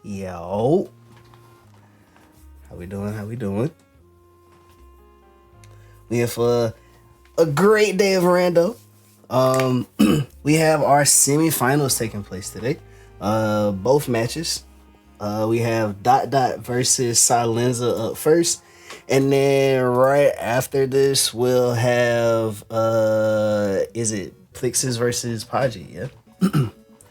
Yo, how we doing? How we doing? We have a great day of rando. We have our semifinals taking place today. Both matches. We have Dot Dot versus Silenza up first, and then right after this we'll have is it Plixus versus Paji? Yeah.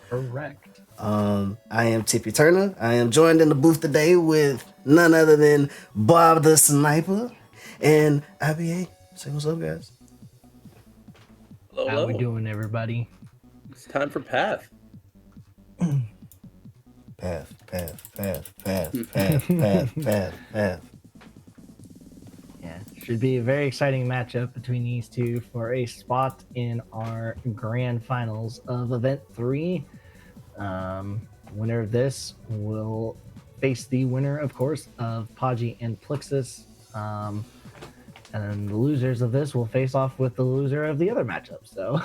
Correct. I am Tippy Turner. I am joined in the booth today with none other than Bob the Sniper and IBA. Say what's up, guys. Hello, How we hello. doing, everybody? It's time for Path. Path. Yeah, should be a very exciting matchup between these two for a spot in our grand finals of Event 3. Winner of this will face the winner, of course, of Paji and Plixus. And the losers of this will face off with the loser of the other matchup. So,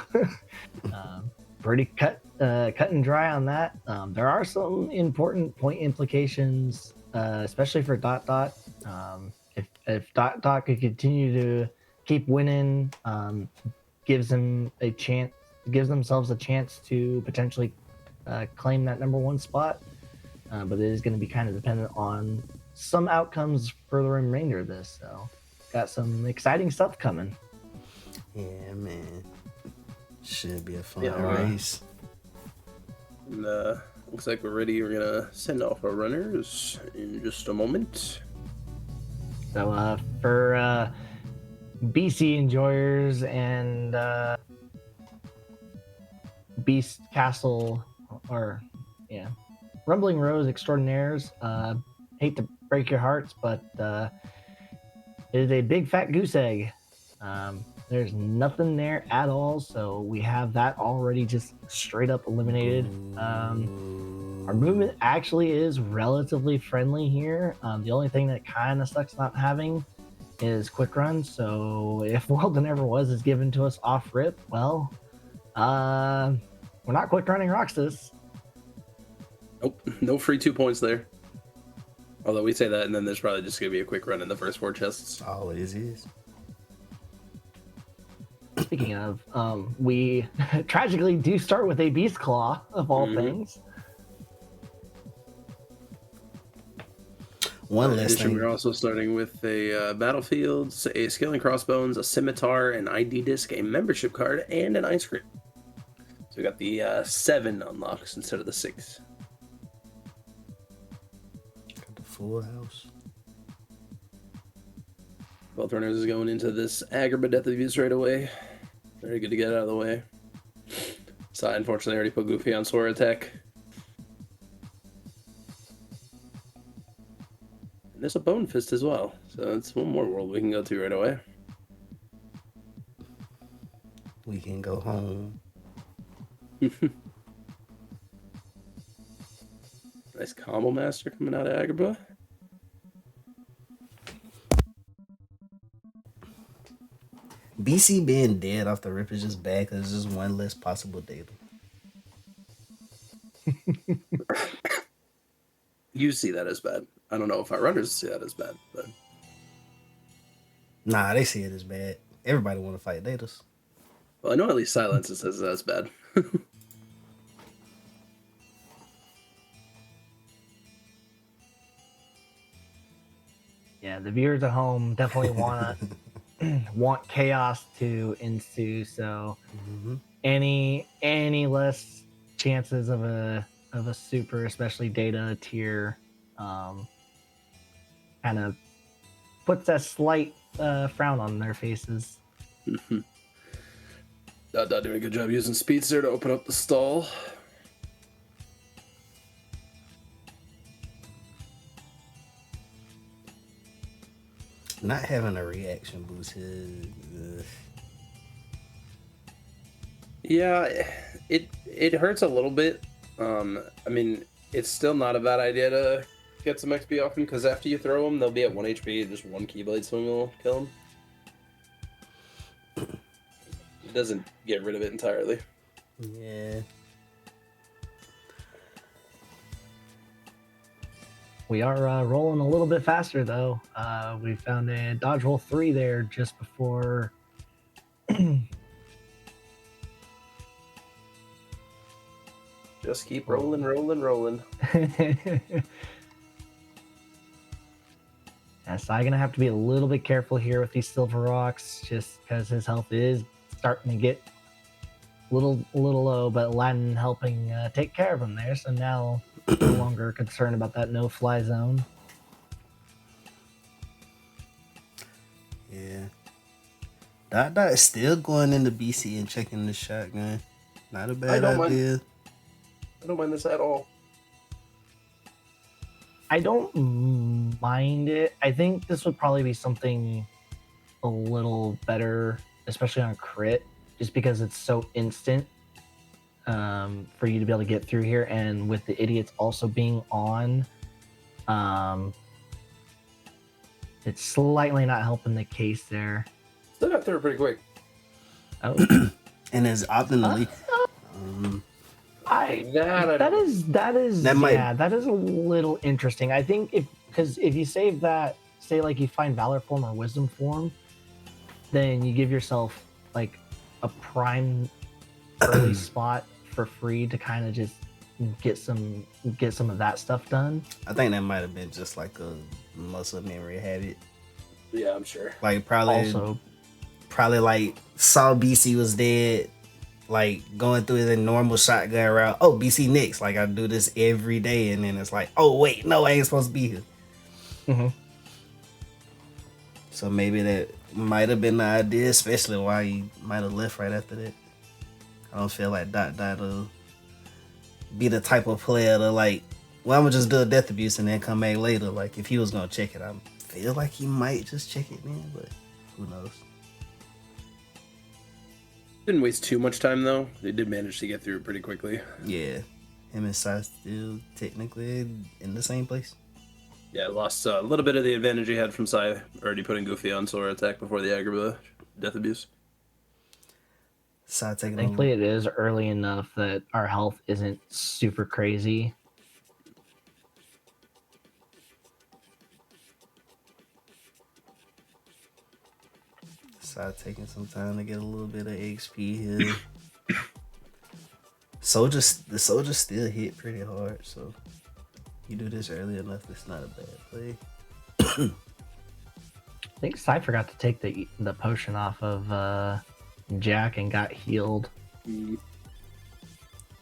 pretty cut and dry on that. There are some important point implications, especially for Dot Dot. If Dot Dot could continue to keep winning, gives them a chance, gives themselves a chance to potentially claim that number one spot. But it is going to be kind of dependent on some outcomes for the remainder of this. So, got some exciting stuff coming. Yeah, man. Should be a fun Yeah, race. And, looks like we're ready. We're gonna send off our runners in just a moment. So for BC enjoyers and Beast Castle, or Rumbling Rose extraordinaires, hate to break your hearts, but it is a big fat goose egg. There's nothing there at all, so we have that already just straight up eliminated. Our movement actually is relatively friendly here. The only thing that kind of sucks not having is quick run. So if World That Never Was is given to us off rip, well, we're not quick running Roxas. Nope, no free 2 points there. Although we say that, and then there's probably just gonna be a quick run in the first 4 chests. Always is. Speaking of, we tragically do start with a Beast Claw, of all things. One In less addition, thing. we're also starting with a battlefield, a scaling crossbones, a scimitar, an ID disc, a membership card, and an ice cream. So we got the 7 unlocks instead of the 6. Got the full house. Both runners is going into this Agrabah Death Abuse right away. Very good to get out of the way. So I unfortunately already put Goofy on Sword Attack. And there's a Bone Fist as well. So it's one more world we can go to right away. We can go home. Nice Combo Master coming out of Agrabah. BC being dead off the rip is just bad because it's just one less possible data. You see that as bad. I don't know if our runners see that as bad, but Nah, they see it as bad. Everybody want to fight Datas. well, I know at least Silence says that's bad. Yeah, the viewers at home definitely want chaos to ensue. So any less chances of a super, especially data tier, kind of puts a slight frown on their faces. Dot doing a good job using Speedster to open up the stall. Not having a reaction boost is... Yeah, it hurts a little bit. I mean, it's still not a bad idea to get some XP off them, because after you throw them, they'll be at 1 HP, just one Keyblade swing will kill them. It doesn't get rid of it entirely. Yeah. We are rolling a little bit faster though. We found a dodge roll 3 there just before. Just keep rolling, rolling, rolling. Yeah, so I'm gonna have to be a little bit careful here with these silver rocks, just because his health is starting to get a little low. But Aladdin helping take care of him there, so now no longer concerned about that no-fly zone. Yeah. Dot Dot is still going into BC and checking the shotgun. Not a bad idea. I don't mind this at all. I don't mind it. I think this would probably be something a little better, especially on crit, just because it's so instant for you to be able to get through here. And with the idiots also being on, it's slightly not helping the case there. Still got through pretty quick. Oh, And it's optimally. that is a little interesting. I think because if you save that, say like you find Valor form or Wisdom form, then you give yourself like a prime early spot for free to kind of just get some of that stuff done. I think that might have been just like a muscle memory habit. Yeah, I'm sure. Like probably like saw BC was dead, like going through the normal shotgun route. Oh, BC next. Like I do this every day, and then it's like, oh wait, no, I ain't supposed to be here. Mm-hmm. So maybe that might have been the idea, especially why he might have left right after that. I don't feel like Dot will be the type of player to like, well, I'm gonna just do a death abuse and then come back later. Like if he was gonna check it, I feel like he might just check it then, but who knows? Didn't waste too much time though. They did manage to get through it pretty quickly. Yeah, him and Sai still technically in the same place. Yeah, lost a little bit of the advantage he had from Sai already putting Goofy on Sora attack before the Agrabah death abuse. Sai taking Thankfully, it is early enough that our health isn't super crazy. Sai taking some time to get a little bit of XP here. The soldiers still hit pretty hard, so you do this early enough, it's not a bad play. I think Sai forgot to take the potion off of Jack and got healed.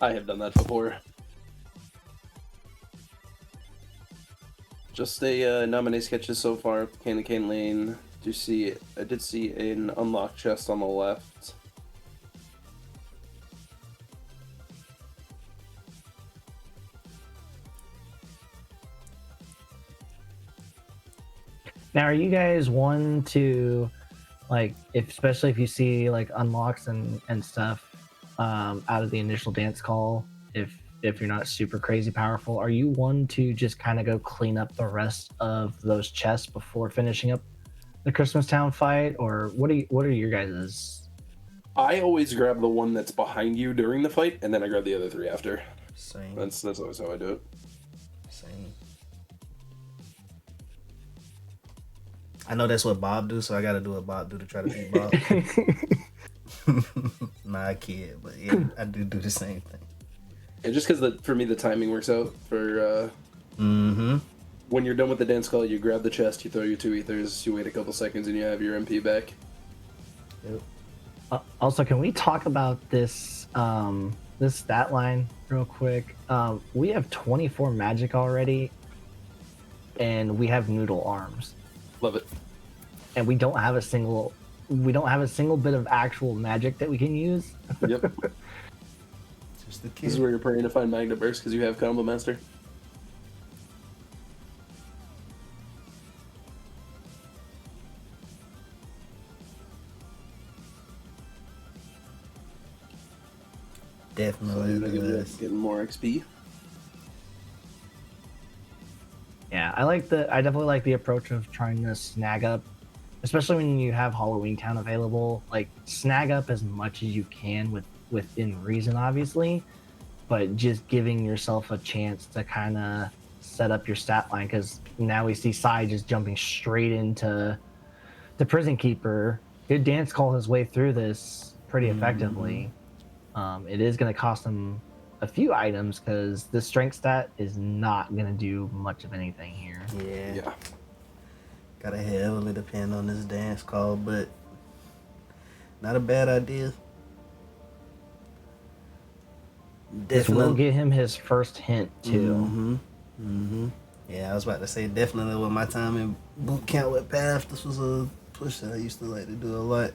I have done that before. Just a nominee sketches so far. Cane Cane Lane. I did see an unlocked chest on the left. Now, are you guys one to like, especially if you see like unlocks and stuff out of the initial dance call, if you're not super crazy powerful, are you one to just kind of go clean up the rest of those chests before finishing up the Christmas Town fight, or what are your guys's? I always grab the one that's behind you during the fight, and then I grab the other three after. Same. That's always how I do it. Same. I know that's what Bob do, so I gotta do what Bob do to try to beat Bob. Nah, I kid, but yeah, I do the same thing. And just because for me the timing works out for when you're done with the dance call, you grab the chest, you throw your 2 ethers, you wait a couple seconds, and you have your MP back. Yep. Also, can we talk about this this stat line real quick? We have 24 magic already, and we have noodle arms. Love it. And we don't have a single bit of actual magic that we can use. Yep. Just the kid. This is where you're praying to find Magna Burst because you have Combo Master. Definitely getting more XP. Yeah, I definitely like the approach of trying to snag up, especially when you have Halloween Town available. Like, snag up as much as you can within reason, obviously, but just giving yourself a chance to kind of set up your stat line, because now we see Sai just jumping straight into the Prison Keeper. Good dance call his way through this pretty effectively. It is going to cost him a few items because the strength stat is not going to do much of anything here. Yeah. Gotta heavily depend on this dance call, but not a bad idea. This will get him his first hint too. Yeah, I was about to say, definitely with my time in boot camp with Path, this was a push that I used to like to do a lot.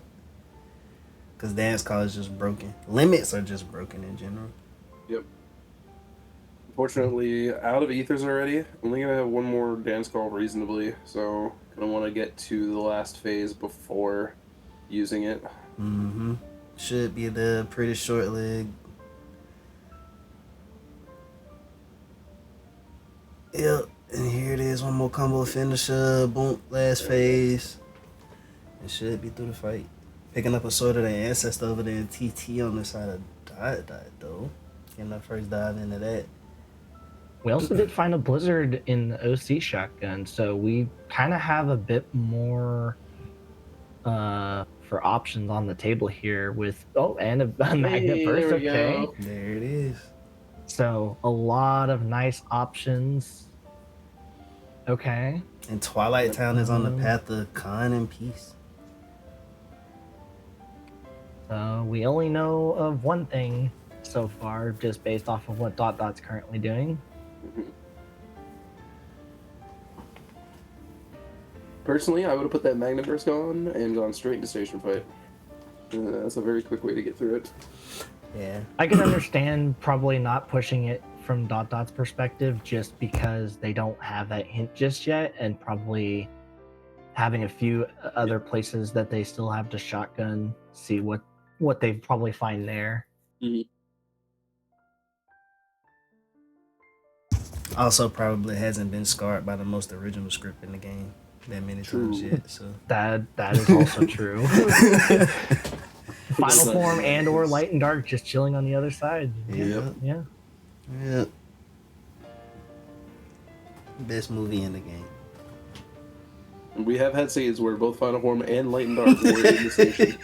Because dance call is just broken. Limits are just broken in general. Yep. Unfortunately, out of ethers already. Only gonna have one more dance call reasonably, so gonna want to get to the last phase before using it. Should be the pretty short leg. Yep, and here it is, one more combo finisher. Boom, last phase. It should be through the fight. Picking up a sword of the ancestor over there in TT on the side of Dot though. Getting that first dive into that. We also did find a Blizzard in the OC shotgun, so we kind of have a bit more for options on the table here with and a magnet burst. Okay, there it is. So a lot of nice options. Okay. And Twilight Town is on the path of Khan and peace. We only know of one thing so far, just based off of what Dot's currently doing. Personally, I would have put that Magnet Burst on and gone straight into Station Fight. That's a very quick way to get through it. Yeah. I can understand probably not pushing it from Dot's perspective, just because they don't have that hint just yet, and probably having a few other places that they still have to shotgun, see what they probably find there. Also, probably hasn't been scarred by the most original script in the game that many times yet. So that is also true. Final form and or light and dark just chilling on the other side. Yeah. Best movie in the game. We have had scenes where both Final Form and Light and Dark were in the station.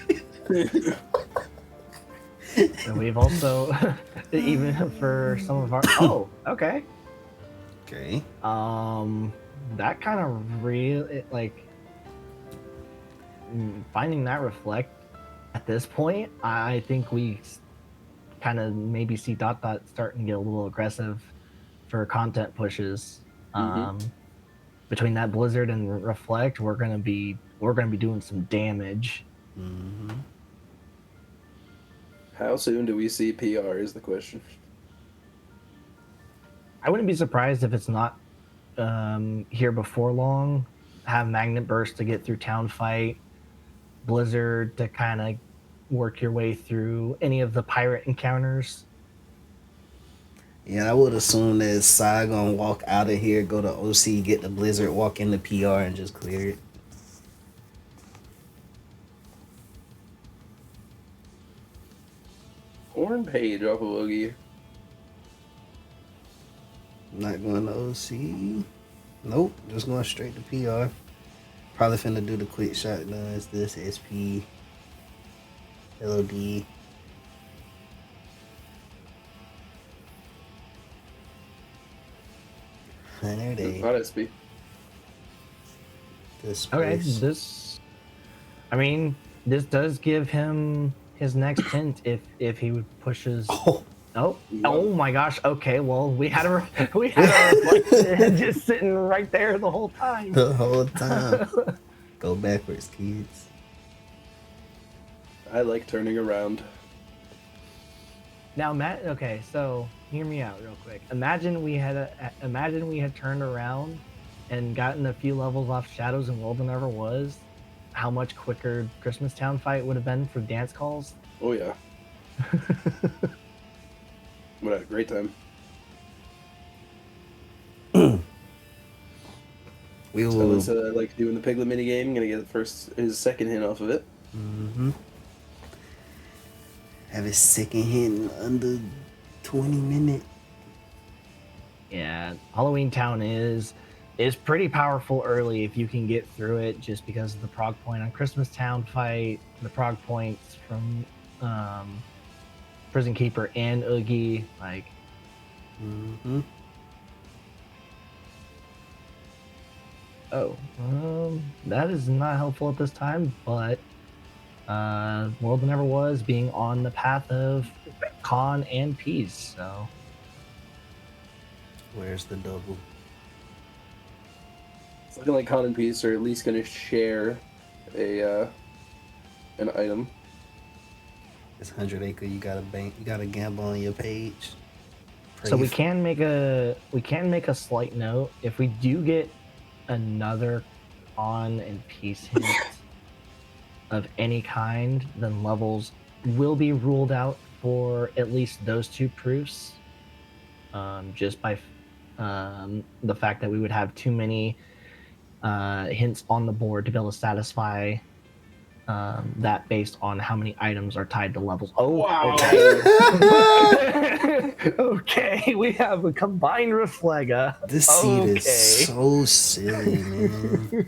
And we've also, even for some of our... Okay. That kind of really, finding that reflect at this point, I think we kind of maybe see Dot starting to get a little aggressive for content pushes. Between that Blizzard and Reflect, we're gonna be doing some damage. How soon do we see PR is the question. I wouldn't be surprised if it's not here before long. Have Magnet Burst to get through Town Fight, Blizzard to kind of work your way through any of the pirate encounters. Yeah, I would assume that Sai gonna walk out of here, go to OC, get the Blizzard, walk into PR, and just clear it. Horn Page off of Logie. Not going to OC. Nope, just going straight to PR. Probably finna do the quick shotguns, this SP, LOD. There they. Not SP. This Okay, place. this does give him his next hint if he pushes. Oh my gosh. Okay, well we had a reflection just sitting right there the whole time. The whole time. Go backwards, kids. I like turning around. Now, Matt. Okay, so hear me out real quick. Imagine we had turned around and gotten a few levels off Shadows and World Never Was. How much quicker Christmas Town fight would have been for dance calls? Oh yeah. What a great time. We will. So like doing the Piglet mini game. Gonna get his second hint off of it. Have his second hit in under 20 minutes. Yeah, Halloween Town is pretty powerful early if you can get through it, just because of the prog point on Christmas Town fight, the prog points from um, Prison Keeper and Oogie. Like, Mm-hmm. oh, that is not helpful at this time, but World Never Was being on the path of con and peace, so Where's the double? It's looking like Con and Peace are at least going to share a an item. It's 100 acre. You got a gamble on your page. so we can make a slight note. If we do get another con and peace hint of any kind, then levels will be ruled out for at least those two proofs, just by the fact that we would have too many hints on the board to be able to satisfy that based on how many items are tied to levels. Oh, Wow. okay. Okay, we have a combined Reflega. This seed Okay. is so silly, man.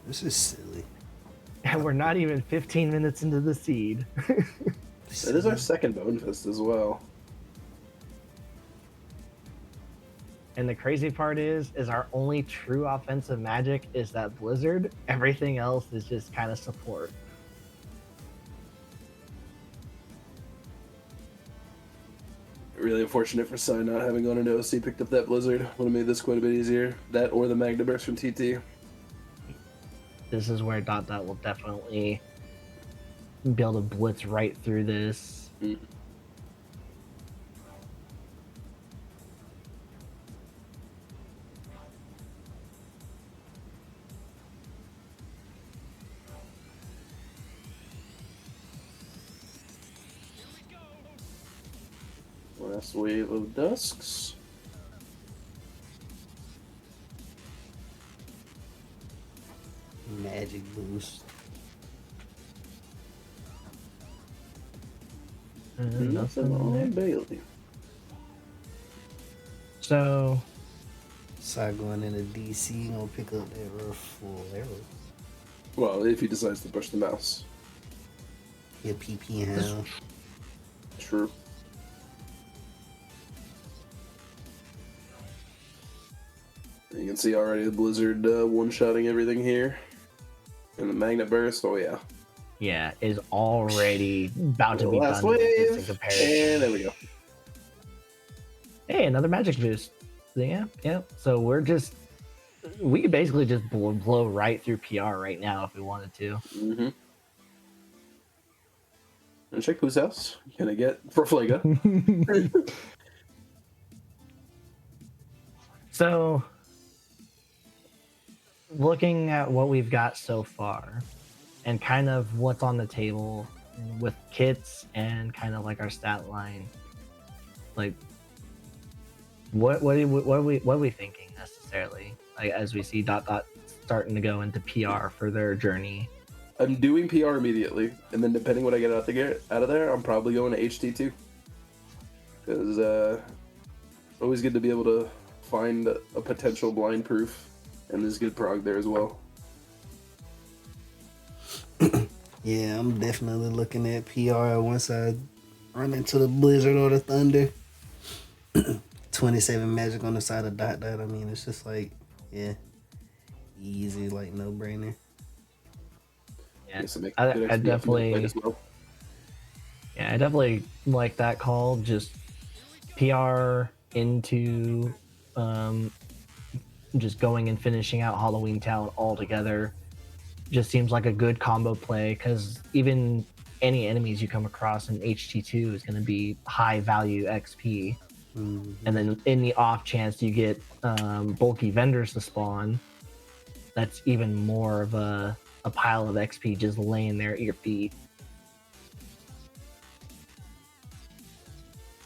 This is silly. And we're not even 15 minutes into the seed. It is our second Bone Fist as well. And the crazy part is our only true offensive magic is that Blizzard. Everything else is just kind of support. Really unfortunate for Sai not having gone into OC, picked up that Blizzard. Would have made this quite a bit easier. That or the Magna Burst from TT. This is where Dot Dot will definitely be able to blitz right through this. Mm. Last wave of dusks. Magic boost. Nothing on Bailey. So, Start going into DC, gonna pick up that full arrow. Well, if he decides to push the mouse. Yeah, PP Hound. True. You can see already the Blizzard one-shotting everything here. And the Magnet Burst, oh yeah. yeah, is already about to be Last done with this in wave, comparison. and there we go. Hey, another magic boost. Yeah. So we could basically just blow right through PR right now if we wanted to. Mm-hmm. And check whose house can I get for Flaga? So, looking at what we've got so far, and kind of what's on the table with kits and kind of like our stat line, like what are we thinking necessarily? Like as we see Dot Dot starting to go into PR for their journey. I'm doing PR immediately, and then depending what I get out of there, I'm probably going to HT2. Because always good to be able to find a potential blind proof, and there's good prog there as well. Yeah, I'm definitely looking at PR once I run into the Blizzard or the Thunder. 27 magic on the side of Dot Dot. I mean, it's just like, yeah, easy, like no brainer. Yeah, So make I good XP definitely, as well. yeah, I definitely like that call. Just PR into just going and finishing out Halloween Town altogether. Just seems like a good combo play because even any enemies you come across in HT2 is going to be high value XP. Mm-hmm. And then in the off chance you get bulky vendors to spawn, that's even more of a pile of XP just laying there at your feet.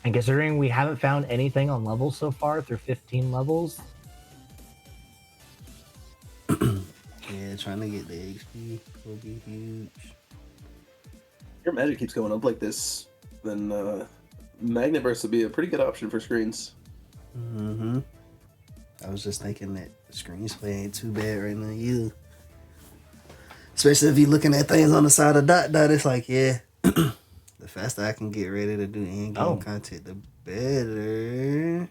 And considering we haven't found anything on levels so far through 15 levels. Yeah, trying to get the XP will be huge. Your magic keeps going up like this, then Magnet Burst would be a pretty good option for screens. Mm-hmm. I was just thinking that the screenplay ain't too bad right now either. Especially if you're looking at things on the side of dot dot, it's like, yeah, the faster I can get ready to do in-game Oh. content, the better.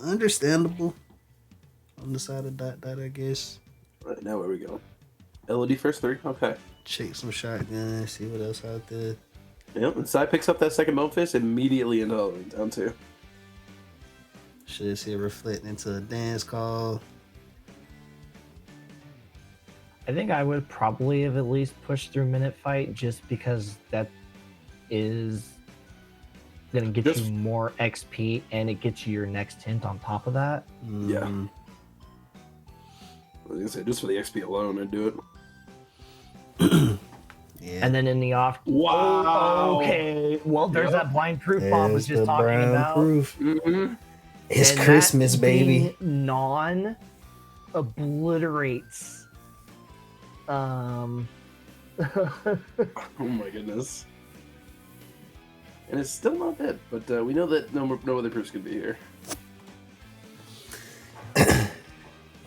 Understandable. On the side of dot dot, I guess. Right, now where we go? LOD first 3? Okay. Check some shotguns, see what else out there. Yep, and Sai picks up that second bone fist immediately into Halloween Town too. Should see it reflect into a dance call. I think I would probably have at least pushed through Minute Fight just because that is going to get you more XP and it gets you your next hint on top of that. Yeah. Mhm. I was gonna say, just for the XP alone, I'd do it. Yeah. And then in the off. Wow. Oh, okay. Well, there's that blind proof Bob was There's just the talking brown about. proof. Mm-hmm. It's And Christmas, that baby. being non obliterates. Oh my goodness. And it's still not dead, but we know that no other proofs can be here.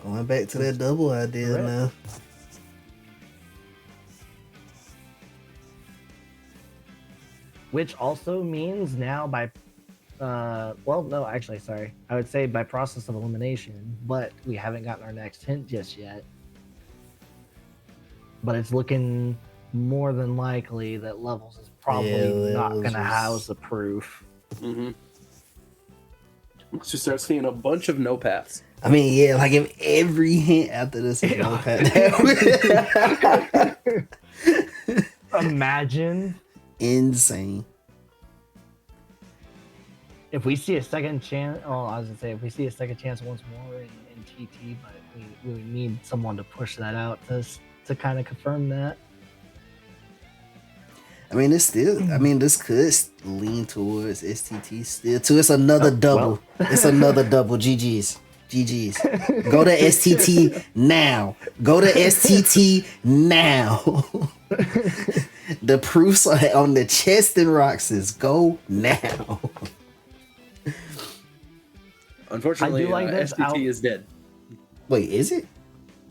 Going back to that double idea Right. now. Which also means now by well, no, actually, sorry. I would say by process of elimination, but we haven't gotten our next hint just yet. But it's looking more than likely that Levels is probably not Levels going to is- house the proof. Mm-hmm. Let's just start seeing a bunch of no paths. I mean, yeah, like if every hint after this is no path, Imagine insane. if we see a second chance. Oh, I was going to say, if we see a second chance once more in TT, but we need someone to push that out to kind of confirm that. I mean, it's still. I mean, this could lean towards STT still too. It's another double. It's another double. GG's. Go to STT now. Go to STT now. The proofs are on the chest and Roxas. Go now. Unfortunately, I do like this STT is dead. Wait, is it?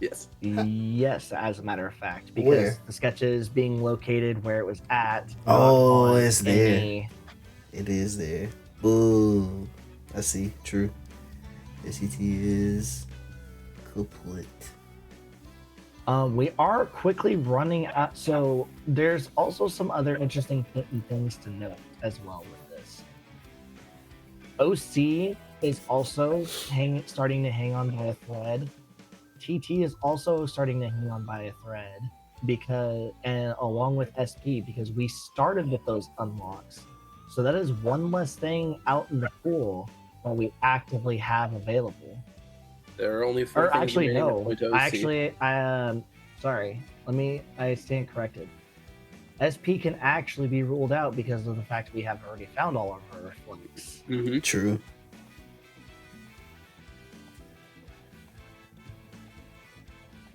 Yes. Yes, as a matter of fact, because Where? the sketch is being located where it was at. Oh, not on it's there. any- It is there. Boo. I see. True. SCT is complete. We are quickly running out, so there's also some other interesting things to note as well with this. OC is also starting to hang on by a thread. TT is also starting to hang on by a thread and along with SP, because we started with those unlocks. So that is one less thing out in the pool that we actively have available. There are only 4 Or things actually, remaining no. to point to OC. Sorry. I stand corrected. SP can actually be ruled out because of the fact we have already found all of our flanks. Mm-hmm. True.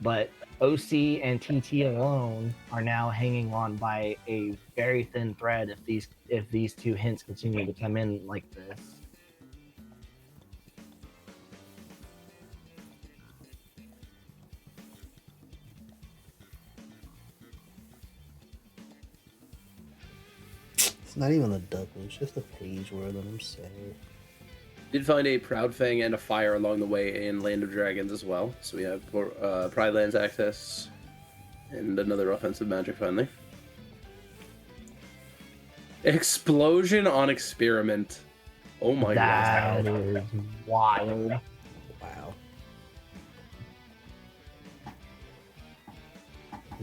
But OC and TT alone are now hanging on by a very thin thread if these two hints continue to come in like this. It's not even a double. It's just a page word. I'm sad. Did find a Proud Fang and a Fire along the way in Land of Dragons as well. So we have Pride Lands access and another offensive magic finally. Explosion on Experiment. Oh my That god. is wild. Wow.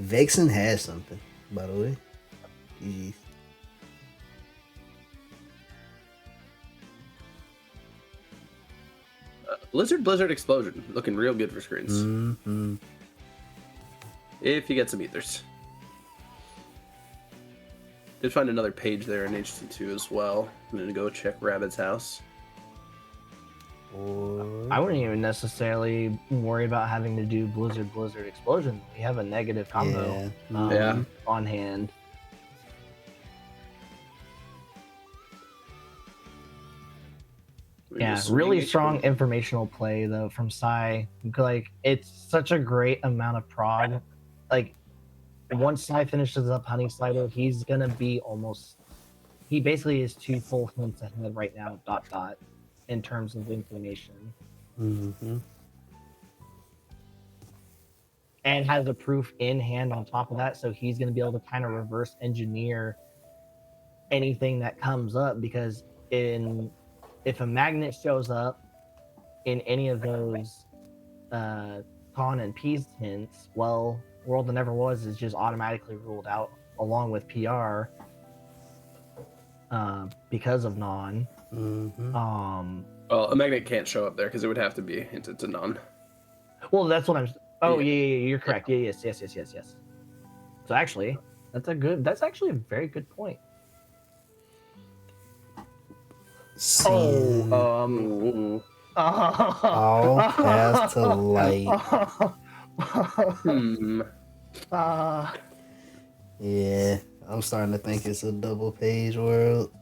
Vexen has something, by the way. GG's. Blizzard Explosion. Looking real good for screens. Mm-hmm. If you get some ethers. Did find another page there in HT2 as well. I'm gonna go check Rabbit's house. I wouldn't even necessarily worry about having to do Blizzard Explosion. We have a negative combo Yeah. on hand. Yeah, just really swinging. strong informational play though from Sai. Like it's such a great amount of prog. Like once Sai finishes up Honey Slider, he's gonna be almost. He basically is 2 full hints ahead right now. ... in terms of information, Mm-hmm. and has a proof in hand on top of that, so he's gonna be able to kind of reverse engineer anything that comes up because if a magnet shows up in any of those con and peace hints, well, World That Never Was is just automatically ruled out along with PR because of non. Mm-hmm. Well, a magnet can't show up there because it would have to be hinted to non. Well, that's what I'm. Oh Yeah. yeah, you're correct. Yeah, yes. So actually, that's actually a very good point. Seeing Ooh. all paths to light. Yeah, I'm starting to think it's a double page world.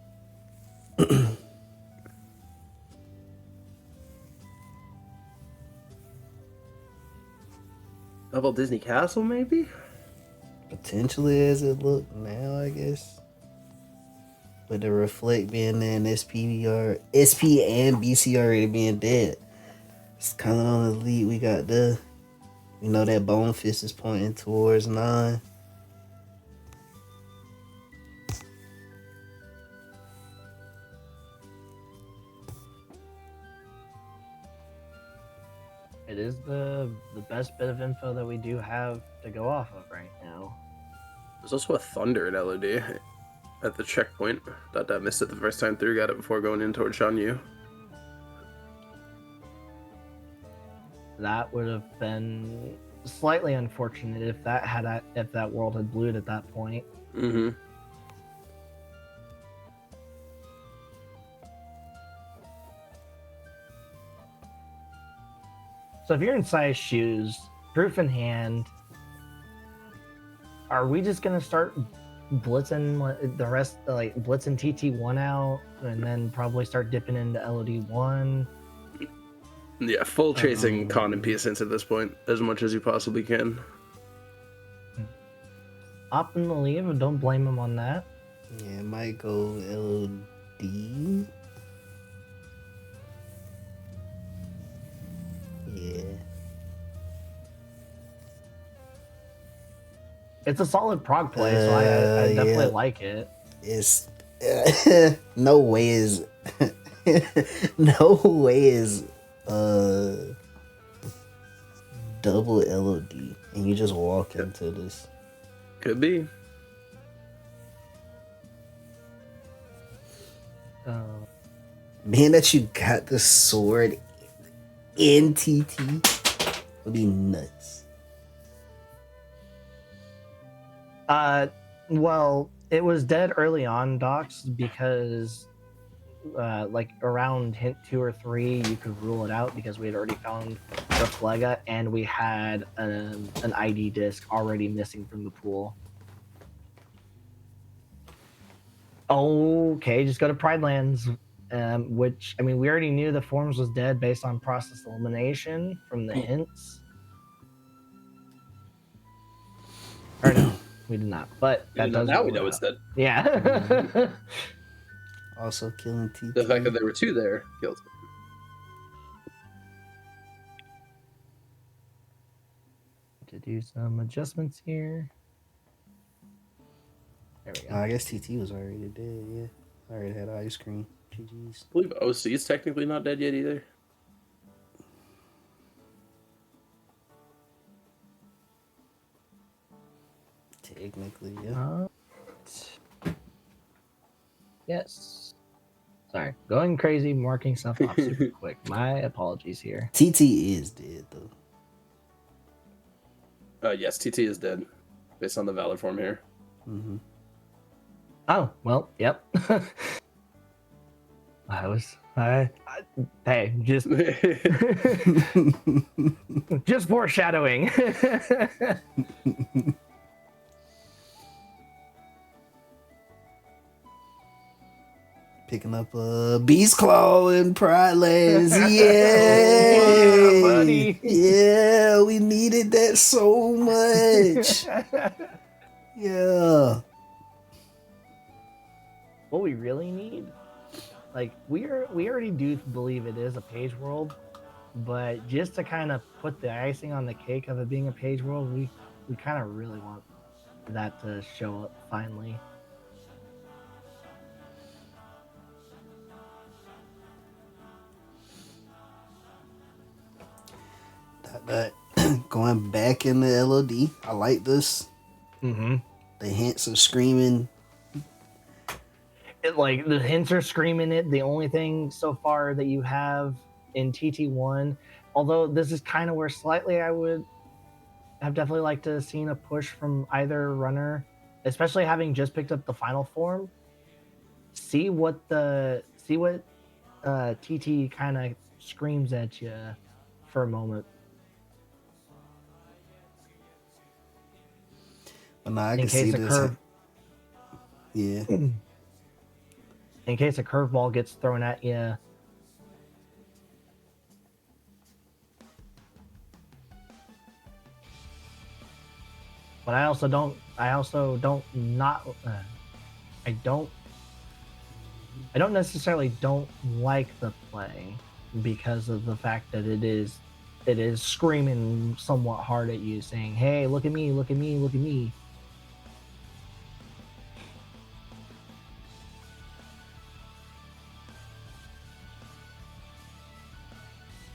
Double Disney Castle, maybe? Potentially as it look now, I guess. With the reflect being there and SP and BC already being dead. It's kind of on the lead. We got we know that Bone Fist is pointing towards 9. It is the best bit of info that we do have to go off of right now. There's also a Thunder at LOD at the checkpoint. That missed it the first time through, got it before going in towards Shan Yu. That would have been slightly unfortunate if that world had blued at that point. Mm-hmm. So if you're in Sai's shoes, proof in hand, are we just gonna start blitzing the rest, like blitzing TT1 out, and then probably start dipping into LOD1? Yeah, full chasing con and peace hints at this point, as much as you possibly can. Opt in the leave, and don't blame him on that. Yeah, it might go LOD. Yeah. It's a solid prog play, so I definitely like it. It's no way is double LOD and you just walk into this. Could be. Being that you got the sword in TT would be nuts. Well, it was dead early on, Docs, because like around hint 2 or 3, you could rule it out because we had already found the Flega and we had an ID disc already missing from the pool. Okay, just go to Pride Lands, which, I mean, we already knew the Forms was dead based on process elimination from the hints. Or no, we did not, but that does now we rule know it it's out. dead. Yeah. Also killing TT. The fact that there were 2 there killed it. To do some adjustments here. There we go. I guess TT was already dead, yeah. I already had ice cream. GG's. I believe OC is technically not dead yet either. Technically, yeah. Yes. Sorry. Going crazy, marking stuff off super quick. My apologies here. TT is dead, though. Yes, TT is dead, based on the Valor form here. Mm-hmm. Oh, well, yep. Hey, just just foreshadowing. Picking up a Beast Claw in Pride Lands. Yeah, Yay! buddy. Yeah, we needed that so much. Yeah. What we really need, like we already do believe it is a page world, but just to kind of put the icing on the cake of it being a page world, we kind of really want that to show up finally. That going back in the LOD. I like this. Mm-hmm. The hints of screaming. Like the hints are screaming it. The only thing so far that you have in TT1, although this is kind of where slightly I would have definitely liked to have seen a push from either runner, especially having just picked up the final form. See what TT kind of screams at you for a moment. But no, I In can see case a this. curve, Yeah. in case a curveball gets thrown at you. But I also don't not I don't necessarily don't like the play because of the fact that it is screaming somewhat hard at you, saying, "Hey, look at me, look at me, look at me."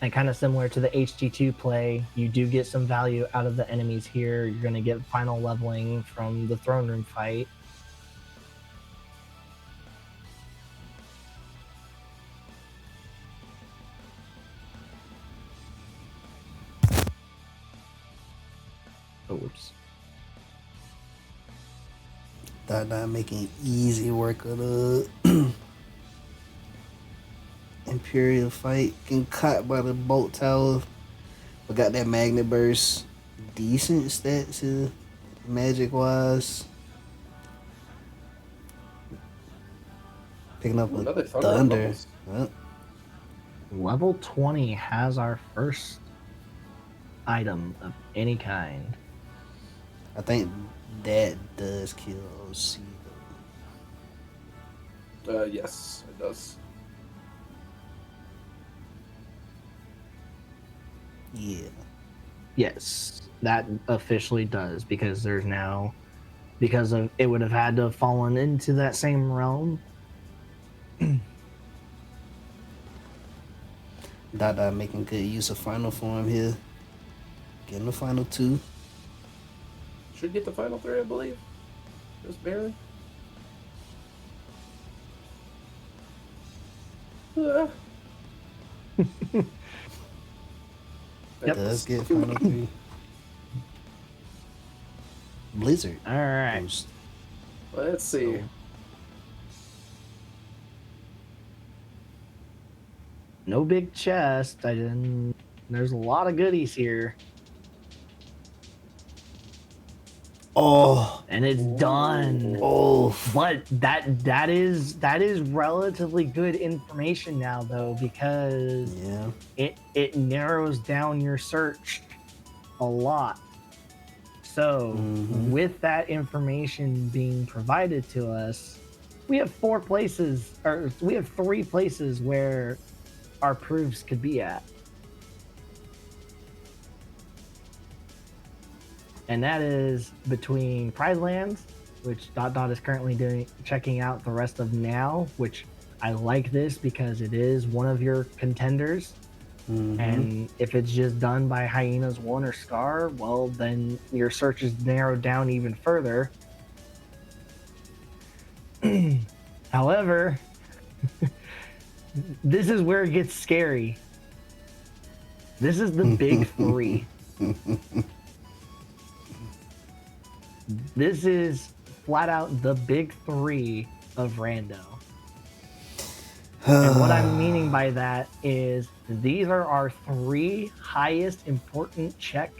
And kind of similar to the HT2 play, you do get some value out of the enemies here. You're going to get final leveling from the throne room fight. Oops. That making easy work of the Imperial fight. Getting caught by the bolt tower. But got that magnet burst. Decent stats magic wise. Picking up Ooh, a another thunder. Huh? Level 20 has our first item of any kind. I think that does kill OC though. Yes, it does. Yeah. Yes, that officially does, because there's now, because of it would have had to have fallen into that same realm. Dada making good use of final form here. Getting the final 2. Should get the final 3, I believe. Just barely. Yep. Does get final 3. Blizzard. All right. Boost. Let's see. No big chest. There's a lot of goodies here. Oh. And it's done. Oh. But that is relatively good information now, though, because Yeah. it narrows down your search a lot. So with that information being provided to us, we have 3 places where our proofs could be at. And that is between Pride Lands, which Dot is currently checking out the rest of now, which I like this because it is one of your contenders. And if it's just done by Hyenas 1 or Scar, well, then your search is narrowed down even further. However, this is where it gets scary. This is the big 3. This is flat out the big 3 of Rando. And what I'm meaning by that is these are our 3 highest important check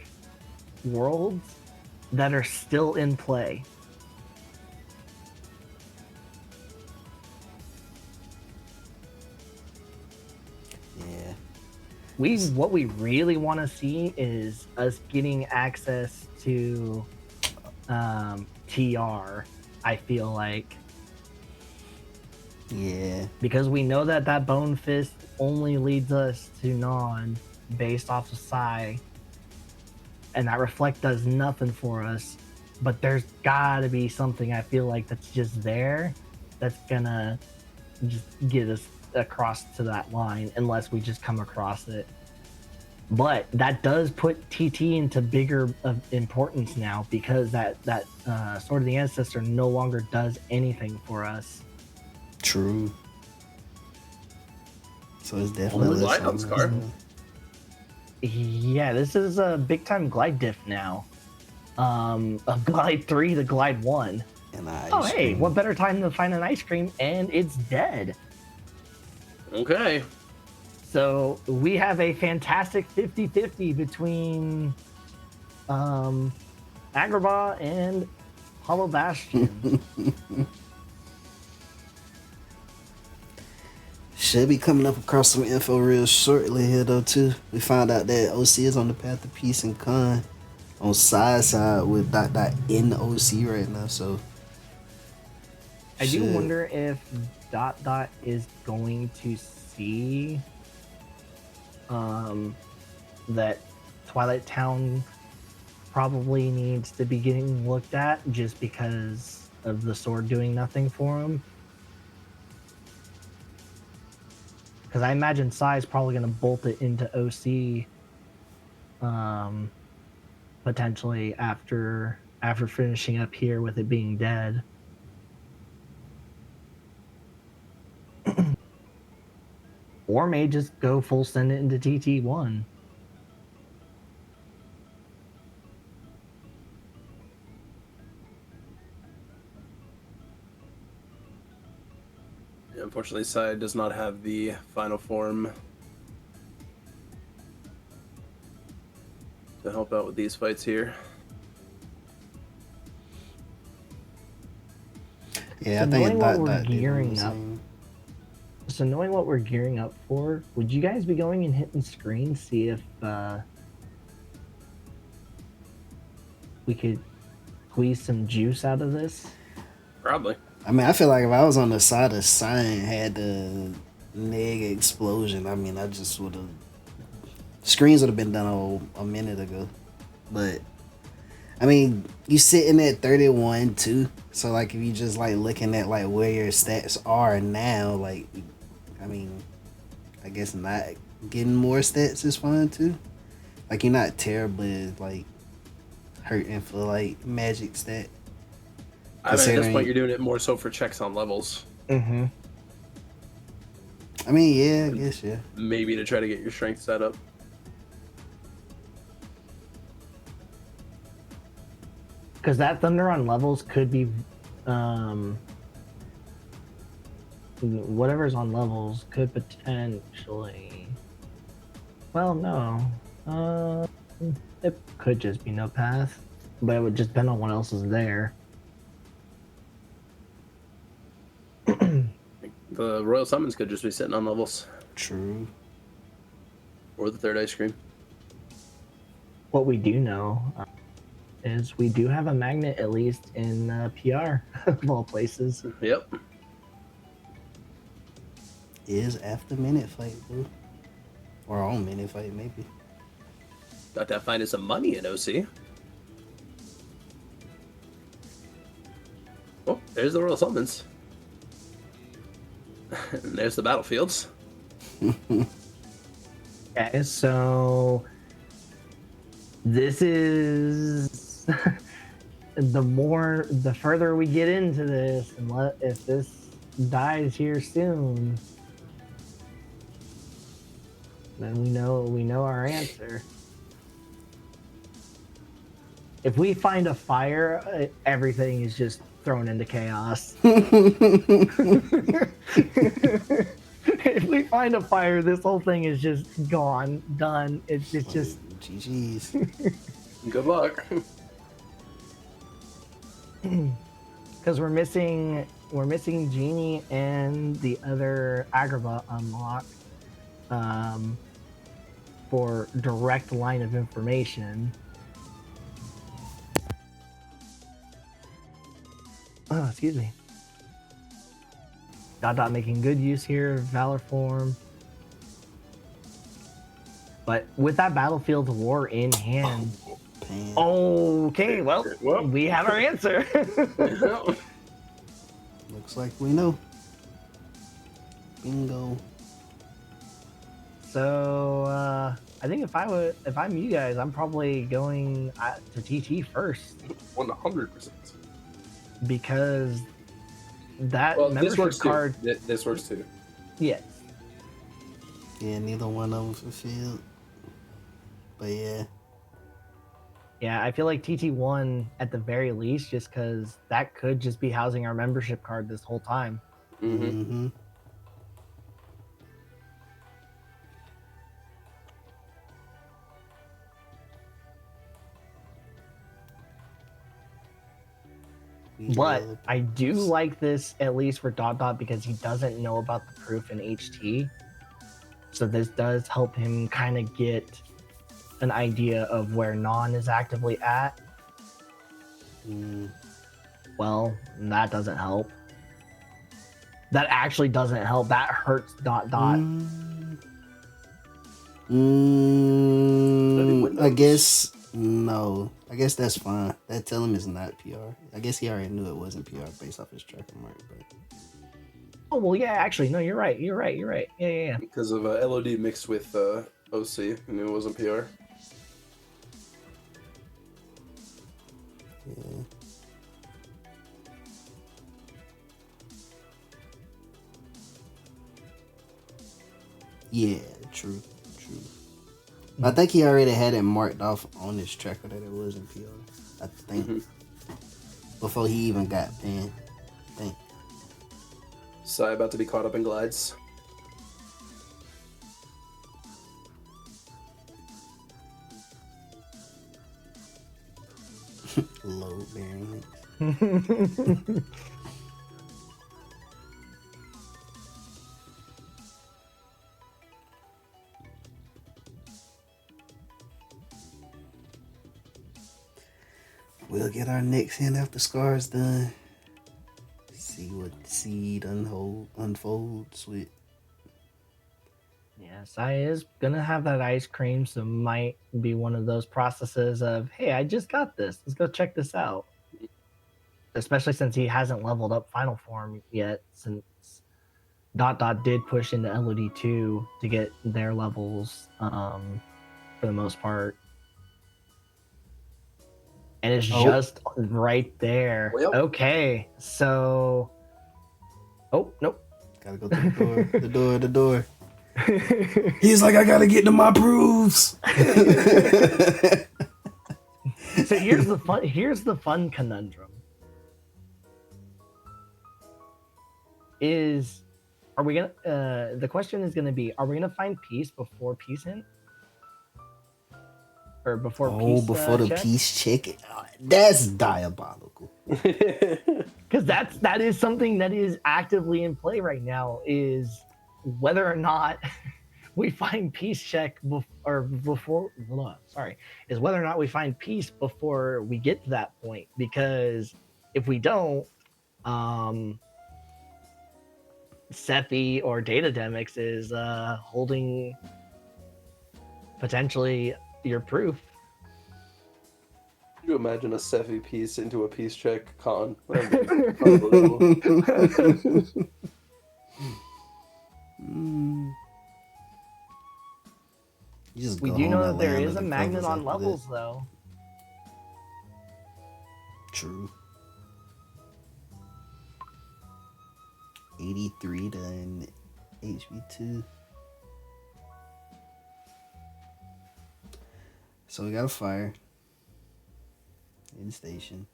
worlds that are still in play. what we really want to see is us getting access to TR. I feel like Yeah. because we know that Bone Fist only leads us to Non based off of Psy, and that Reflect does nothing for us. But there's gotta be something I feel like that's just there that's gonna just get us across to that line unless we just come across it. But that does put TT into bigger importance now because that Sword of the Ancestor no longer does anything for us. True. So it's definitely Glide on Scar. Yeah, this is a big time glide diff now. Of Glide 3 to Glide 1. And ice Oh, hey, cream. what better time to find an ice cream? And it's dead. Okay. So we have a fantastic 50-50 between Agrabah and Hollow Bastion. Should be coming up across some info real shortly here though too. We found out that OC is on the path of peace and con on side with Dot in the OC right now. So I do wonder if Dot is going to see that Twilight Town probably needs to be getting looked at just because of the sword doing nothing for him. Because I imagine Sai is probably going to bolt it into OC potentially after finishing up here with it being dead. Or may just go full send it into TT1. Unfortunately, Sai does not have the final form to help out with these fights here. yeah, So I think knowing what we're gearing up, same. so knowing what we're gearing up for, would you guys be going and hitting screens, see if we could squeeze some juice out of this? Probably. I mean, I feel like if I was on the side of Sign had the neg explosion, I mean, I just would have screens would have been done a minute ago. But I mean, you sitting at 31 too. So like, if you just like looking at like where your stats are now, like, I mean, I guess not getting more stats is fine too. Like, you're not terribly like hurting for like magic stat. I mean, at this point, you're doing it more so for checks on levels. Mm-hmm. I mean, yeah, I guess, yeah. Maybe to try to get your strength set up. Because that Thunder on levels could be, whatever's on levels could potentially. Well, no, it could just be no path, but it would just depend on what else is there. The Royal Summons could just be sitting on levels. True. Or the third ice cream. What we do know is we do have a magnet, at least in PR, of all places. Yep. Is after minute fight, though. Or on minute fight, maybe. Got that finding some money in OC. Oh, there's the Royal Summons. And there's the battlefields. Okay, so this is the further we get into this, and if this dies here soon, then we know our answer. If we find a fire, everything is just thrown into chaos. If we find a fire, this whole thing is just gone, done. It's just GG's. Good luck. because we're missing Genie and the other Agrabah unlock. for direct line of information. Oh, excuse me. Dot making good use here of Valor form. But with that Battlefield War in hand, Pan. okay, well, we have our answer. Looks like we know. Bingo. So I think if I'm you guys, I'm probably going to TT first 100%. because that Well, membership this works card. too. This works too. Yes. Yeah, neither one of them fulfilled. But yeah. Yeah, I feel like TT1 at the very least, just because that could just be housing our membership card this whole time. Mm-hmm. But I do like this at least for Dot because he doesn't know about the proof in HT. So this does help him kind of get an idea of where Non is actively at. Well, that doesn't help. That actually doesn't help. That hurts Dot. I guess no. I guess that's fine. That tell him it's not PR. I guess he already knew it wasn't PR based off his tracker mark. But oh well, yeah. Actually, no. You're right. Yeah. Because of LOD mixed with OC, and it wasn't PR. yeah. Yeah, true. I think he already had it marked off on his tracker that it wasn't PR. I think before he even got banned. I think. Sai about to be caught up in glides. Load bearing. We'll get our next hand after Scar's done. See what seed unfolds with. Yes, I is gonna have that ice cream, so might be one of those processes of, hey, I just got this. Let's go check this out. Especially since he hasn't leveled up final form yet, since Dot did push into LOD2 to get their levels for the most part. And it's just right there. Well. Okay, so nope. Gotta go to the door. the door. He's like, I gotta get to my proofs. So here's the fun conundrum. The question is gonna be, are we gonna find peace before peace hint? Or before peace before the check? peace check? That's diabolical. Because that is something that is actively in play right now, is whether or not we find peace check is whether or not we find peace before we get to that point. Because if we don't, Sephi or Datademics is holding potentially your proof. Could you imagine a Sephi piece into a peace check con? We do know that there is a magnet on levels, though. True. 83 to an HB2. So we got a fire in the station.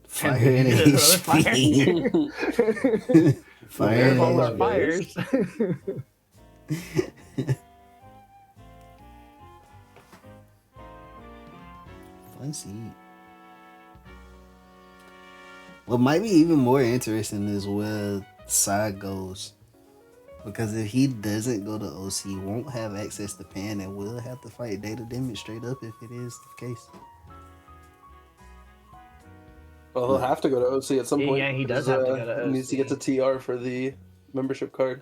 Fire in HP. Fire in all our HP. fires. Fun seed. What might be even more interesting is where side goes. Because if he doesn't go to OC, he won't have access to Pan and will have to fight Data Damage straight up if it is the case. Well, he'll have to go to OC at some point. Yeah, he does because, have to go to He needs to get to TR for the membership card.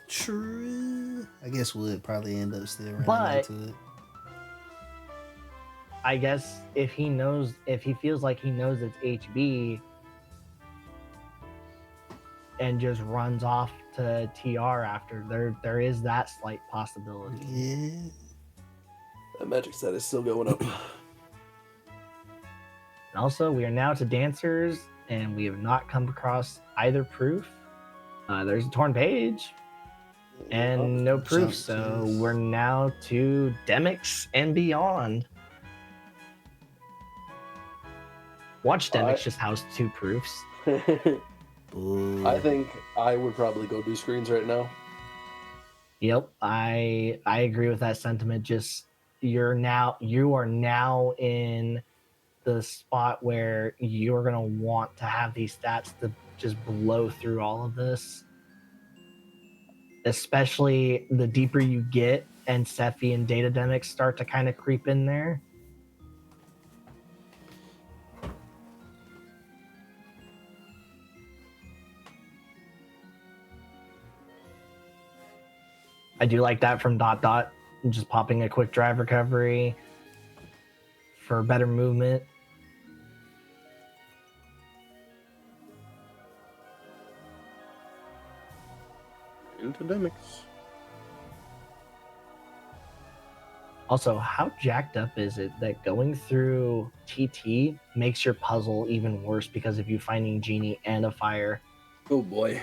True. I guess Wood probably end up still running But- into it. I guess if he feels like he knows it's HB and just runs off to TR after, there is that slight possibility. Yeah. That magic set is still going up. And also, we are now to dancers, and we have not come across either proof. There's a torn page and no proof, Jump so keys. we're now to Demix and beyond. Watch Demix just house 2 proofs. Boo. I think I would probably go do screens right now. Yep, I agree with that sentiment. Just you are now in the spot where you're gonna want to have these stats to just blow through all of this. Especially the deeper you get and Sephi and Data Demics start to kind of creep in there. I do like that from Dot Dot, just popping a quick drive recovery for better movement. Into Demix. Also, how jacked up is it that going through TT makes your puzzle even worse because of you finding Genie and a fire? Oh boy.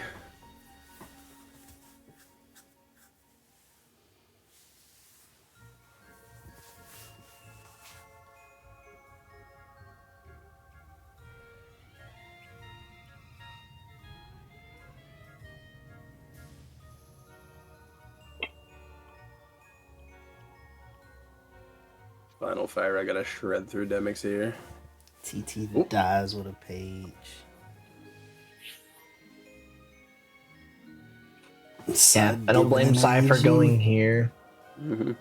Final fire, I gotta shred through Demix here. TT Oop. dies with a page. Yeah, I don't blame Sai for going here. Mm-hmm.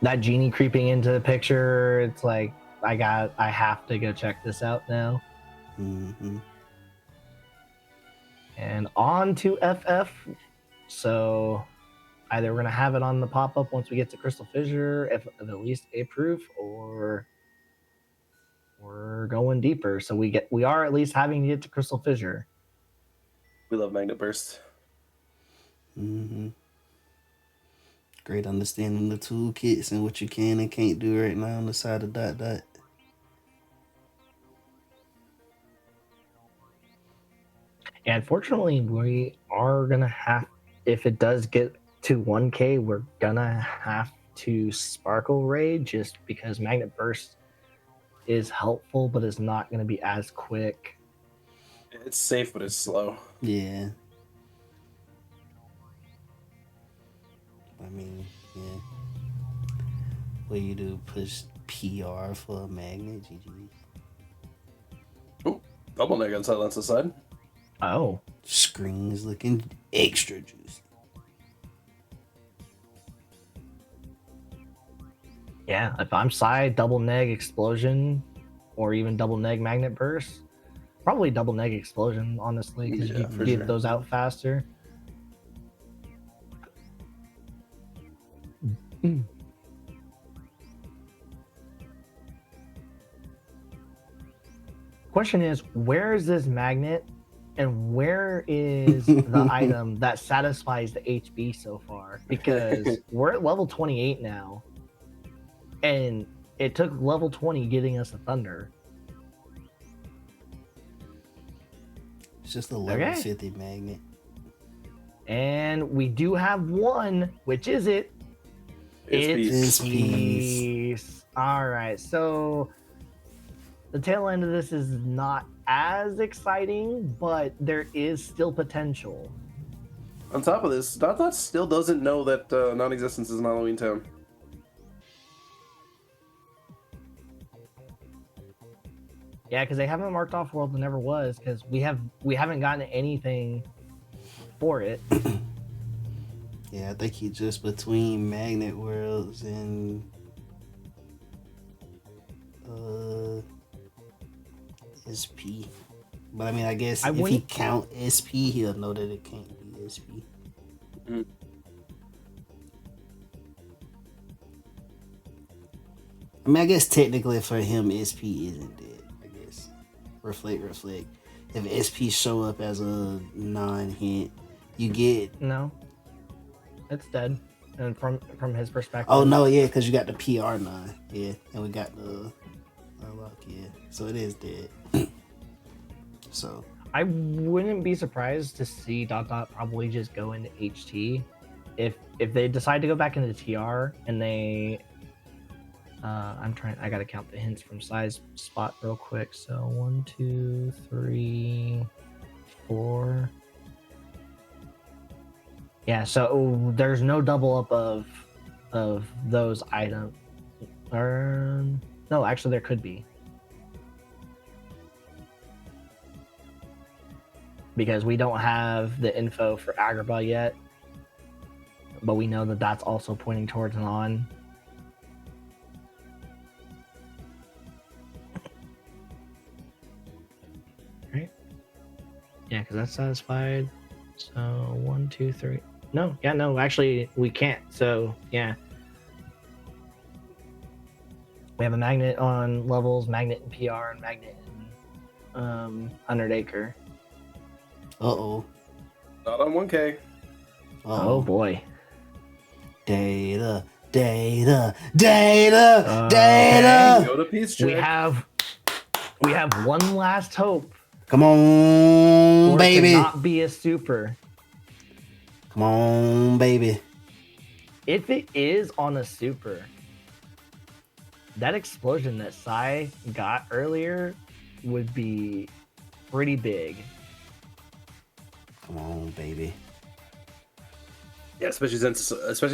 That Genie creeping into the picture, it's like, I have to go check this out now. Mm-hmm. And on to FF. So either we're gonna have it on the pop-up once we get to Crystal Fissure, if at least a proof, or we're going deeper. So we are at least having to get to Crystal Fissure. We love Magnet Burst. Mm-hmm. Great understanding the toolkits and what you can and can't do right now on the side of Dot Dot. And fortunately, we are gonna have, if it does get to 1K, we're gonna have to Sparkle Raid just because Magnet Burst is helpful, but is not gonna be as quick. It's safe, but it's slow. Yeah. I mean, yeah. What you do, push PR for a magnet, GG. Oh, double neg on Silence's side. Oh, Screen's looking extra juicy. yeah. If I'm Psy, double neg Explosion, or even double neg Magnet Burst, probably double neg Explosion, honestly, because Yeah, you for can get sure. those out faster. Question is, where is this magnet and where is the item that satisfies the HB so far? Because we're at level 28 now, and it took level 20 getting us a Thunder. It's just a level Okay. 50 magnet. And we do have one, which is it? It's It's peace. All right, so the tail end of this is not as exciting, but there is still potential. On top of this, Dot Dot still doesn't know that non-existence is in Halloween Town. Yeah, because they haven't marked off World that never was, because we haven't gotten anything for it. Yeah, I think he just between Magnet Worlds and SP. But I mean, I guess I if he wouldn't- count SP, he'll know that it can't be SP. Mm. I mean, I guess technically for him, SP isn't dead. I guess. Reflect. If SP show up as a non-hint, you get. No, it's dead. And from his perspective. Oh no, yeah, because you got the PR9, yeah, and we got the unlock, yeah. So it is dead. So I wouldn't be surprised to see probably just go into HT if they decide to go back into TR and they. I gotta count the hints from size spot real quick. So 1, 2, 3, 4. Yeah, so there's no double up of those items. Or no, actually there could be. Because we don't have the info for Agrabah yet. But we know that that's also pointing towards an on. Right? Yeah, because that's satisfied. So 1, 2, 3. No, actually we can't. So yeah. We have a magnet on levels, magnet in PR, and magnet in 100 acre. uh-oh. Not on 1K. Oh boy. Data. Okay. Go to Peace Check. We have one last hope. Come on, For baby. it to not be a super. Come on, baby. If it is on a super, that explosion that Sai got earlier would be pretty big. Come on, baby. Yeah, especially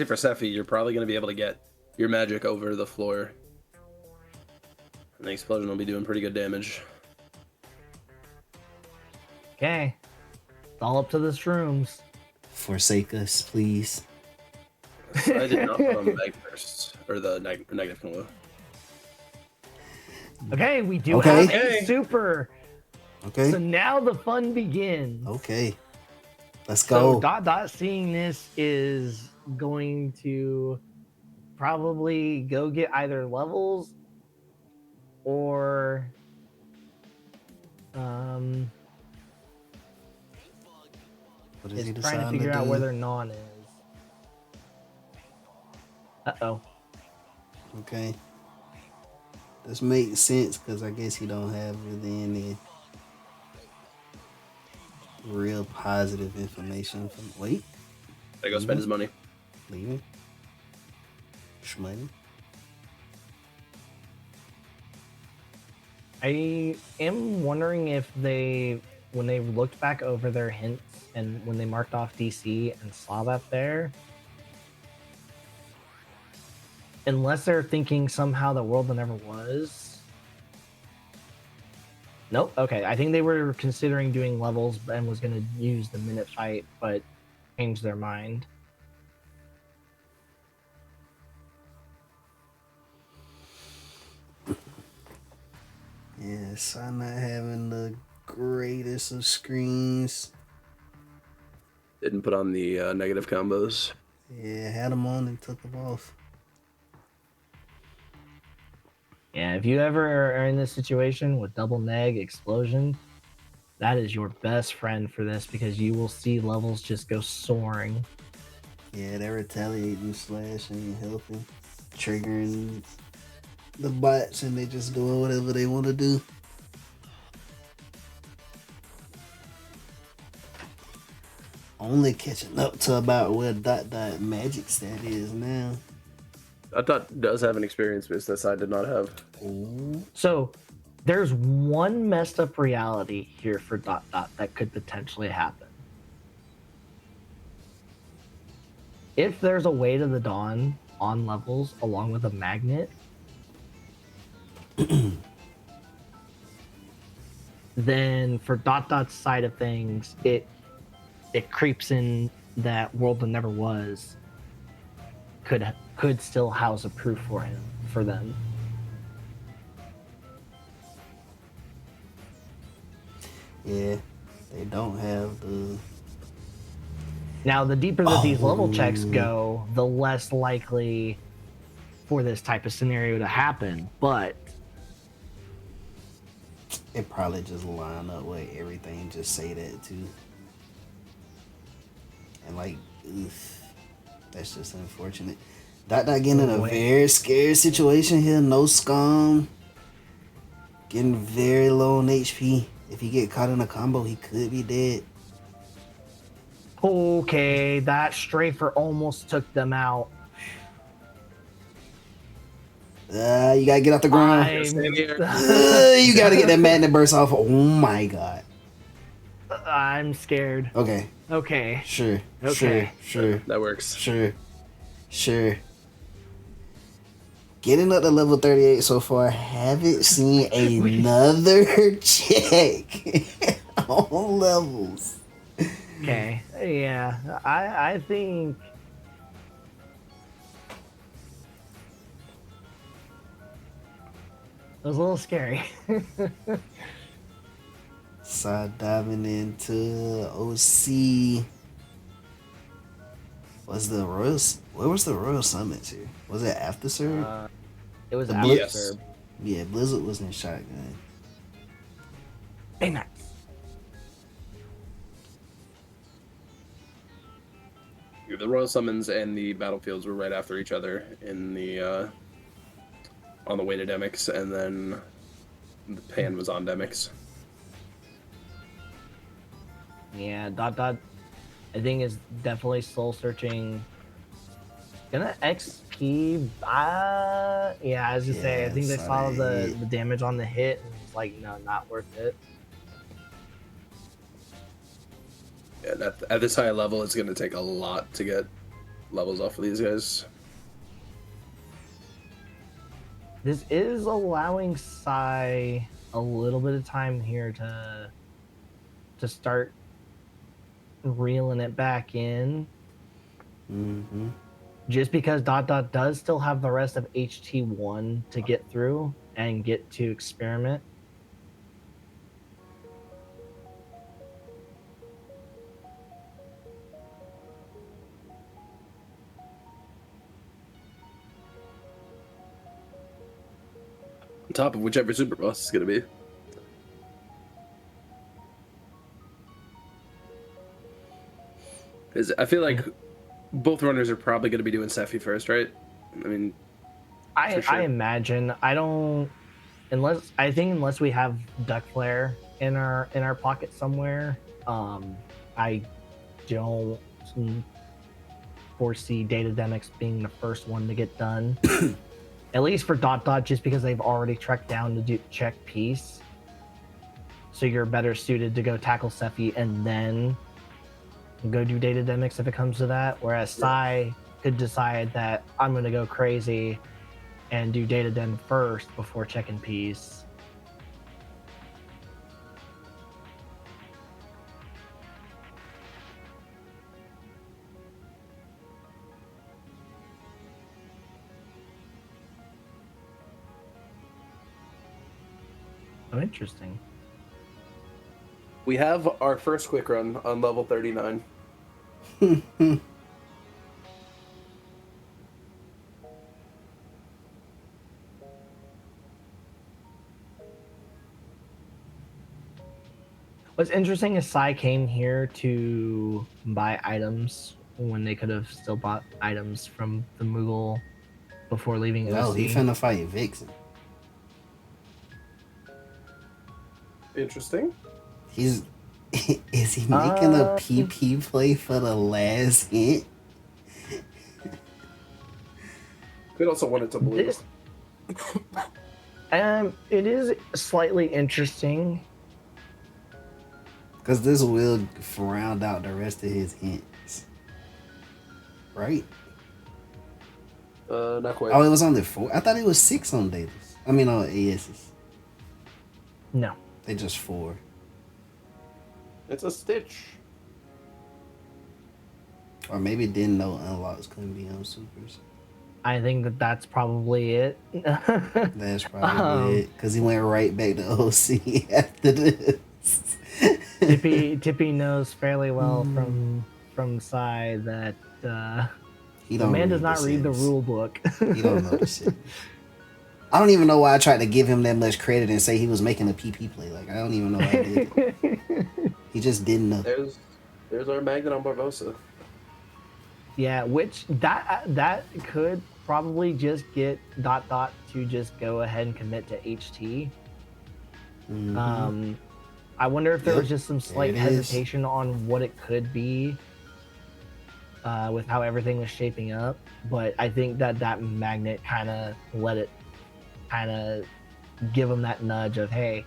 for Sephi, you're probably going to be able to get your magic over the floor. And the explosion will be doing pretty good damage. Okay. It's all up to the shrooms. Forsake us, please. I did not put on the mag first, or the negative combo. Okay, we do Okay. have a super. Okay. So now the fun begins. Okay. Let's So go. seeing this is going to probably go get either levels or What is is he trying to deciding figure to out do? where their non is. Uh-oh. Okay. This makes sense because I guess he don't have really any real positive information from. Wait, Gotta go spend his money. leaving. Shmoney. I am wondering if when they looked back over their hints and when they marked off DC and saw that there, unless they're thinking somehow the world that never was. Nope. Okay. I think they were considering doing levels and was going to use the minute fight, but changed their mind. Yes, I'm not having the greatest of screens. Didn't put on the negative combos. Yeah, had them on and took them off. Yeah, if you ever are in this situation with double neg explosion, that is your best friend for this because you will see levels just go soaring. Yeah, they're retaliating, slashing, helping, triggering the bots, and they just doing whatever they want to do. Only catching up to about where magic stat is now. I thought does have an experience boost that side did not have. Ooh. So there's one messed up reality here for that could potentially happen. If there's a way to the dawn on levels along with a magnet, then for Dot's side of things, it it creeps in that world that never was could still house a proof for them. Yeah, they don't have the. Now, the deeper that these level checks go, the less likely for this type of scenario to happen. But It probably just line up with everything. Just say that too. And like, oof, that's just unfortunate. Dot getting in a very scary situation here. No scum. Getting very low on HP. If he get caught in a combo, he could be dead. okay, that strafer almost took them out. You gotta get off the ground. You gotta get that magnet burst off. Oh my god. I'm scared. Okay. Okay. Sure. Okay. Sure. That works. Sure. Getting up to level 38 so far. Haven't seen another check on levels. Okay. Yeah. I think it was a little scary. Side diving into OC. Where was the Royal Summits here? Was it after Surge? It was The after Blitz? Surge. Yeah, Blizzard was in shotgun. Hey, nice. The Royal Summons and the Battlefields were right after each other in the on the way to Demix, and then the Pan was on Demix. Yeah, I think is definitely soul searching. Gonna XP. Yeah, I was just say I think they saw the damage on the hit and it's like, no, not worth it. Yeah, at this high level, it's going to take a lot to get levels off of these guys. This is allowing Sai a little bit of time here to start reeling it back in. Mm-hmm. Just because does still have the rest of HT1 to get through and get to experiment. On top of whichever super boss is going to be. Because I feel like both runners are probably going to be doing Sephi first, right? I mean, I sure. imagine. Unless we have Duck Flare in our pocket somewhere, I don't foresee Data Demix being the first one to get done. At least for just because they've already trekked down to check Peace. So you're better suited to go tackle Sephi and then go do Data Demix if it comes to that. Whereas Sai could decide that I'm going to go crazy and do Data Dem first before checking Peace. Oh, interesting. We have our first quick run on level 39. What's interesting is Sai came here to buy items when they could have still bought items from the Moogle before leaving No, OC. he finna fight Vixen. Interesting. Is he making a PP play for the last hit? Could also want it to blue. It is slightly interesting. Because this will round out the rest of his hints. Right? Not quite. Oh, it was only 4? I thought it was 6 on Datas. I mean, on ASs. No. They just 4. It's a Stitch. Or maybe didn't know unlocks couldn't be on supers. I think that's probably it. That's probably it. Because he went right back to OC after this. Tippy knows fairly well from Sai that He the don't man read does not the read the Sims. rule book. He don't know the Sims. I don't even know why I tried to give him that much credit and say he was making a PP play. Like, I don't even know why I did it. He just didn't know. There's our magnet on Barbosa. Yeah, which that could probably just get to just go ahead and commit to HT. Mm-hmm. I wonder if there Yep, was just some there slight it is. hesitation on what it could be with how everything was shaping up. But I think that magnet kind of let it kind of give him that nudge of, hey,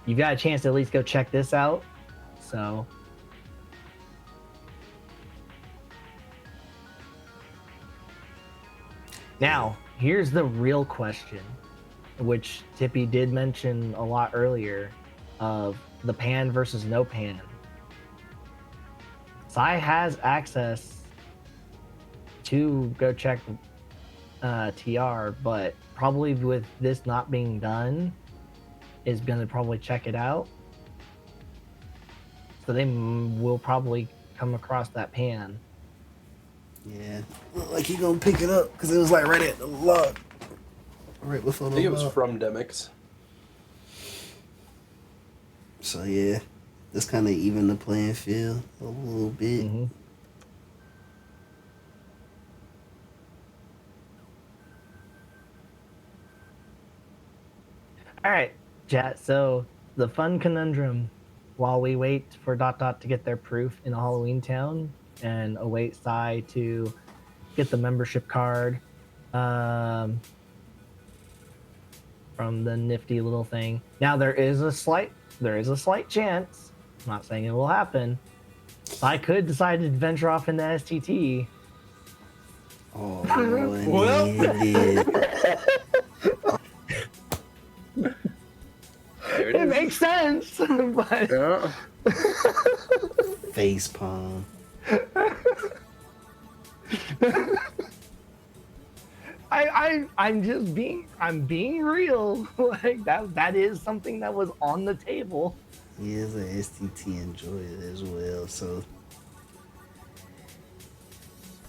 you've got a chance to at least go check this out. So now here's the real question, which Tippy did mention a lot earlier, of the pan versus no pan. Sai has access to go check TR, but probably with this not being done, is going to probably check it out. So they will probably come across that pan. Yeah. Looked like he gonna pick it up because it was like right at the lock. Right before I the think it was lock. from Demix. So yeah. This kind of even the playing field a little bit. Mm-hmm. All right, chat. So the fun conundrum, while we wait for to get their proof in Halloween Town and await Sai to get the membership card from the nifty little thing. Now there is a slight chance. I'm not saying it will happen. Sai could decide to venture off into STT. Oh, and he did. It makes sense, but Yeah. Face palm. I'm being real. Like that is something that was on the table. He is an STT enjoyer as well, so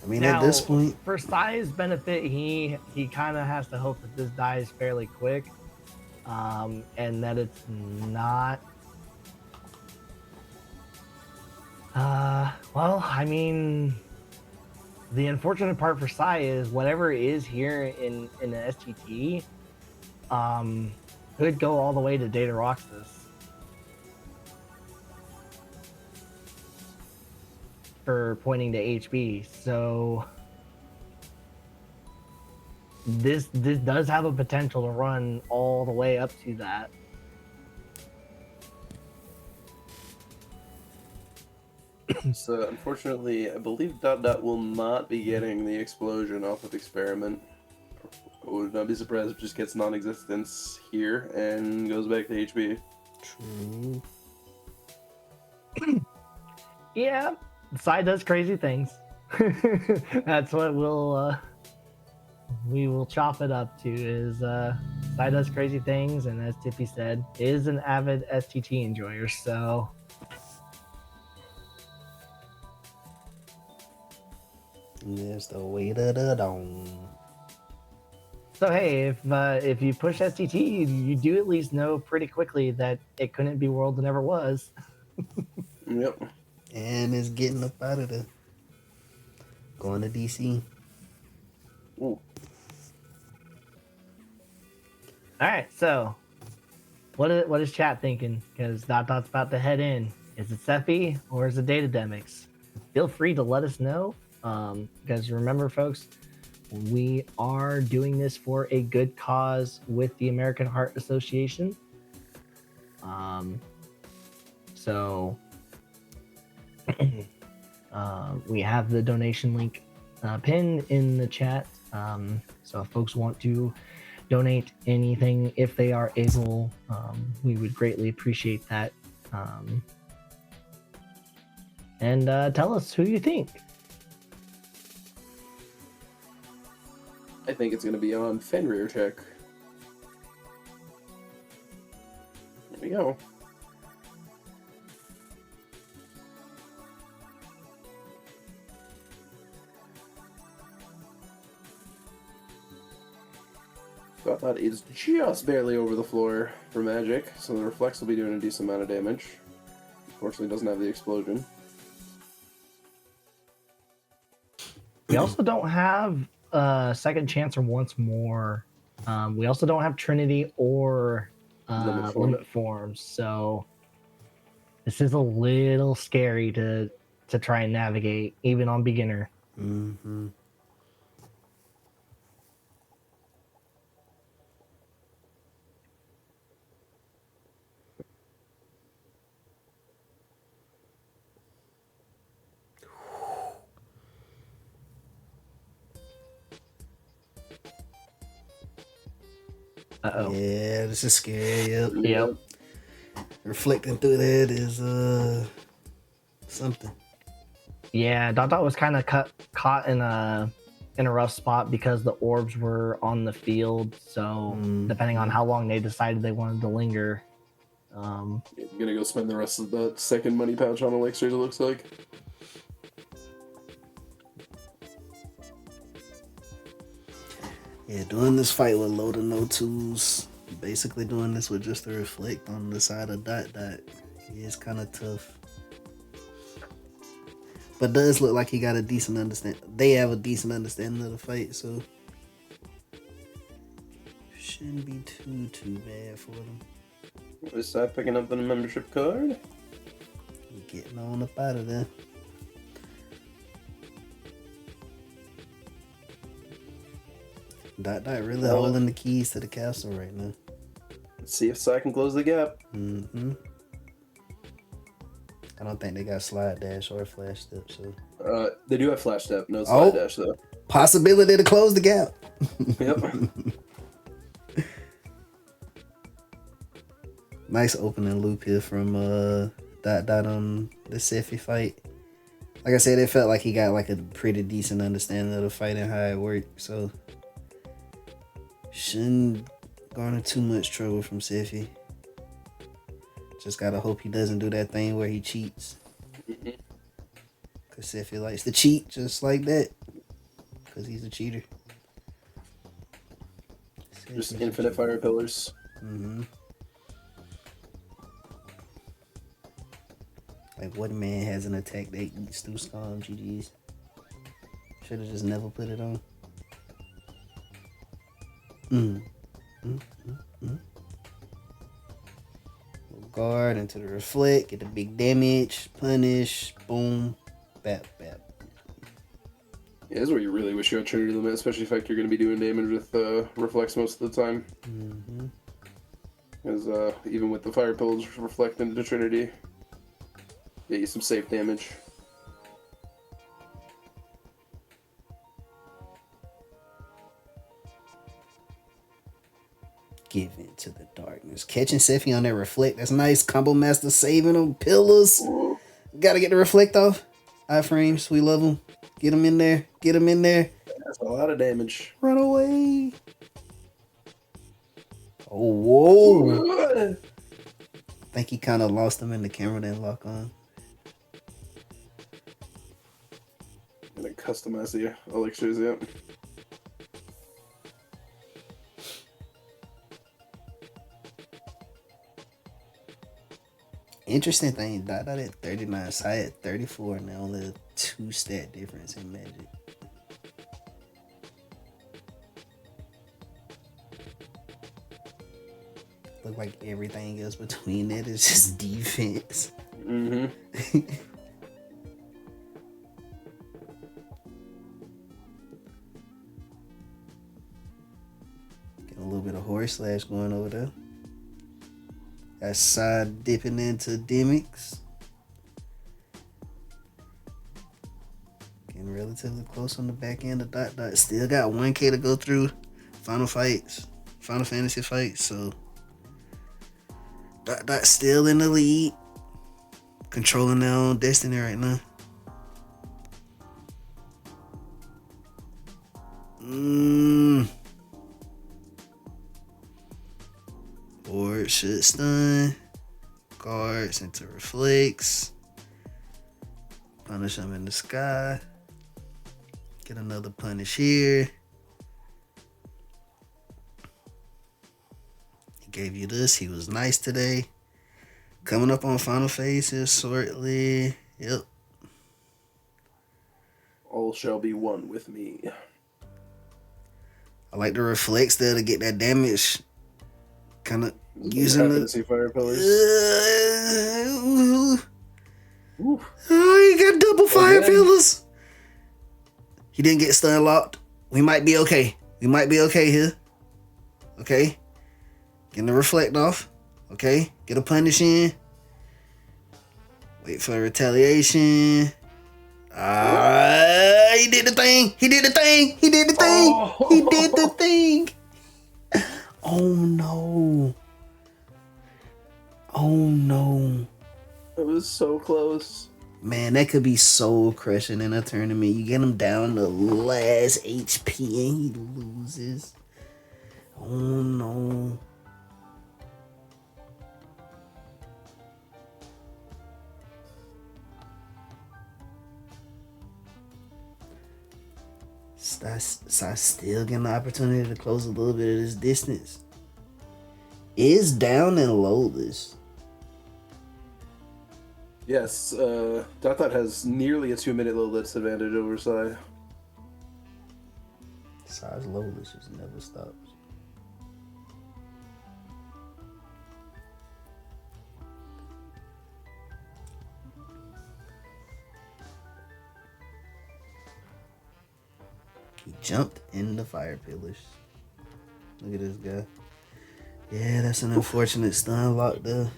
I mean Now, at this point, for Sai's benefit, he kind of has to hope that this dies fairly quick, and that it's not. Well, I mean, the unfortunate part for Sai is whatever is here in the STT, could go all the way to Data Roxas for pointing to HB. So this does have a potential to run all the way up to that. So unfortunately, I believe will not be getting the explosion off of Experiment. I would not be surprised if it just gets non-existence here and goes back to HB. true. Yeah, Sai does crazy things. That's what we will chop it up to, is Sai does crazy things, and as Tippy said, is an avid STT enjoyer, so There's the way to the dome. so hey, if you push STT, you do at least know pretty quickly that it couldn't be World that never was. Yep. And it's getting up out of there. Going to DC. Ooh. All right, so what is chat thinking? Because Dot's about to head in. Is it Sephi or is it Datademics? Feel free to let us know. Because remember, folks, we are doing this for a good cause with the American Heart Association. So we have the donation link pinned in the chat. So if folks want to donate anything, if they are able, we would greatly appreciate that. And tell us who you think. I think it's going to be on Fenrir check. There we go. That is just barely over the floor for magic, so the reflex will be doing a decent amount of damage. Unfortunately, doesn't have the explosion. We also don't have second chance or once more. We also don't have Trinity or limit forms, so this is a little scary to try and navigate, even on beginner. Mm-hmm. Uh-oh. Yeah, this is scary. Yep. Yep. Reflecting through that is something. Yeah, Dot was kind of caught in a rough spot because the orbs were on the field. So depending on how long they decided they wanted to linger. I'm gonna go spend the rest of that second money pouch on elixirs, it looks like. Yeah, doing this fight with low to no tools, basically doing this with just a reflect on the side of Dot, is kind of tough. But does look like he got a decent understanding. They have a decent understanding of the fight, so shouldn't be too bad for them. We start picking up the membership card. Getting on up out of there. Dot really holding the keys to the castle right now. Let's see if Sai can close the gap. Mm-hmm. I don't think they got slide dash or flash step, so They do have flash step, no slide dash though. Possibility to close the gap. Yep. Nice opening loop here from Dot on the Sephi fight. Like I said, it felt like he got like a pretty decent understanding of the fight and how it worked, so shouldn't garner too much trouble from Sephi. Just gotta hope he doesn't do that thing where he cheats. Cause Sephi likes to cheat just like that. Cause he's a cheater. Just infinite fire pillars. Mm-hmm. Like what man has an attack that eats through scum, GG's. Should have just never put it on. Guard into the reflect, get the big damage, punish, boom, bap. Yeah, this is where you really wish you had Trinity Limit, especially if you're going to be doing damage with Reflex most of the time. Because even with the Fire Pillars reflect into Trinity, get you some safe damage. Give into the darkness. Catching Sephi on that reflect. That's nice. Combo master saving them. Pillars. Gotta get the reflect off. Iframes. We love them. Get them in there. Get them in there. That's a lot of damage. Run away. Oh, whoa. I think he kind of lost them in the camera then lock on. I'm going to customize the elixirs, yep. Interesting thing, Dot at 39, Sai at 34, and only a 2 stat difference in magic. Look like everything else between that is just defense. Mm-hmm. Get a little bit of horse slash going over there. That side dipping into Demix. Getting relatively close on the back end of Dot. Still got 1K to go through. Final Fantasy fights. So Dot still in the lead. Controlling their own destiny right now. should stun. Guards into reflects. Punish him in the sky. Get another punish here. He gave you this. He was nice today. Coming up on final phase here shortly. Yep. All shall be one with me. I like the reflects there to get that damage. Kind of using the fire pillars. Oh, he got double fire pillars. He didn't get stun locked. We might be okay. We might be okay here. Okay. Getting the reflect off. Okay. Get a punish in. Wait for retaliation. He did the thing. He did the thing. He did the thing. Oh. He did the thing. Oh no. Oh no. It was so close. Man, that could be soul crushing in a tournament. You get him down to last HP and he loses. Oh no. Sai still getting the opportunity to close a little bit of this distance. Is down and lowless. Yes, Dot has nearly a 2-minute low list advantage over Sai. Sai's lowless just never stops. He jumped in the fire pillars. Look at this guy. Yeah, that's an unfortunate stun lock there.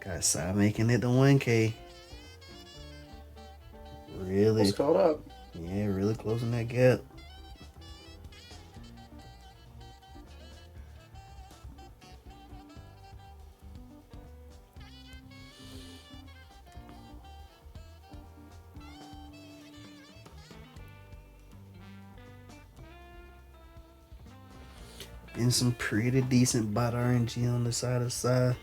Got Sai making it to 1K. Really? Almost caught up. Yeah, really closing that gap. Been some pretty decent bot RNG on the side of Sai.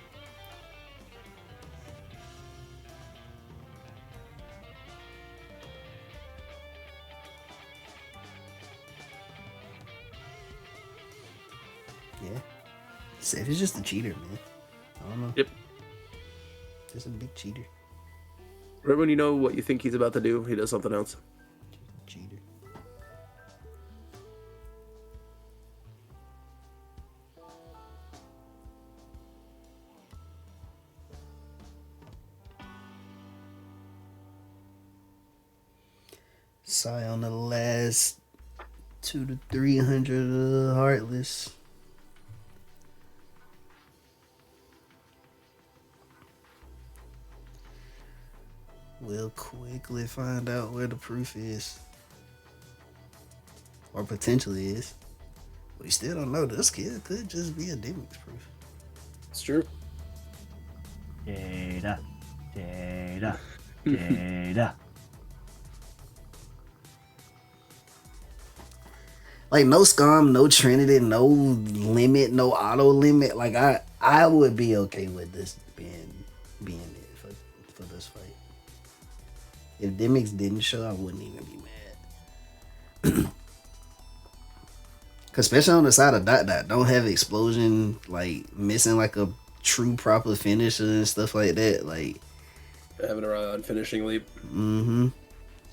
Yeah. Seth is just a cheater, man. I don't know. Yep. Just a big cheater. Right when you know what you think he's about to do, he does something else. Cheater. Sai on the last 200 to 300 Heartless. We'll quickly find out where the proof is. Or potentially is. We still don't know. This kid could just be a Demix proof. It's true. Data. Data. Data. Like no scum, no Trinity, no limit, no auto limit. Like I would be okay with this being it for this fight. If Demix didn't show, I wouldn't even be mad. Cause especially on the side of Dot, don't have explosion, like missing like a true proper finisher and stuff like that. Like Having a finishing leap.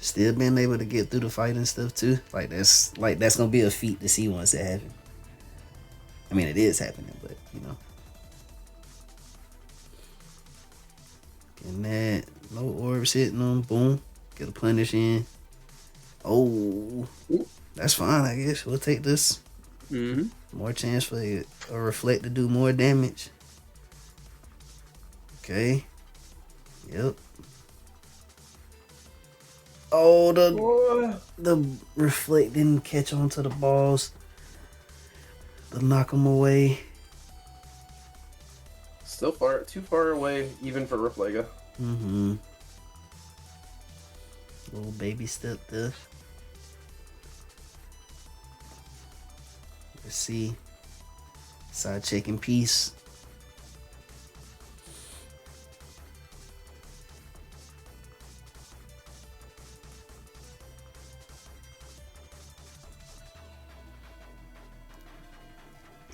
Still being able to get through the fight and stuff too. Like that's gonna be a feat to see once it happens. I mean, it is happening, but you know. Getting that, no orbs hitting them, boom. Get a punish in. Oh, that's fine, I guess. We'll take this. More chance for a reflect to do more damage. Okay. Yep. Oh, the reflect didn't catch on to the balls. to knock him away. Still too far away, even for Riplega. Mm-hmm. Little baby step there. Let's see. Side checking piece.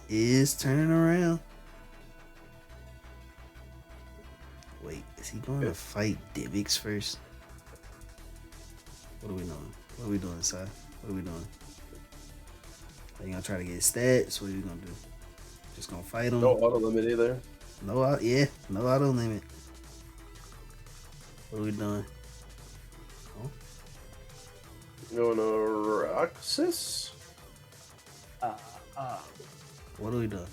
Is turning around. Wait, is he going to fight Divix first? What are we doing? What are we doing, Si? What are we doing? Are you gonna try to get stats? What are you gonna do? Just gonna fight him? No auto limit either. No auto limit. What are we doing? Oh, Going to Roxas? what are we doing?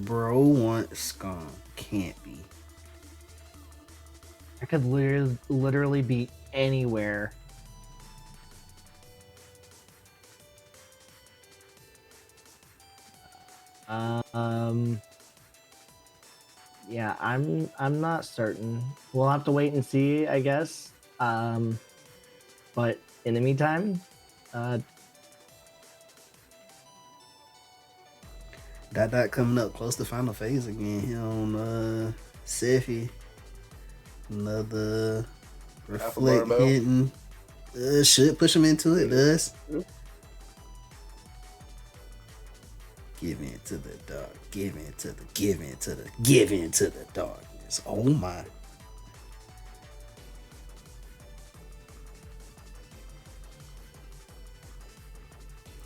Bro wants scum. Can't be. I could literally be anywhere. Yeah, I'm not certain. We'll have to wait and see, I guess. But in the meantime, Dot coming up close to final phase again. He on Sephi. Another reflect Barbo. hitting. Should push him into it, does. Give in to the dark. Give in to the darkness. Oh my.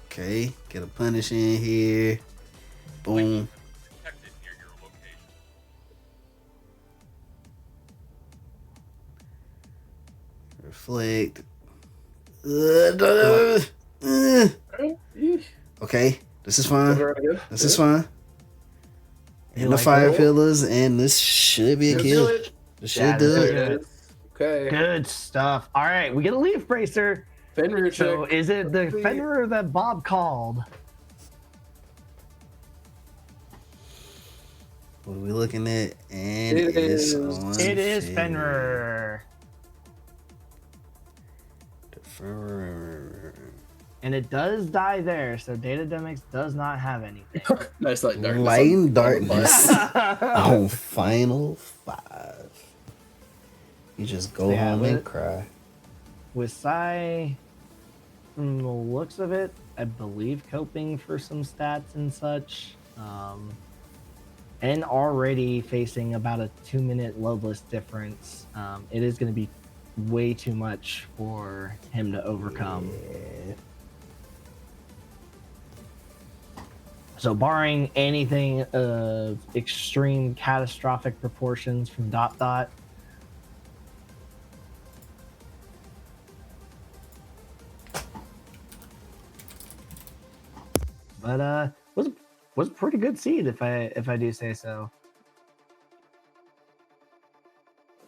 Okay, get a punish in here. Boom. Detected near your location. Reflect. Eesh. Okay, this is fine. Good. This is fine. You And the like fire it? pillars, and this should be a Let's kill. do it. This Yeah, should do this it. is There it is. Okay. good stuff. All right, we get a leaf bracer. Fenrir So check. is it the Complete. Fenrir that Bob called? What are we looking at? And It it's is- on It is Fenrir. Fenrir. And it does die there, so Data Demix does not have anything. Nice light darkness. Light on- and darkness Oh, on final 5. You just go Yeah, home but- and cry. With Sai, from the looks of it, I believe coping for some stats and such. And already facing about a 2-minute loveless difference. It is going to be way too much for him to overcome. Yeah. So barring anything of extreme catastrophic proportions from Dot, but was a pretty good seed if I do say so.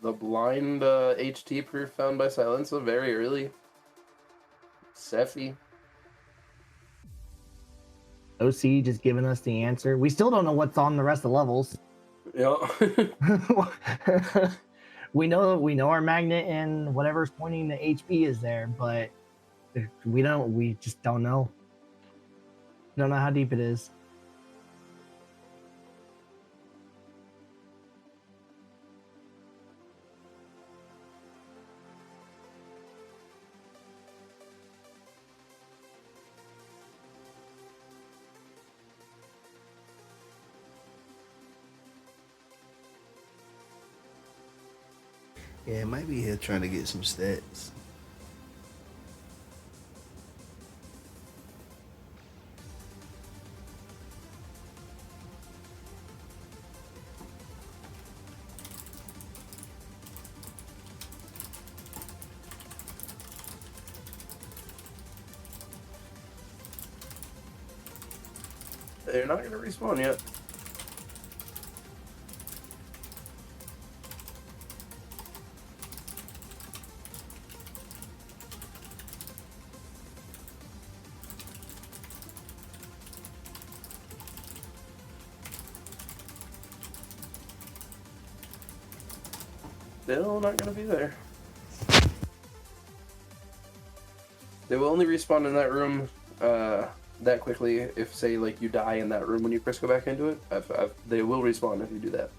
The blind HT proof found by Silenza very early. Sephi. OC just giving us the answer. We still don't know what's on the rest of the levels. Yeah. we know our magnet and whatever's pointing to HB is there, but we just don't know. Don't know how deep it is. Yeah, it might be here trying to get some stats. They're not going to respawn yet. Still not gonna be there. They will only respawn in that room that quickly if, say, like you die in that room when you first go back into it. They will respawn if you do that.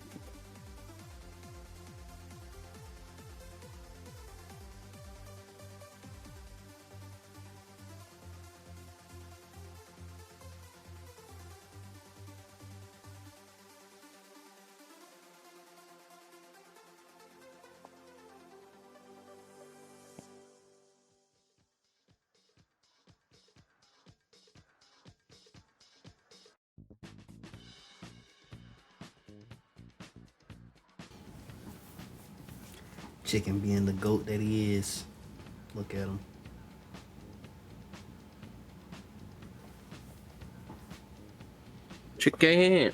Chicken being the goat that he is. Look at him. Chicken.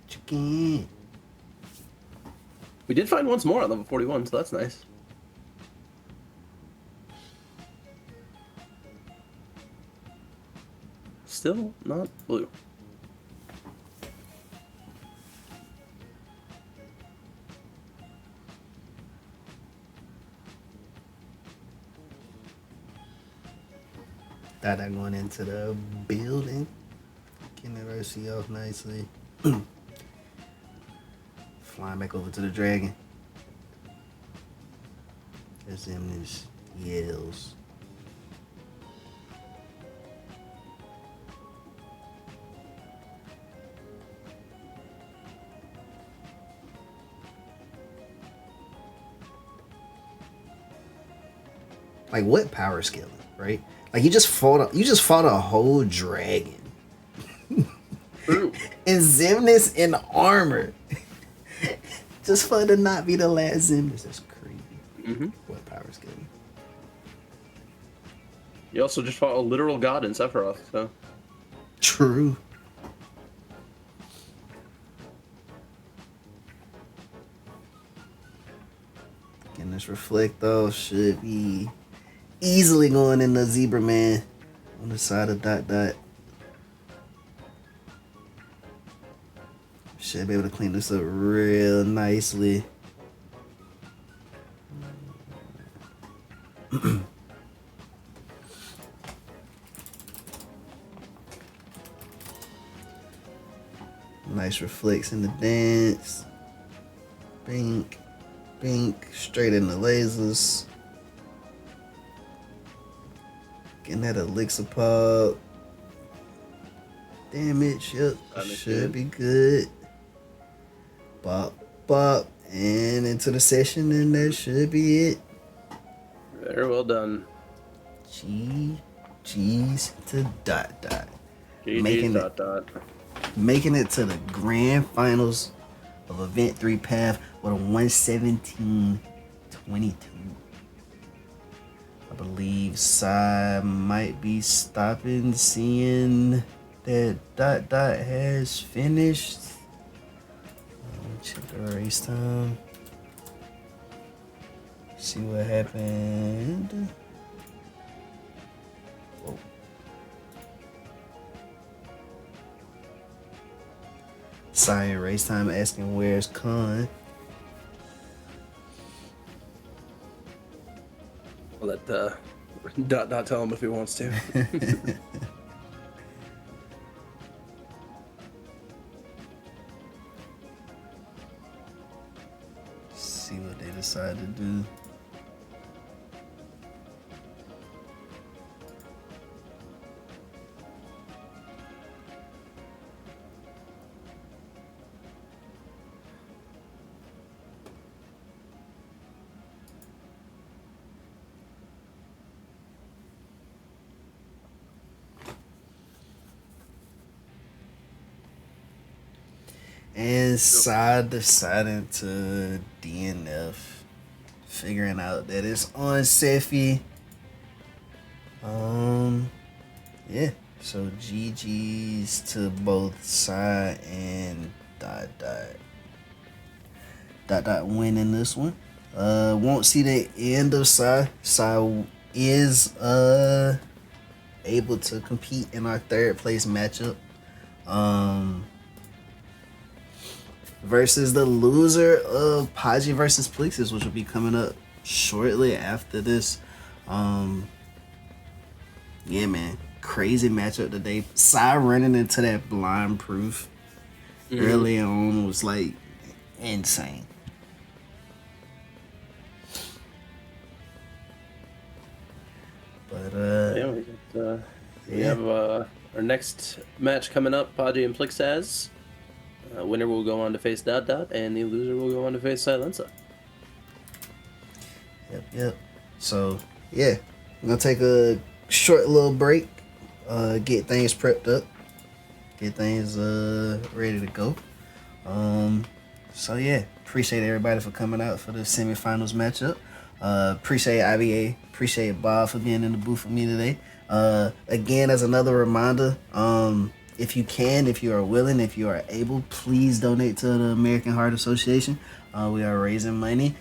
Chicken. We did find once more at level 41, so that's nice. Still not blue. Thought I going into the building. Getting that RC off nicely. Flying back over to the dragon. As him this yells. Like what power scaling, right? Like you just fought a whole dragon. True. And Xemnas in armor. Just for it to not be the last Xemnas. That's crazy. Mm-hmm. What power scaling? You also just fought a literal god in Sephiroth, so. True. Getting this reflect though should be easily going in the Zebra Man on the side of Dot Dot. Should be able to clean this up real nicely. Nice reflex in the dance. Bink, bink, straight in the lasers. Getting that elixir pop. Damage, yep, should be good. Bop, bop, and into the session, and that should be it. Very well done. G's to Dot Dot. GG dot dot. Making it to the grand finals of Event 3 Path with a 117.22. I believe Sai might be stopping, seeing that Dot Dot has finished. Check the race time. See what happened. Whoa. Sorry, race time asking where's Khan. I'll let dot dot tell him if he wants to. See what they decide to do. And Side decided to DNF, figuring out that it's on Sephi. Yeah. So GG's to both Side and Dot Dot. Dot Dot winning this one. Won't see the end of Side. Side is able to compete in our third place matchup. versus the loser of Paji versus Plexus, which will be coming up shortly after this. Yeah, man, crazy matchup today. Sai running into that blind proof early on was like insane. But we have our next match coming up. Paji and Plixaz. Winner will go on to face Dot Dot, and the loser will go on to face Silenza. Yep. So yeah, I'm gonna take a short little break, get things prepped up, get things ready to go. So yeah, appreciate everybody for coming out for the semifinals matchup. Appreciate IBA, appreciate Bob for being in the booth with me today. Again, as another reminder, if you can, if you are willing, if you are able, please donate to the American Heart Association. We are raising money.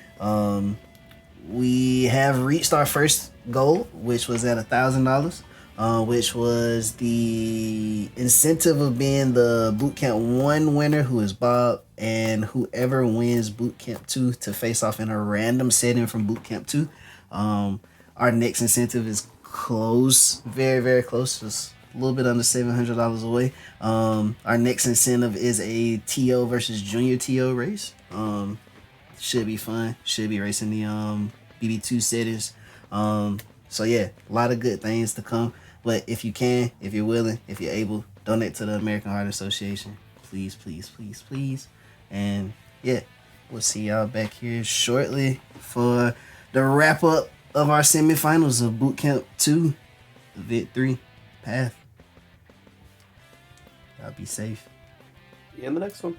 We have reached our first goal, which was at $1,000, which was the incentive of being the Bootcamp 1 winner, who is Bob, and whoever wins Bootcamp 2 to face off in a random setting from Bootcamp 2. Our next incentive is close, very, very close, just a little bit under $700 away. Our next incentive is a TO versus junior TO race. Should be fun. Should be racing the BB2 settings. So yeah, a lot of good things to come. But if you can, if you're willing, if you're able, donate to the American Heart Association. Please, please, please, please. And yeah, we'll see y'all back here shortly for the wrap up of our semifinals of Bootcamp 2, the Victory Path. Y'all be safe. See you in the next one.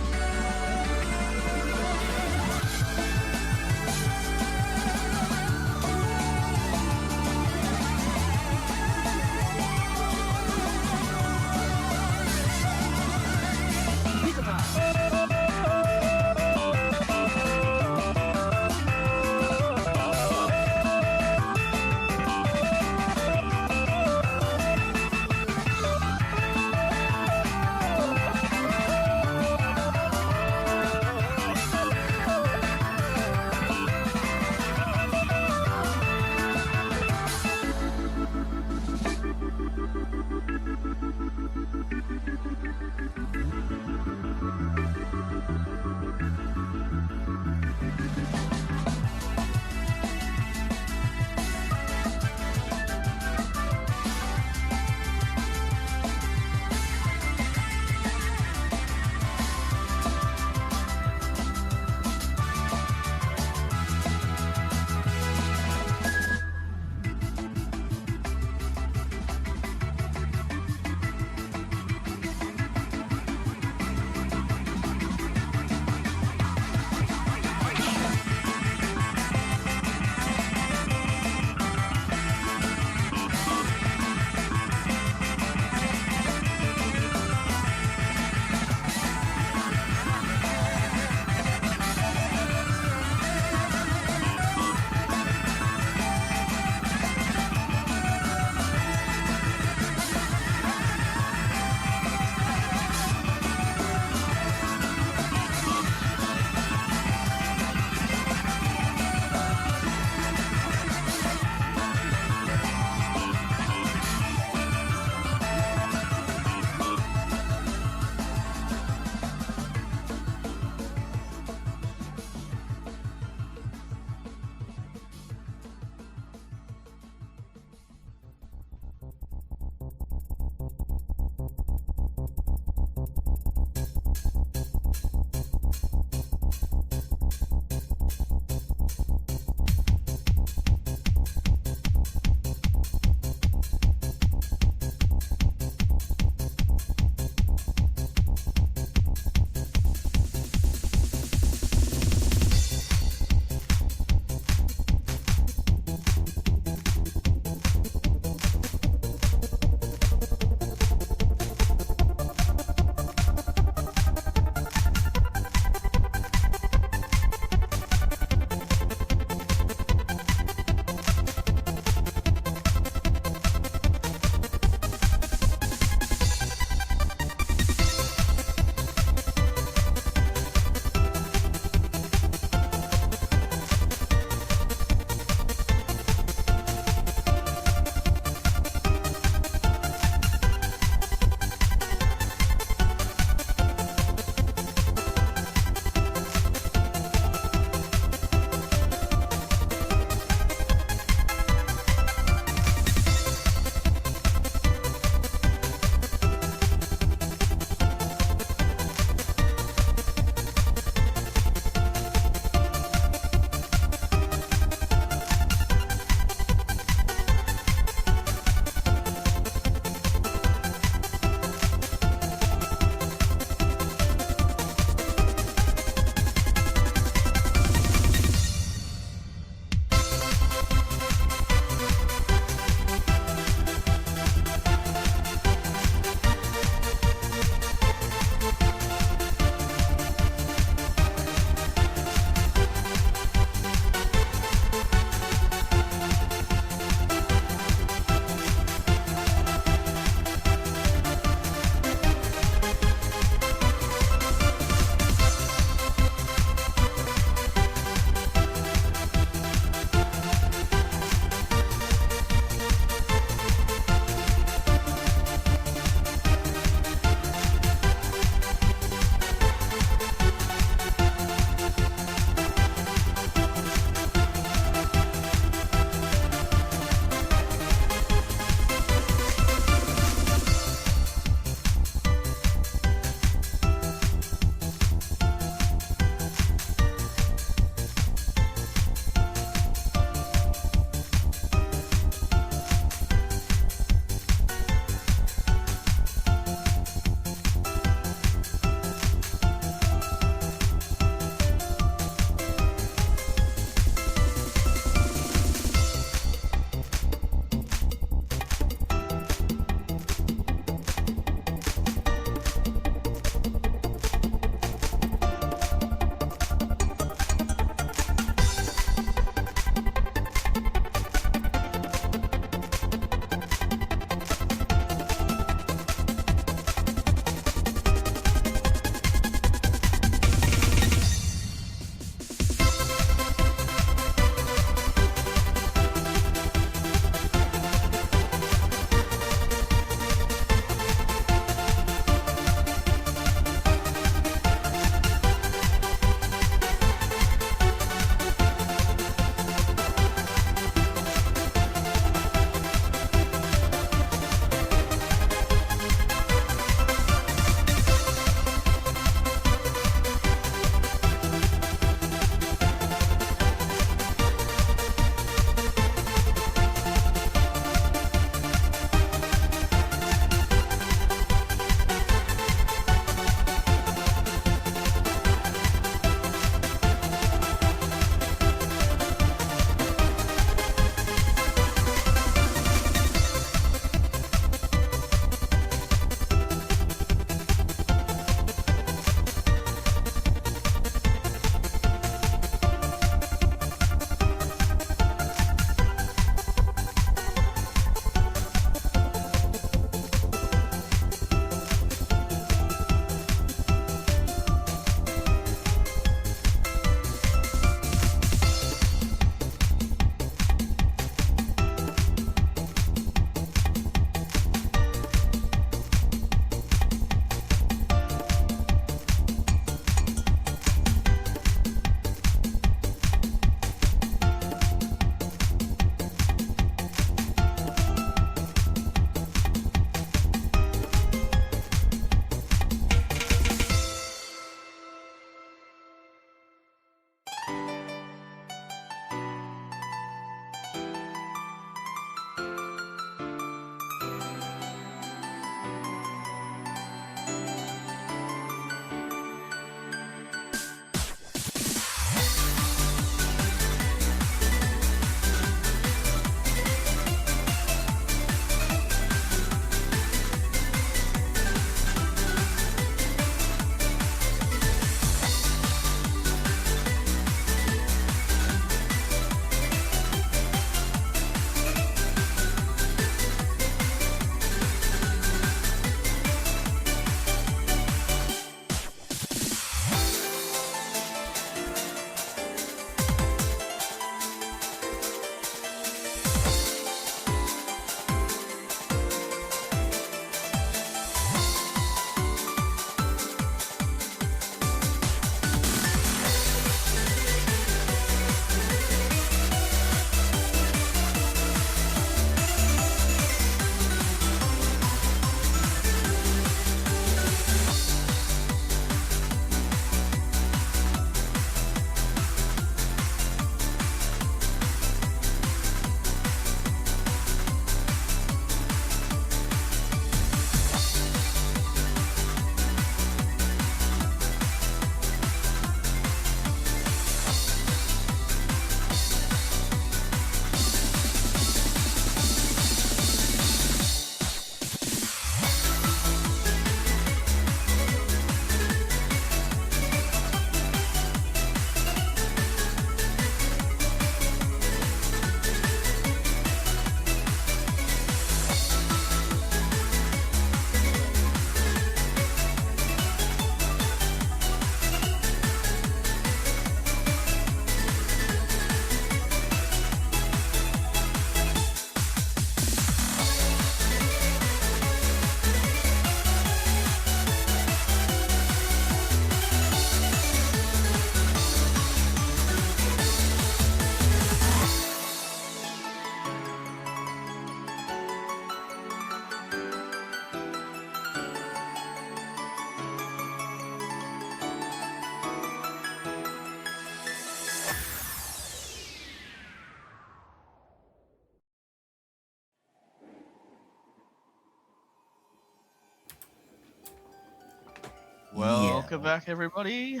Welcome back, everybody.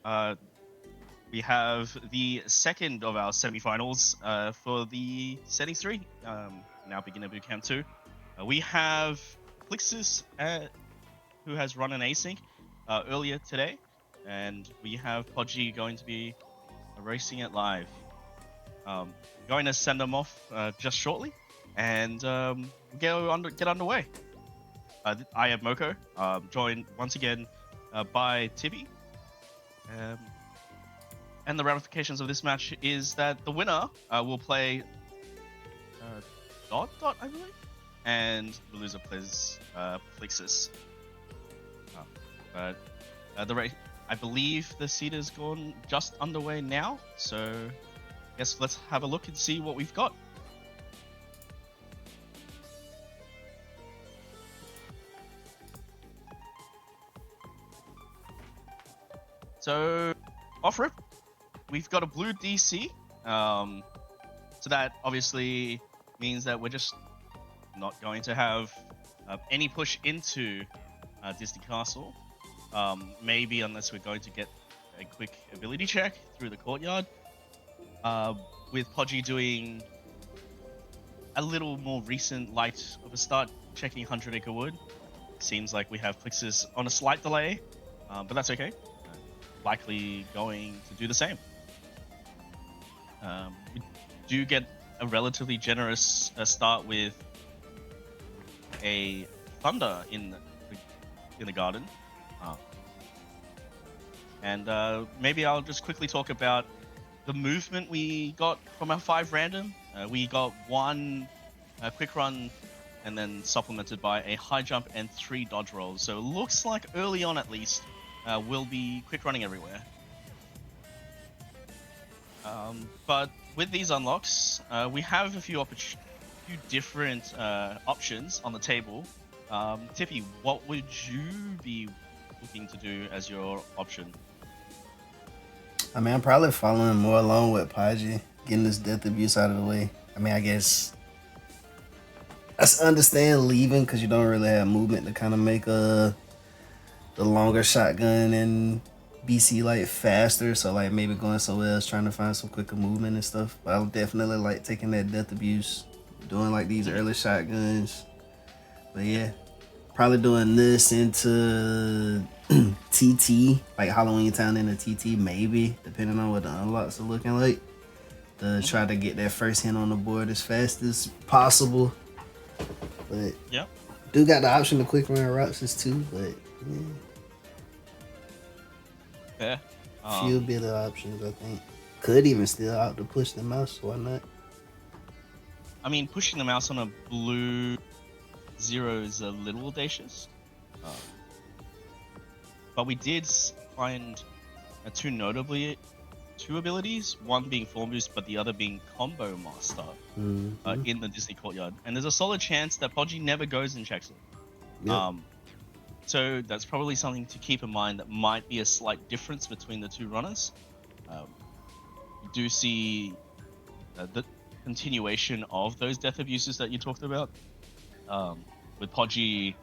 Uh, we have the second of our semifinals for the Setting 3, now Beginner Bootcamp 2. We have Plixus, who has run an async earlier today, and we have Podgy going to be racing it live. Going to send them off just shortly, and get underway. I am Moko, joined once again by Tibi. And the ramifications of this match is that the winner will play Dot, I believe, and the loser plays Plexus. But the race, I believe the seed has gone just underway now, so I guess let's have a look and see what we've got. So, off rip, we've got a blue DC. So that obviously means that we're just not going to have any push into Disney Castle. Maybe unless we're going to get a quick ability check through the courtyard. With Podgy doing a little more recent light of a start, checking 100 Acre Wood. Seems like we have Plixus on a slight delay, but that's okay. Likely going to do the same. We do get a relatively generous start with a Thunder in the garden, and maybe I'll just quickly talk about the movement we got from our 5 random. We got 1 quick run, and then supplemented by a high jump and 3 dodge rolls. So it looks like early on, at least, we'll be quick running everywhere. But with these unlocks, we have a few different options on the table. Tippy, what would you be looking to do as your option? I mean, I'm probably following more along with Podgy, getting this death abuse out of the way. I mean, I guess I understand leaving because you don't really have movement to kind of make the longer shotgun and BC like faster. So like maybe going somewhere else, trying to find some quicker movement and stuff. But I would definitely like taking that death abuse, doing like these early shotguns. But yeah, probably doing this into TT, like Halloween Town into TT, maybe, depending on what the unlocks are looking like. To try to get that first hit on the board as fast as possible. But yeah, do got the option to quick run routes too, but yeah. Few bit of options, I think. Could even still out to push the mouse, so why not? I mean, pushing the mouse on a blue 0 is a little audacious. But we did find 2 abilities, one being Form Boost, but the other being Combo Master in the Disney Courtyard. And there's a solid chance that Podgy never goes and checks it. Yep. So that's probably something to keep in mind. That might be a slight difference between the 2 runners. You do see the continuation of those death abuses that you talked about. With Podgy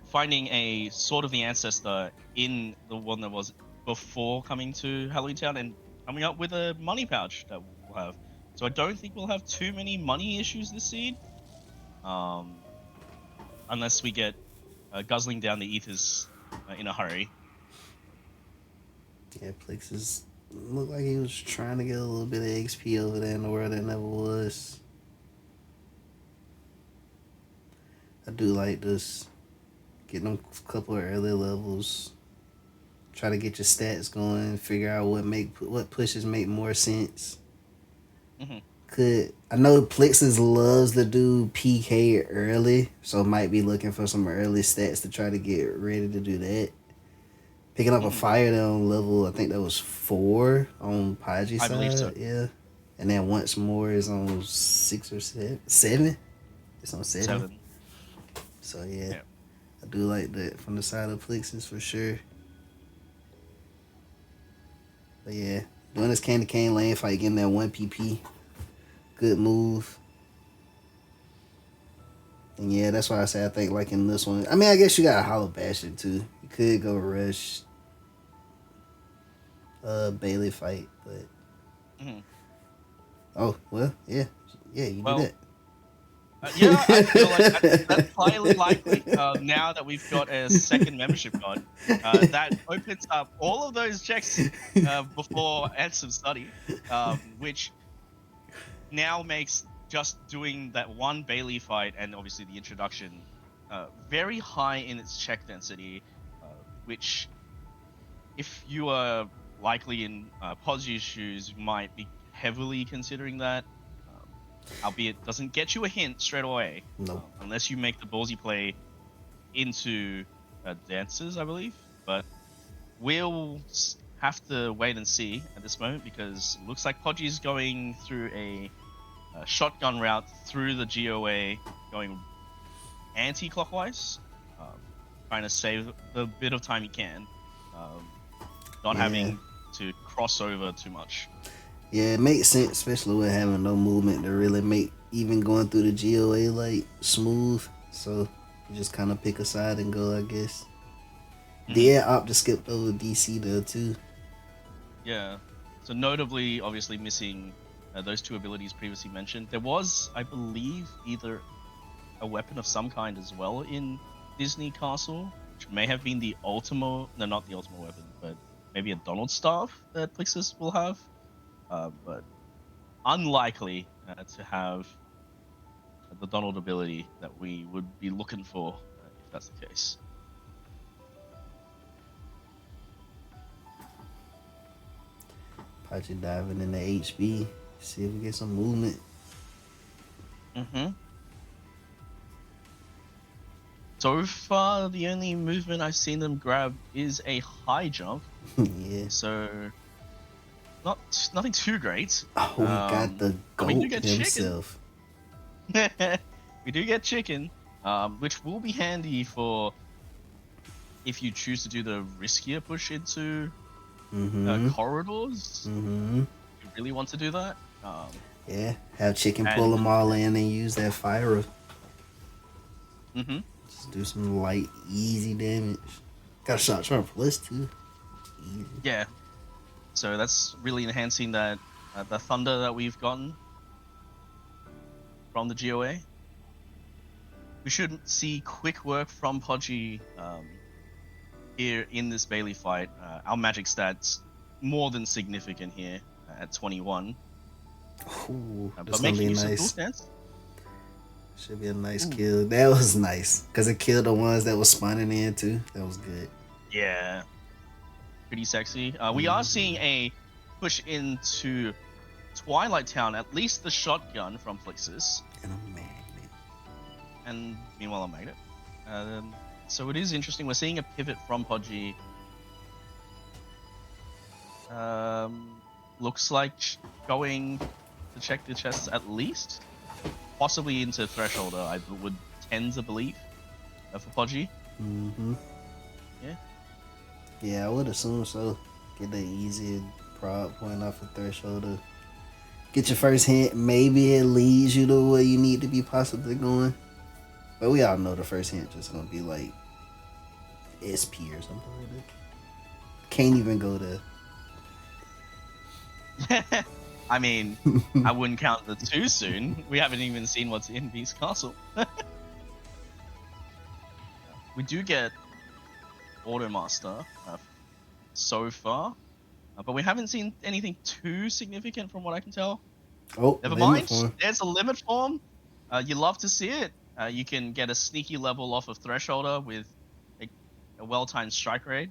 finding a Sword of the Ancestor in the one that was before coming to Halloween Town and coming up with a money pouch that we'll have. So I don't think we'll have too many money issues this seed. Unless we get guzzling down the ethers in a hurry. Yeah, Plexus looked like he was trying to get a little bit of XP over there in the world that never was. I do like this. Getting them a couple of early levels. Try to get your stats going. Figure out what pushes make more sense. I know Plexus loves to do PK early, so might be looking for some early stats to try to get ready to do that. Picking up a fire there on level, I think that was 4 on Podgy's side. I believe so. Yeah. And then once more is on 6 or 7. 7? It's on 7. So yeah. I do like that from the side of Plexus for sure. But yeah, doing this candy cane lane fight, getting that 1 PP. Good move. And yeah, that's why I say I think like in this one. I mean, I guess you got a Hollow Bastion too. You could go rush Bailey fight, but Mhm. oh well, yeah, you do Well, that. yeah, I feel like that's highly likely now that we've got a second membership card. That opens up all of those checks before Ansem Study, which now makes just doing that one Bailey fight and obviously the introduction very high in its check density, which if you are likely in Podgy's shoes, you might be heavily considering that. Um, albeit doesn't get you a hint straight away, Nope. unless you make the ballsy play into dances, I believe. But we'll have to wait and see at this moment because it looks like Podgy's going through a shotgun route through the GOA, going anti-clockwise, um, trying to save the bit of time he can, not Yeah. having to cross over too much. Yeah, it makes sense, especially with having no movement to really make even going through the GOA like smooth. So you just kind of pick a side and go, I guess. Mhm. Did opt to skip over DC though too. Yeah. So notably, obviously missing those two abilities previously mentioned. There was, I believe, either a weapon of some kind as well in Disney Castle, which may have been the Ultimo. No, not the Ultimo weapon, but maybe a Donald staff that Plixus will have. But unlikely to have the Donald ability that we would be looking for if that's the case. Pachi diving in the HB. See if we get some movement. Mm-hmm. So far, the only movement I've seen them grab is a high jump. Yeah. So, nothing too great. Oh, we got the But we do GOAT get himself. chicken. We do get chicken, which will be handy for if you choose to do the riskier push into Mm-hmm. corridors. Mm-hmm. You really want to do that. Yeah. Have chicken And- pull them all in and use that fire. Mm-hmm. Just do some light, easy damage. Got a shot charm plus too. Easy. Yeah. So that's really enhancing that the thunder that we've gotten from the GOA. We should see quick work from Podgy here in this Bailey fight. Our magic stats more than significant here at 21. Ooh, that's But gonna making be use of dual nice. stance. Should be a nice Ooh. kill. That was nice because it killed the ones that was spawning in too. That was good. Yeah. Pretty sexy. We are seeing a push into Twilight Town, at least the shotgun from Plixus. And a magnet. And meanwhile a magnet. So it is interesting. We're seeing a pivot from Podgy. Looks like going to check the chests at least, possibly into Thresholder. I would tend to believe for Podgy. Mm-hmm. Yeah. Yeah, I would assume so. Get the easy prod point off a threshold. Get your first hint. Maybe it leads you to where you need to be possibly going. But we all know the first hint just gonna be like SP or something like that. Can't even go there. I mean, I wouldn't count the too soon. We haven't even seen what's in Beast Castle. We do get Automaster so far, but we haven't seen anything too significant from what I can tell. Oh, Never limit mind. form. There's a limit form. You love to see it. You can get a sneaky level off of Thresholder with a well-timed strike rate.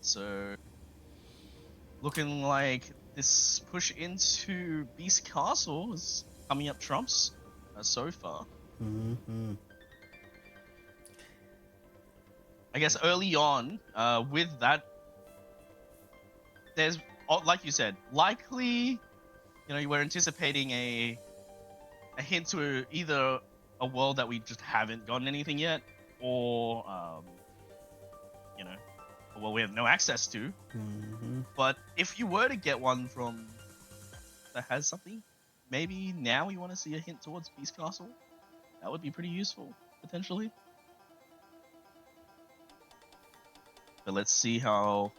So, looking like this push into Beast Castle is coming up trumps so far. Mm-hmm. I guess early on, with that, there's, like you said, likely, we're anticipating a hint to either a world that we just haven't gotten anything yet, or a world we have no access to. Mm-hmm. But if you were to get one from that has something, maybe now we want to see a hint towards Beast Castle. That would be pretty useful, potentially. But let's see how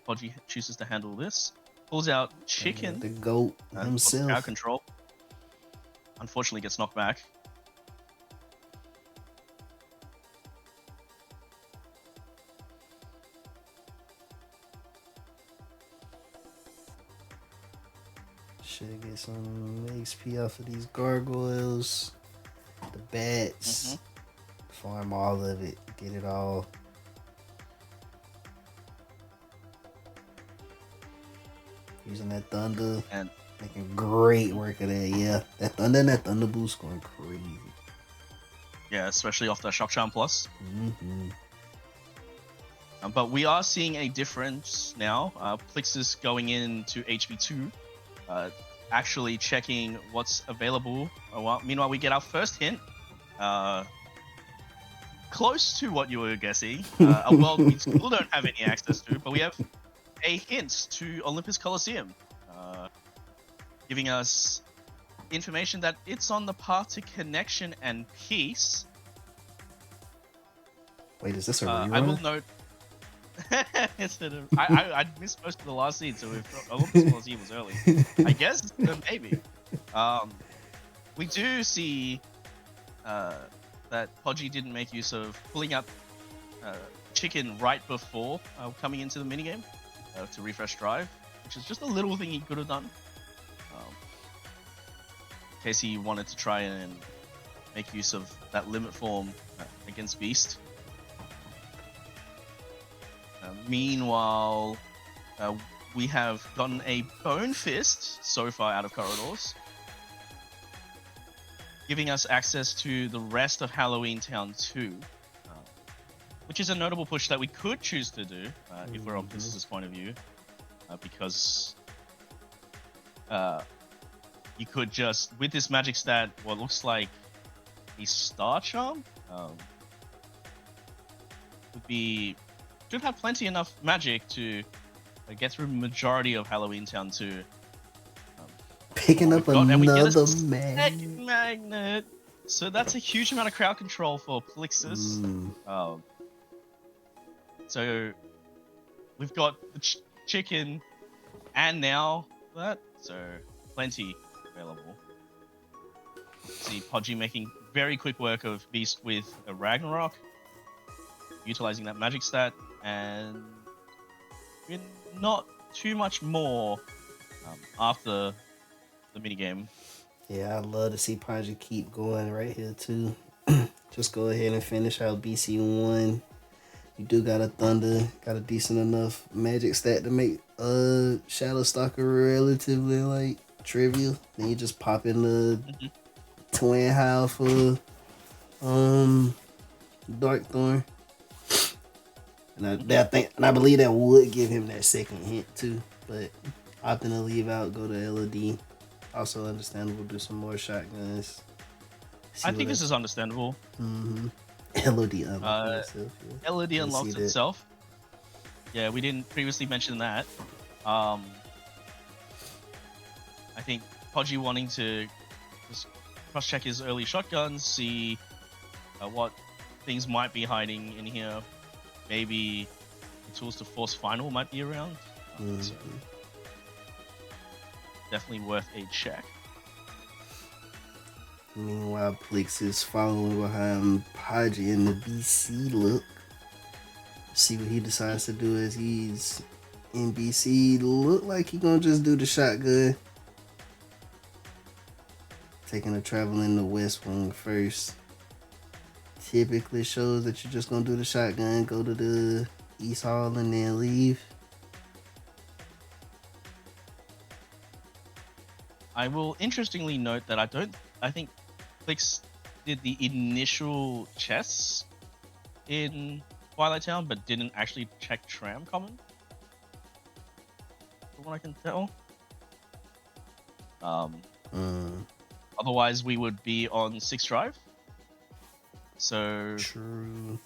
Podgy chooses to handle this. Pulls out Chicken. The goat Crowd himself. control. Unfortunately gets knocked back. Should get some XP off of these gargoyles. The bats. Farm all of it. Get it all. Using that thunder. And making great work of that. Yeah. That thunder and that thunder boost going crazy. yeah, especially off the Shock Charm Plus. Mm-hmm. But we are seeing a difference now. Plixus going into HB2, actually checking what's available. Meanwhile, we get our first hint. Close to what you were guessing. A world we still don't have any access to, but we have a hint to Olympus Coliseum, giving us information that it's on the path to connection and peace. Wait, is this a rerun? I will note. I missed most of the last scene, so if Olympus Coliseum was early, I guess maybe. We do see that Podgy didn't make use of pulling up Chicken right before coming into the minigame to refresh drive, which is just a little thing he could have done. In case he wanted to try and make use of that limit form against Beast. Meanwhile, we have gotten a Bone Fist so far out of Corridors, giving us access to the rest of Halloween Town 2, which is a notable push that we could choose to do if we're on Plixus' point of view, because you could just, with this magic stat, what looks like a Star Charm, should have plenty enough magic to get through the majority of Halloween Town 2. Picking up another magnet. So that's a huge amount of crowd control for Plixus. So we've got the chicken and now that, so plenty available. See Podgy making very quick work of Beast with a Ragnarok, utilizing that magic stat, and not too much more after the minigame. Yeah, I'd love to see Project keep going right here too. Just go ahead and finish out BC1. You do got a Thunder, got a decent enough magic stat to make Shadow Stalker relatively like trivial. Then you just pop in the Twin Howl for Dark Thorn. And I believe that would give him that second hint too. But opting to leave out, go to LOD. Also understandable, do some more shotguns. I think this is understandable. LOD unlocked itself. Yeah. LOD unlocked itself. Yeah, we didn't previously mention that. I think Podgy wanting to just cross-check his early shotguns, see what things might be hiding in here. Maybe the tools to force final might be around. So definitely worth a check. Meanwhile, Plix is following behind Podgy in the BC look. See what he decides to do as he's in BC. Look like he gonna just do the shotgun. Taking a travel in the West Wing first. Typically shows that you're just gonna do the shotgun, go to the East Hall, and then leave. I will interestingly note that I think Plix did the initial chests in Twilight Town, but didn't actually check Tram Common. From what I can tell. Otherwise, we would be on 6th Drive. So True.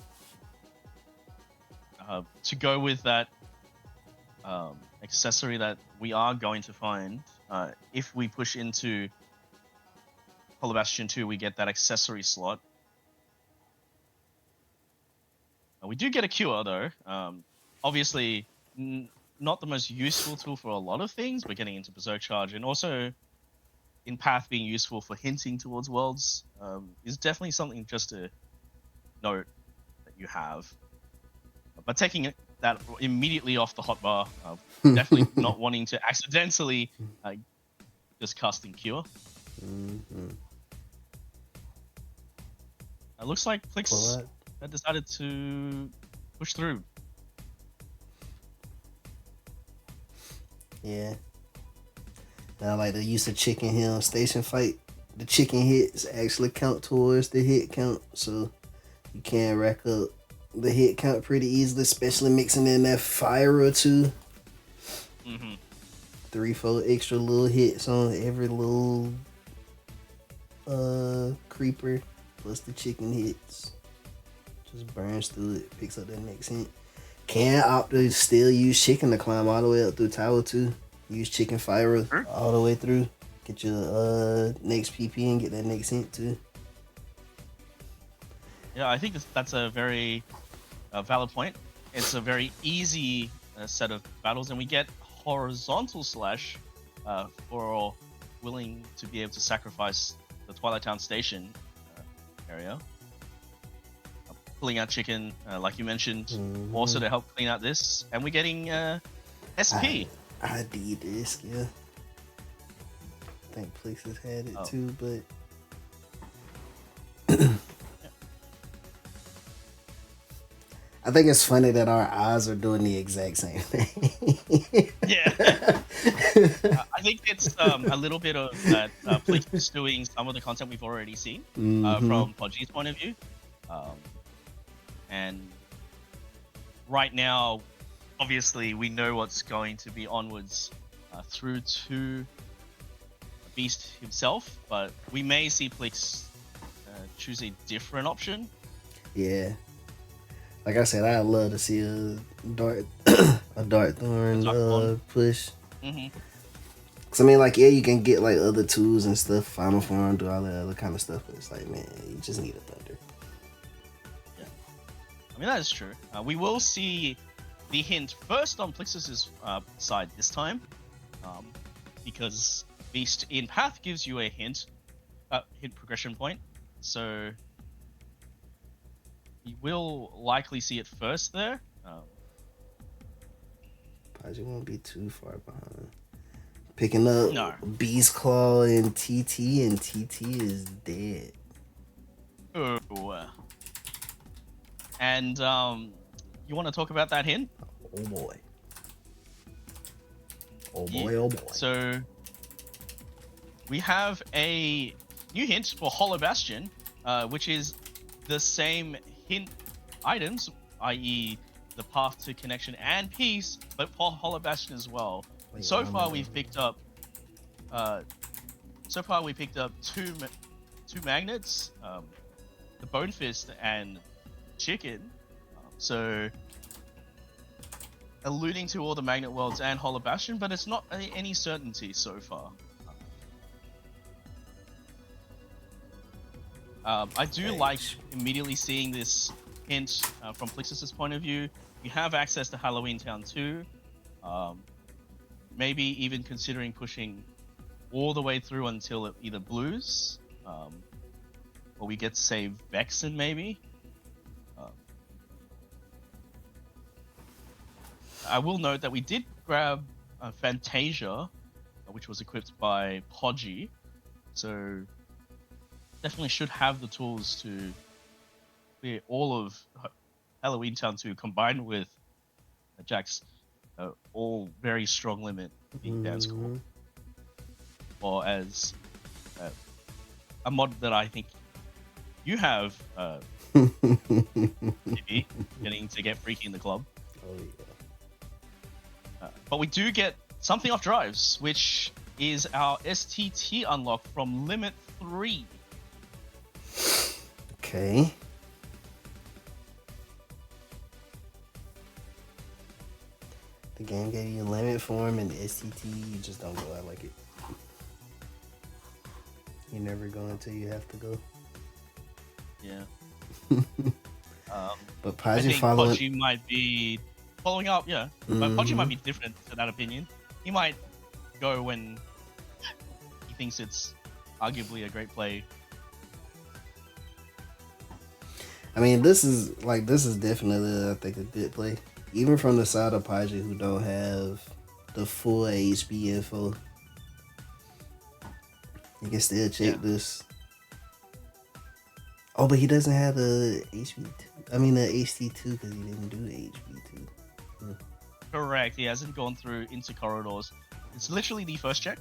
To go with that accessory that we are going to find, if we push into Hollow Bastion 2, we get that accessory slot. We do get a cure though. Obviously, not the most useful tool for a lot of things. We're getting into Berserk Charge, and also in Path being useful for hinting towards worlds is definitely something just to note that you have. But taking that immediately off the hotbar, definitely not wanting to accidentally just casting cure. It looks like Plix decided to push through. Yeah. And I like the use of chicken here on station fight. The chicken hits actually count towards the hit count, so you can rack up the hit count pretty easily, especially mixing in that fire or two. 3-4 extra little hits on every little creeper, plus the chicken hits. Just burns through it, picks up that next hint. Can opt to still use chicken to climb all the way up through tower 2. Use chicken fire all the way through. Get your next PP and get that next hint too. Yeah, I think that's a very valid point. It's a very easy set of battles, and we get horizontal slash for willing to be able to sacrifice the Twilight Town Station area. Pulling out chicken, like you mentioned, also to help clean out this, and we're getting SP. I did this, yeah. I think Plix has had it too, but I think it's funny that our eyes are doing the exact same thing. Yeah. I think it's a little bit of that Plix is doing some of the content we've already seen from Podgy's point of view. And right now, obviously, we know what's going to be onwards through to Beast himself, but we may see Plix choose a different option. Yeah. Like I said, I'd love to see a Dart Thorn push. Cause I mean, like, yeah, you can get like other tools and stuff, Final Form, do all that other kind of stuff, but it's like, man, you just need a Thunder. Yeah, I mean that is true. We will see the hint first on Plix's side this time, because Beast in Path gives you a hint progression point, so you will likely see it first there. Podgy won't be too far behind. Picking up Beast Claw and TT is dead. Oh. And you want to talk about that hint? Oh boy. Oh boy, yeah. Oh boy. So we have a new hint for Hollow Bastion, which is the same hint items, i.e. the path to connection and peace, but for Hollow Bastion as well. Wait, so far we've picked up two magnets, the Bone Fist and Chicken. So alluding to all the magnet worlds and Hollow Bastion, but it's not any certainty so far. I do like immediately seeing this hint from Plix's point of view. You have access to Halloween Town 2. Maybe even considering pushing all the way through until it either blues, or we get to save Vexen maybe. I will note that we did grab Fantasia, which was equipped by Podgy, so definitely should have the tools to clear all of Halloween Town 2 combined with Jack's all very strong limit being dance core, or as a mod that I think you have, maybe getting to get freaky in the club. Oh yeah. But we do get something off drives, which is our STT unlock from Limit 3. Okay. The game gave you limit form and STT, you just don't go out like it. You never go until you have to go. Yeah. But I Paji think following. Podgy might be following up, yeah. But Podgy might be different to that opinion. He might go when he thinks it's arguably a great play. I mean, this is definitely, I think, a good play. Even from the side of Paji, who don't have the full HB info, you can still check this. Oh, but he doesn't have the HB2. I mean, the HT2 because he didn't do HB2. Correct. He hasn't gone through into corridors. It's literally the first check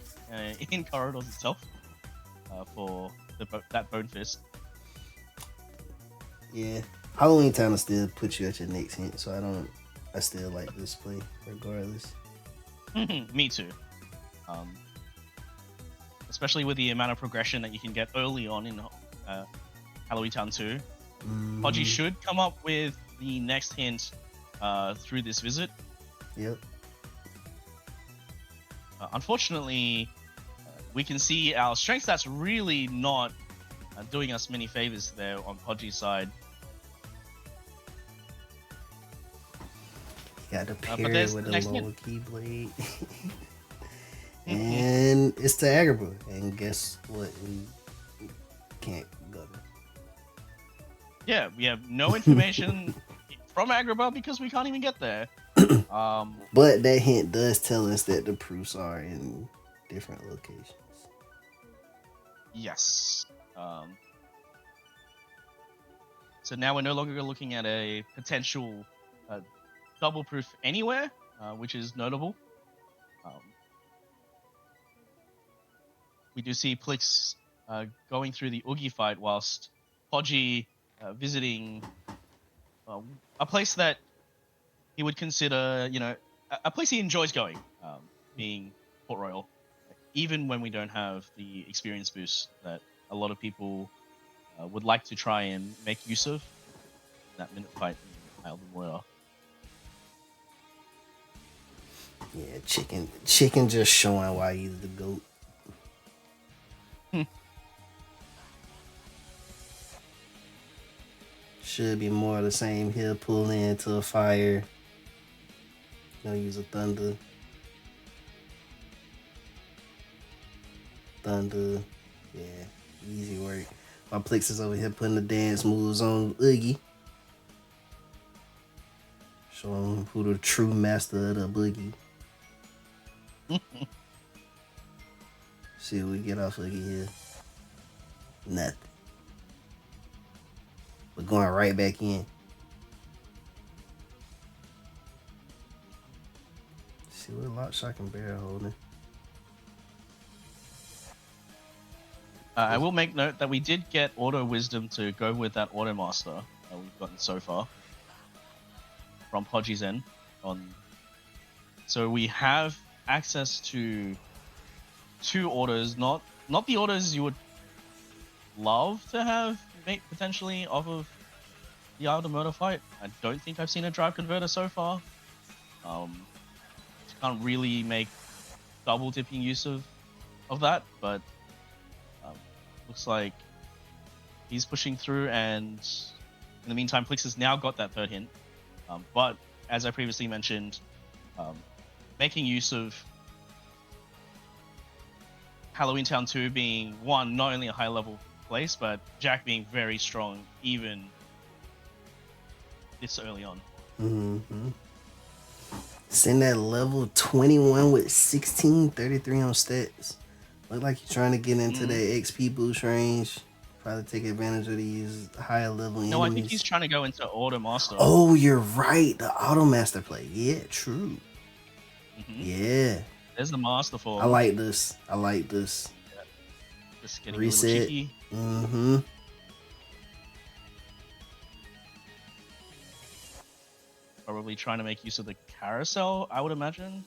in corridors itself for that bone fist. Yeah, Halloween Town will still put you at your next hint, so I still like this play regardless. Me too. Especially with the amount of progression that you can get early on in Halloween Town 2. Podgy should come up with the next hint through this visit. Yep. Unfortunately, we can see our strength stats really not doing us many favors there on Podgy's side. You got the but parry there's with the the next lower hint. keyblade. And it's to Agrabah. And guess what? We can't go there. Yeah, we have no information from Agrabah because we can't even get there. But that hint does tell us that the proofs are in different locations. Yes. So now we're no longer looking at a potential double proof anywhere, which is notable. We do see Plix going through the Oogie fight whilst Podgy visiting a place that he would consider, a place he enjoys going, being Port Royal, even when we don't have the experience boost that a lot of people would like to try and make use of in that minute fight in Isle of Water. Yeah, chicken just showing why he's the GOAT. Should be more of the same. He'll pull into a fire. Gonna use a thunder. Yeah, easy work. My Plix is over here putting the dance moves on Oogie. Show him who the true master of the boogie. See what we get off Oogie here. Nothing. We're going right back in. See what Lock, Shock, and Bear holding. I will make note that we did get Auto Wisdom to go with that Auto Master that we've gotten so far from Podgy's end. So we have access to 2 orders, not the orders you would love to have potentially off of the Isle of Murder fight. I don't think I've seen a drive converter so far. Can't really make double dipping use of that, but looks like he's pushing through, and in the meantime, Plix has now got that third hint. But as I previously mentioned, making use of Halloween Town 2 being one, not only a high level place, but Jack being very strong even this early on. Mm-hmm. Send that level 21 with 1633 on stats. Look like you're trying to get into that XP boost range. Probably take advantage of these higher level enemies. No, I think he's trying to go into Auto Master. Oh, you're right. The Auto Master play. Yeah, true. Yeah. There's the Master form. I like this. Yeah. Just getting Reset. a little cheeky. Mm-hmm. Probably trying to make use of the carousel, I would imagine.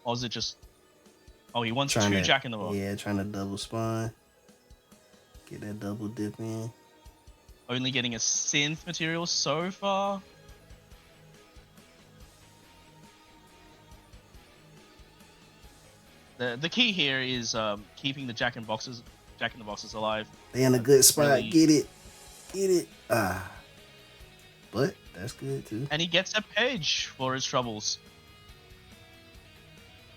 Or is it just... Oh, he wants 2 Jack in the Box. Yeah, trying to double spawn. Get that double dip in. Only getting a synth material so far. The key here is keeping the Jack in Jack in the Box is alive. They in a good spot. Really- Get it. Get it. But that's good too. And he gets a page for his troubles.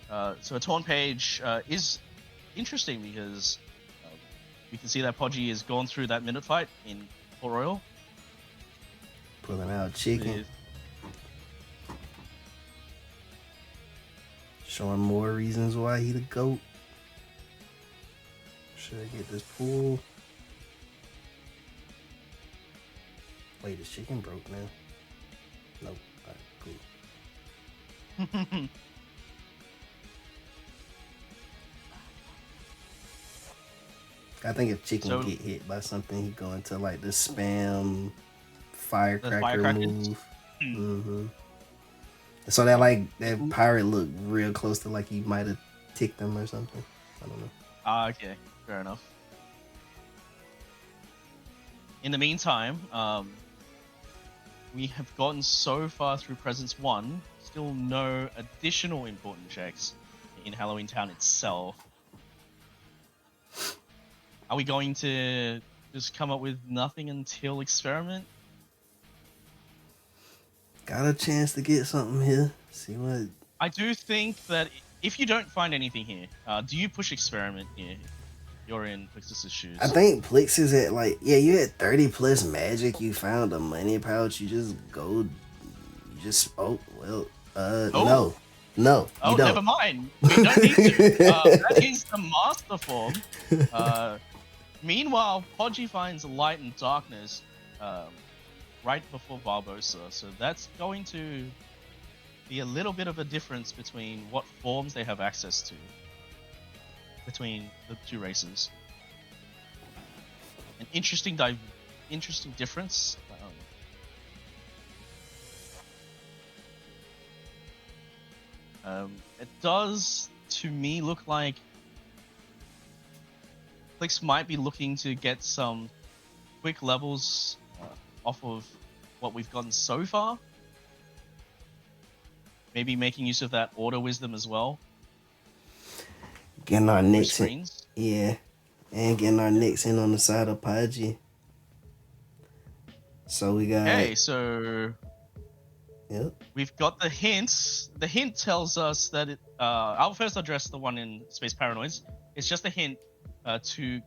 So a torn page is interesting because we can see that Podgy has gone through that minute fight in Port Royal. Pulling out chicken. With, Showing more reasons why he the GOAT. Should I get this pool? Wait, his chicken broke now. Nope. Alright, cool. I think if chicken So- get hit by something, he go into like the spam firecracker firecrackers? move. Mm-hmm. So that that pirate looked real close to like he might have ticked him or something. I don't know. okay, fair enough. In the meantime, we have gotten so far through Presence 1, still no additional important checks in Halloween Town itself. Are we going to just come up with nothing until Experiment? Got a chance to get something here. See what? I do think that if you don't find anything here, do you push Experiment here? You're in Plixus's shoes. I think Plix is at you had 30 plus magic. You found a money pouch. You just go. You just no, Oh, you don't. never mind. We don't need to. That is the master form. Meanwhile, Podgy finds light and darkness right before Barbosa, so that's going to be a little bit of a difference between what forms they have access to between the two races. An interesting difference. It does, to me, look like Plix might be looking to get some quick levels off of what we've gotten so far. Maybe making use of that Order Wisdom as well. Getting our for nicks in, screens. yeah, and getting our nicks in on the side of Podgy. So we got. Okay, so Yep. we've got the hints. The hint tells us that I'll first address the one in Space Paranoids. It's just a hint to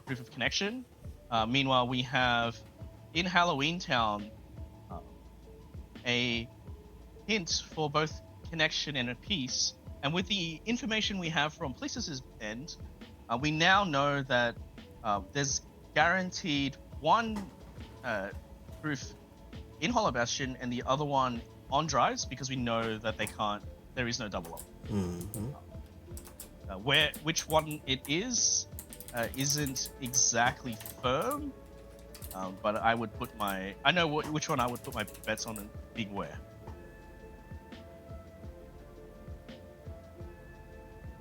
proof of connection. Meanwhile, we have in Halloween Town a hint for both connection and a piece. And with the information we have from Plixus's end, we now know that there's guaranteed one proof in Hollow Bastion and the other one on drives because we know that there is no double up. Mm-hmm. Which one it is isn't exactly firm, but I know which one I would put my bets on and being where.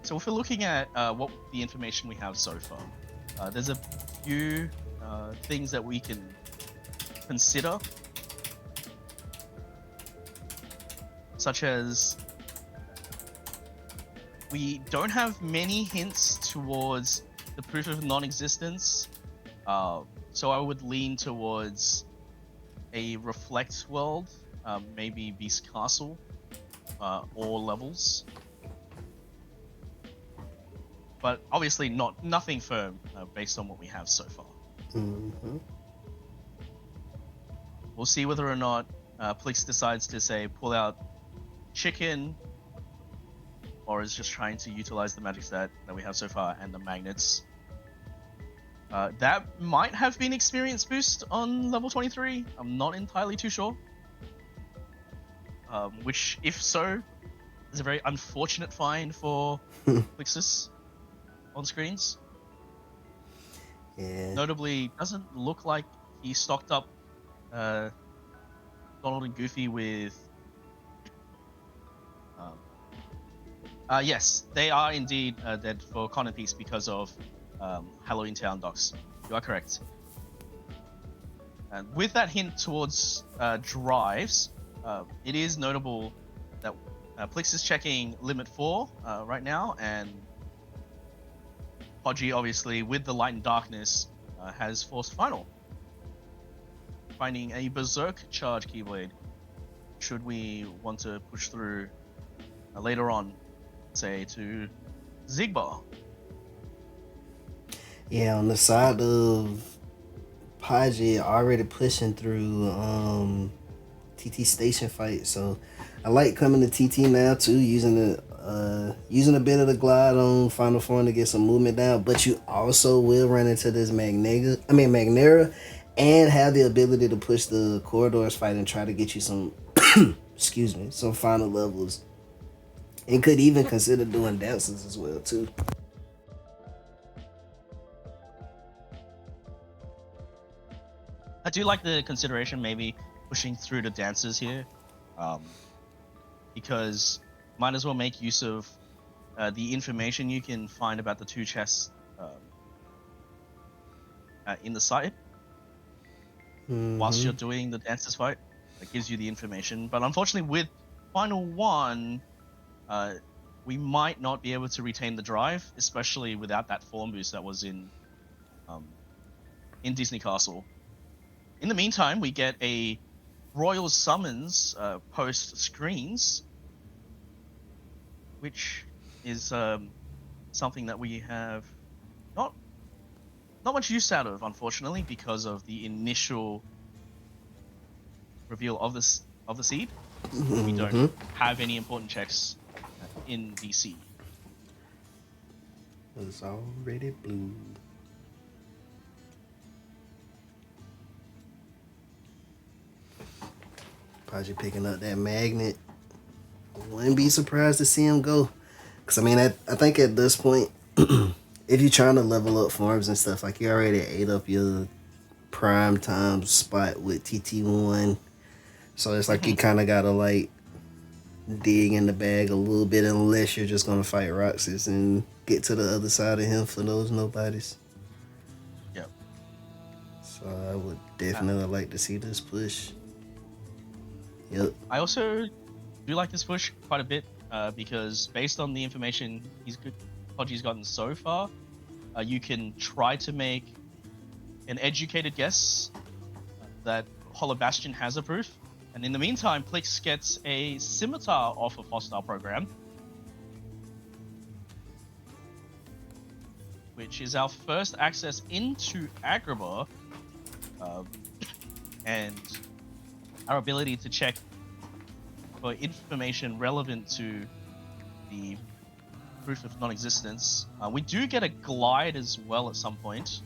So if we're looking at what the information we have so far, there's a few things that we can consider, such as we don't have many hints towards the proof of non-existence, so I would lean towards a Reflect world, maybe Beast Castle, or levels. But obviously nothing firm based on what we have so far. Mm-hmm. We'll see whether or not Plix decides to say pull out chicken, or is just trying to utilize the magic set that we have so far and the magnets. That might have been experience boost on level 23. I'm not entirely too sure. Which, if so, is a very unfortunate find for Plixus on screens. Yeah. Notably, doesn't look like he stocked up Donald and Goofy with. Yes, they are indeed dead for Con and Peace because of Halloween Town docks. You are correct. And with that hint towards drives, it is notable that Plix is checking limit 4 right now, and Podgy, obviously, with the light and darkness, has forced final, finding a berserk charge Keyblade. Should we want to push through later on, say to Zigbar? Yeah, on the side of Paji already pushing through TT station fight, so I like coming to TT now too, using a bit of the glide on final form to get some movement down, but you also will run into this Magnera, and have the ability to push the corridors fight and try to get you some excuse me, some final levels. And could even consider doing dances as well too. I do like the consideration maybe pushing through the dances here, because might as well make use of the information you can find about the two chests in the site whilst you're doing the dances fight. That gives you the information. But unfortunately, with Final One, we might not be able to retain the drive, especially without that form boost that was in Disney Castle. In the meantime, we get a Royal Summons post screens, which is something that we have not much use out of, unfortunately, because of the initial reveal of the seed. We don't have any important checks in DC. It's already blue. Paji picking up that magnet. Wouldn't be surprised to see him go. Because, I mean, I think at this point, if you're trying to level up farms and stuff, like you already ate up your prime time spot with TT1. So it's like you kind of got to, like, dig in the bag a little bit unless you're just going to fight Roxas and get to the other side of him for those nobodies. Yep. So I would definitely like to see this push. Yep. I also do like this push quite a bit because based on the information Podgy's gotten so far, you can try to make an educated guess that Hollow Bastion has a proof. And in the meantime, Plix gets a scimitar off of Hostile Program, which is our first access into Agrabah, and our ability to check for information relevant to the proof of non-existence. We do get a glide as well at some point.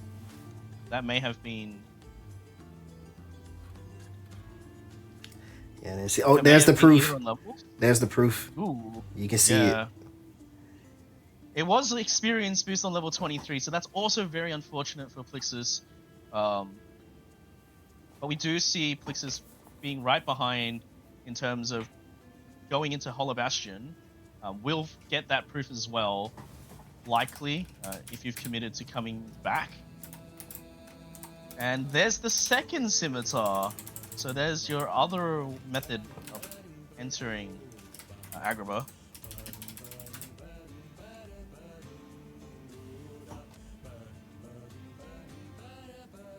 That may have been... Yeah, there's the proof. There's the proof. Ooh. You can see it. It was an experience boost on level 23, so that's also very unfortunate for Plixus. But we do see Plixus being right behind in terms of going into Hollow Bastion. We'll get that proof as well, likely, if you've committed to coming back. And there's the second scimitar. So there's your other method of entering Agrabah.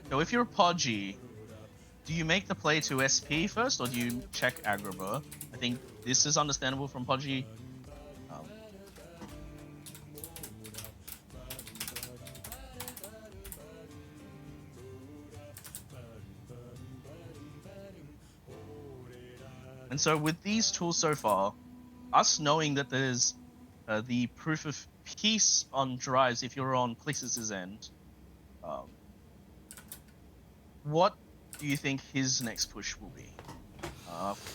So if you're Podgy, do you make the play to SP first, or do you check Agrabah? I think this is understandable from Podgy. And so with these tools so far, us knowing that there's the proof of peace on drives if you're on Plixus's end, what do you think his next push will be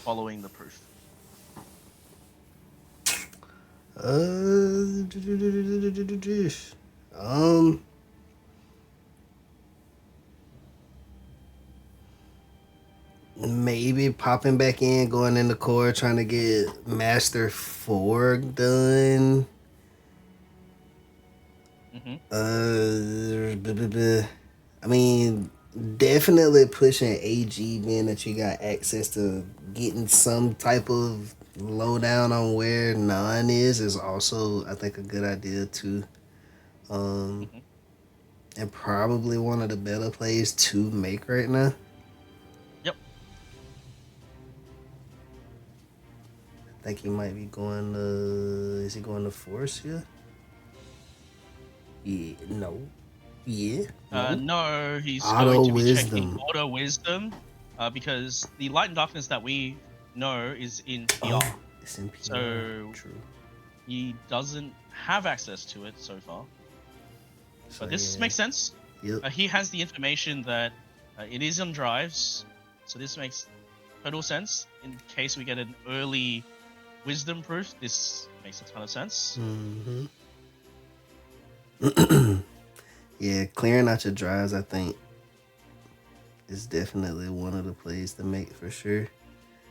following the proof? Maybe popping back in, going in the core, trying to get Master 4 done. I mean, definitely pushing AG, being that you got access to getting some type of lowdown on where none is also, I think, a good idea too. And probably one of the better plays to make right now. Yep. I think he might be going to. Is he going to Force here? Yeah. No. Yeah. No. No, he's Auto going to be Wisdom. checking Auto Wisdom, because the Light and Darkness that we know is in PR. Oh, it's in PR. So- True. He doesn't have access to it so far. So, But this yeah. makes sense. Yep. He has the information that it is on drives, so this makes total sense. In case we get an early wisdom proof, this makes a ton of sense. Mm-hmm. Yeah, clearing out your drives, I think, is definitely one of the plays to make for sure.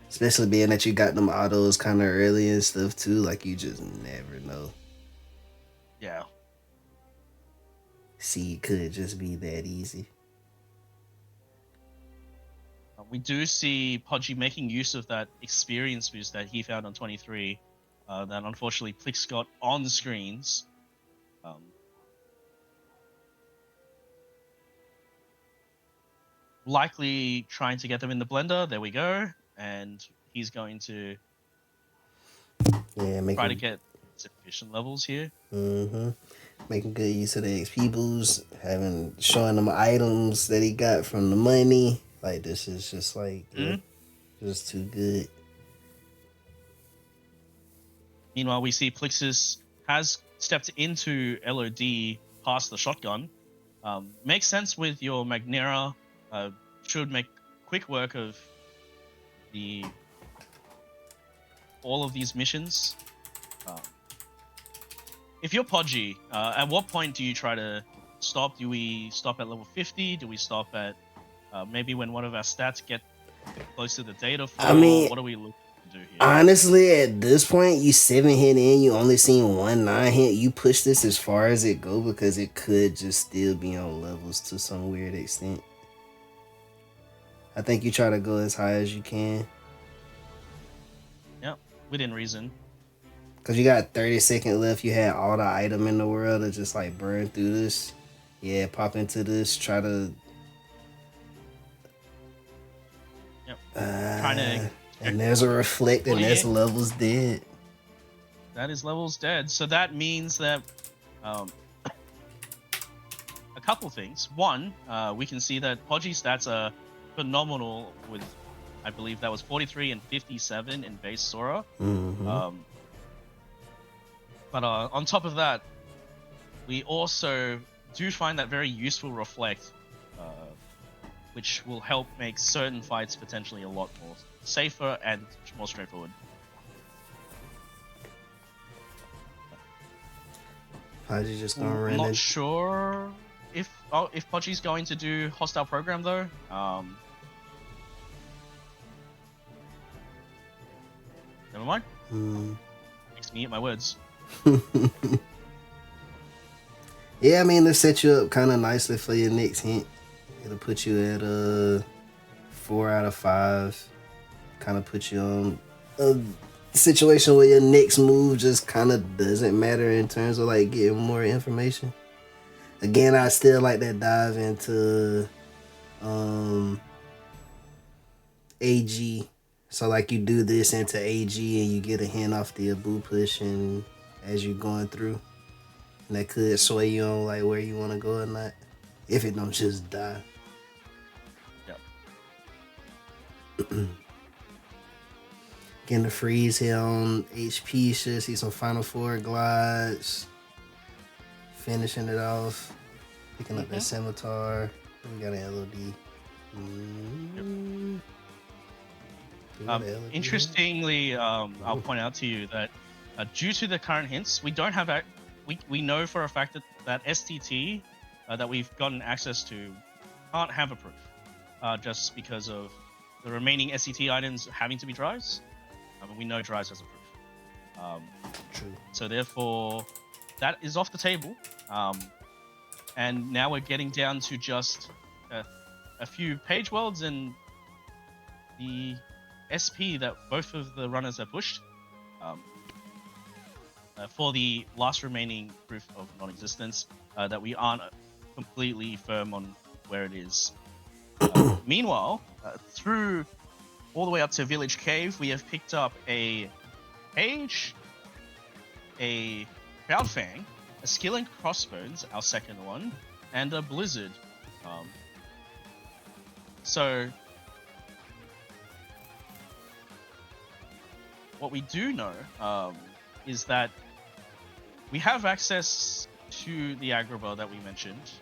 Especially being that you got them autos kind of early and stuff too. Like, you just never know. Yeah. See, it could just be that easy. We do see Podgy making use of that experience boost that he found on 23, that unfortunately Plix got on screens. Likely trying to get them in the blender. There we go. And he's going to Yeah, try to get sufficient levels here. Making good use of the XP boost, showing them items that he got from the money. Like, this is just like just too good. Meanwhile, we see Plixus has stepped into LOD past the shotgun. Makes sense with your Magnera. Should make quick work of all of these missions. If you're Podgy, at what point do you try to stop? Do we stop at level 50? Do we stop at maybe when one of our stats get close to the data floor? I mean, what are we looking to do here? Honestly, at this point, you 7 hit in, you only seen 1 9 hit. You push this as far as it go because it could just still be on levels to some weird extent. I think you try to go as high as you can. Yeah, within reason. Because you got 30 seconds left. You had all the item in the world to just like burn through this. Yeah, pop into this. Try to... Yep. Trying to... And there's a reflect and that's levels dead. That is levels dead. So that means that... a couple things. One, we can see that Podgy's stats are phenomenal with... I believe that was 43 and 57 in base Sora. But on top of that, we also do find that very useful reflect, which will help make certain fights potentially a lot more safer and more straightforward. Podgy just gonna run I'm not in. sure if Podgy's going to do hostile program though. Never mind. Makes me eat my words. Yeah, I mean, to set you up kind of nicely for your next hint. It'll put you at 4 out of 5. Kind of put you on a situation where your next move just kind of doesn't matter in terms of like getting more information. Again, I still like that dive into AG. So like you do this into AG and you get a hint off the Abu push and as you're going through. And that could sway you on like where you want to go or not. If it don't just die. Yep. Getting the freeze here on HP. Should see some Final Four glides. Finishing it off. Picking up that scimitar. We got an LOD. Interestingly, I'll point out to you that due to the current hints, we don't have we know for a fact that STT that we've gotten access to can't have a proof, just because of the remaining STT items having to be drives. We know drives has a proof. True. So therefore, that is off the table. And now we're getting down to just a few page worlds and the SP that both of the runners have pushed for the last remaining proof of non-existence that we aren't completely firm on where it is. Meanwhile, through all the way up to Village Cave, we have picked up a Page, a Proudfang, a Skill and Crossbones, our second one, and a Blizzard. So what we do know is that we have access to the Agrabah that we mentioned.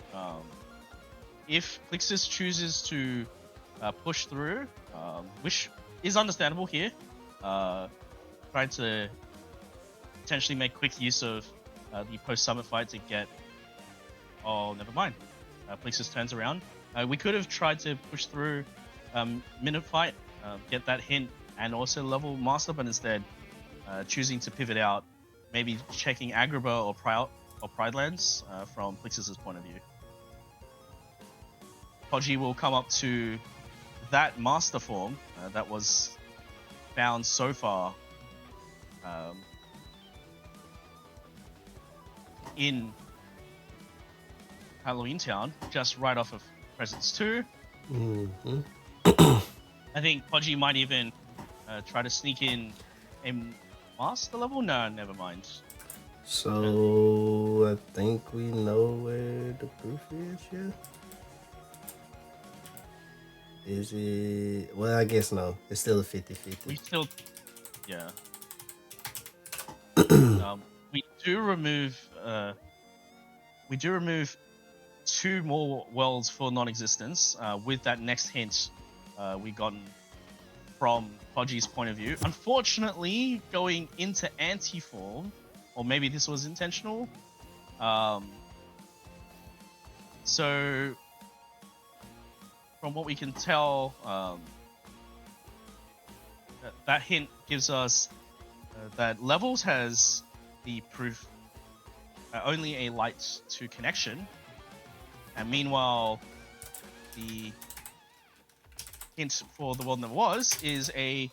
If Plixus chooses to push through, which is understandable here, trying to potentially make quick use of the post-summit fight to get... Oh, never mind. Plixus turns around. We could have tried to push through minute fight, get that hint, and also level Master, but instead choosing to pivot out, maybe checking Agrabah or Pridelands from Plixus's point of view. Podgy will come up to that Master form that was found so far in Halloween Town, just right off of Presence 2. Mm-hmm. I think Podgy might even try to sneak in a Master level? No, never mind. So I think we know where the proof is, yeah? Is it... Well, I guess no. It's still a 50-50. We still... Yeah. We do remove... we do remove 2 more worlds for non-existence with that next hint we gotten from Podgy's point of view. Unfortunately, going into anti-form, or maybe this was intentional. So, from what we can tell, that hint gives us that Levels has the proof only a light to connection, and meanwhile, the hint for the world never was is a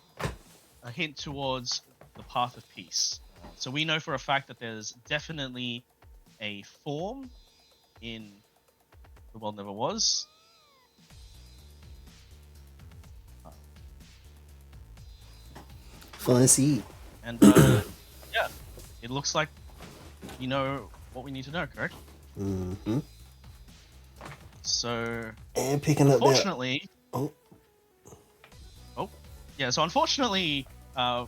hint towards the path of peace. So we know for a fact that there's definitely a form in the world never was. Fun seed. And yeah, it looks like you know what we need to know, correct? Mm-hmm. So And picking up that... unfortunately, Oh. Yeah, so unfortunately, I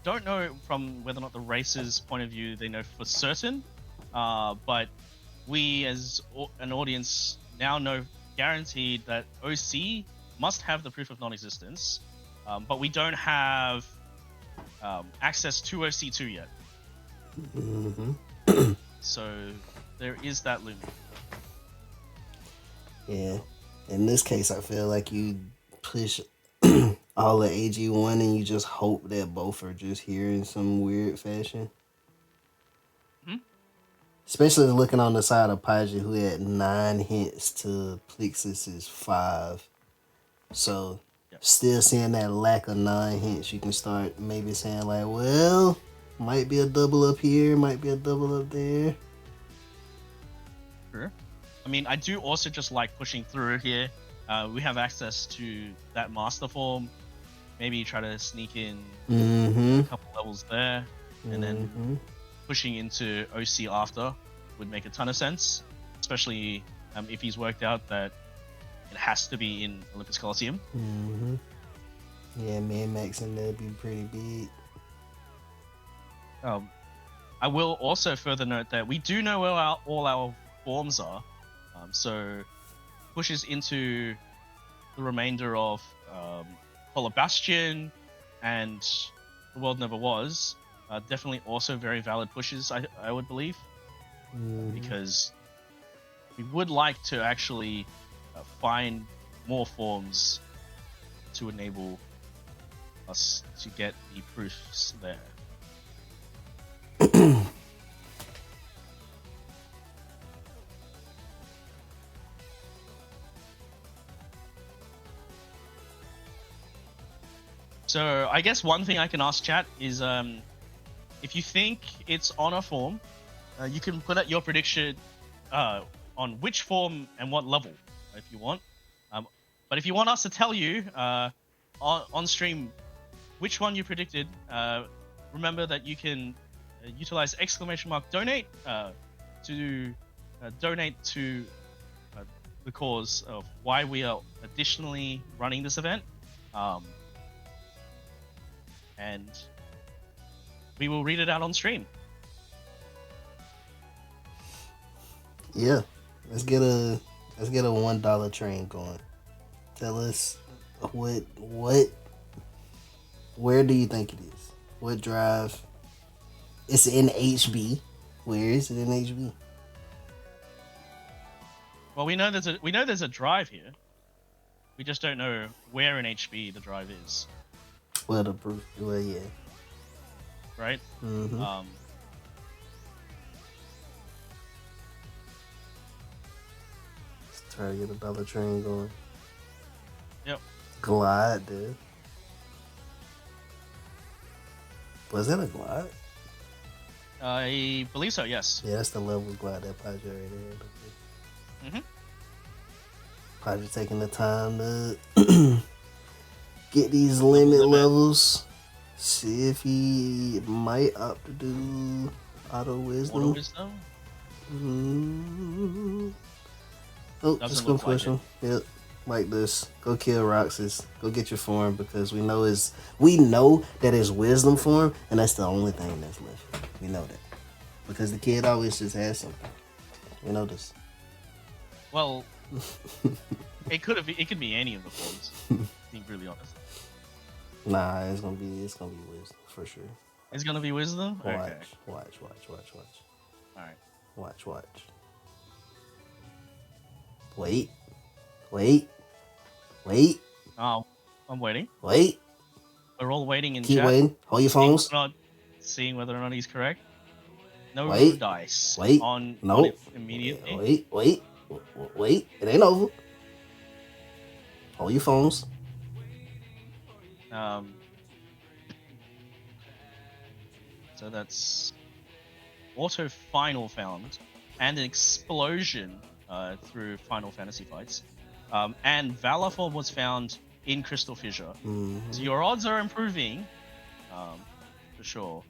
don't know from whether or not the racer's point of view they know for certain, but we as an audience now know guaranteed that OC must have the proof of non-existence, but we don't have access to OC2 yet. Mm-hmm. So there is that looming. Yeah. In this case, I feel like you push all the AG1 and you just hope that both are just here in some weird fashion. Hmm? Especially looking on the side of Paja, who had 9 hints to Plixus's 5. So, Yep. Still seeing that lack of 9 hints, you can start maybe saying like, well, might be a double up here, might be a double up there. Sure. I mean, I do also just like pushing through here. We have access to that master form. Maybe try to sneak in Mm-hmm. a couple levels there, and then pushing into OC after would make a ton of sense, especially if he's worked out that it has to be in Olympus Coliseum. Mm-hmm. Yeah, man, maxing that'd be pretty big. I will also further note that we do know where all our forms are, so pushes into the remainder of Polar Bastion and The World Never Was. Definitely also very valid pushes, I would believe, because we would like to actually find more forms to enable us to get the proofs there. So I guess one thing I can ask chat is if you think it's on a form, you can put out your prediction on which form and what level, if you want. But if you want us to tell you on stream which one you predicted, remember that you can utilize !donate to donate to the cause of why we are additionally running this event. And we will read it out on stream. Yeah, let's get a $1 train going. Tell us where do you think it is? What drive? It's in HB. Where is it in HB? Well, we know there's a drive here. We just don't know where in HB the drive is. Well, yeah. Right? Mm-hmm. Let's try to get a dollar train going. Yep. Glide, dude. Was that a glide? I believe so, yes. Yeah, that's the level glide that Padre right there. Mm-hmm. Padre taking the time to get these limit levels. See if he might opt to do auto wisdom. Auto wisdom? Oh, Doesn't just gonna look like push him. Yep, like this. Go kill Roxas. Go get your form because we know that it's wisdom form, and that's the only thing that's left. We know that because the kid always just has something. We know this. Well, it could be any of the forms. Being really honest. Nah, it's gonna be wisdom for sure. It's gonna be wisdom. Watch, Okay. watch. All right. Watch. Wait. Oh, I'm waiting. Wait. We're all waiting in Keep chat. waiting. Hold your phones. Seeing whether or not he's correct. No Wait. dice. Wait. On Nope. it immediately. Wait. It ain't over. Hold your phones. So that's auto final found and an explosion through Final Fantasy fights. And Valor form was found in Crystal Fissure. Mm-hmm. So your odds are improving, for sure.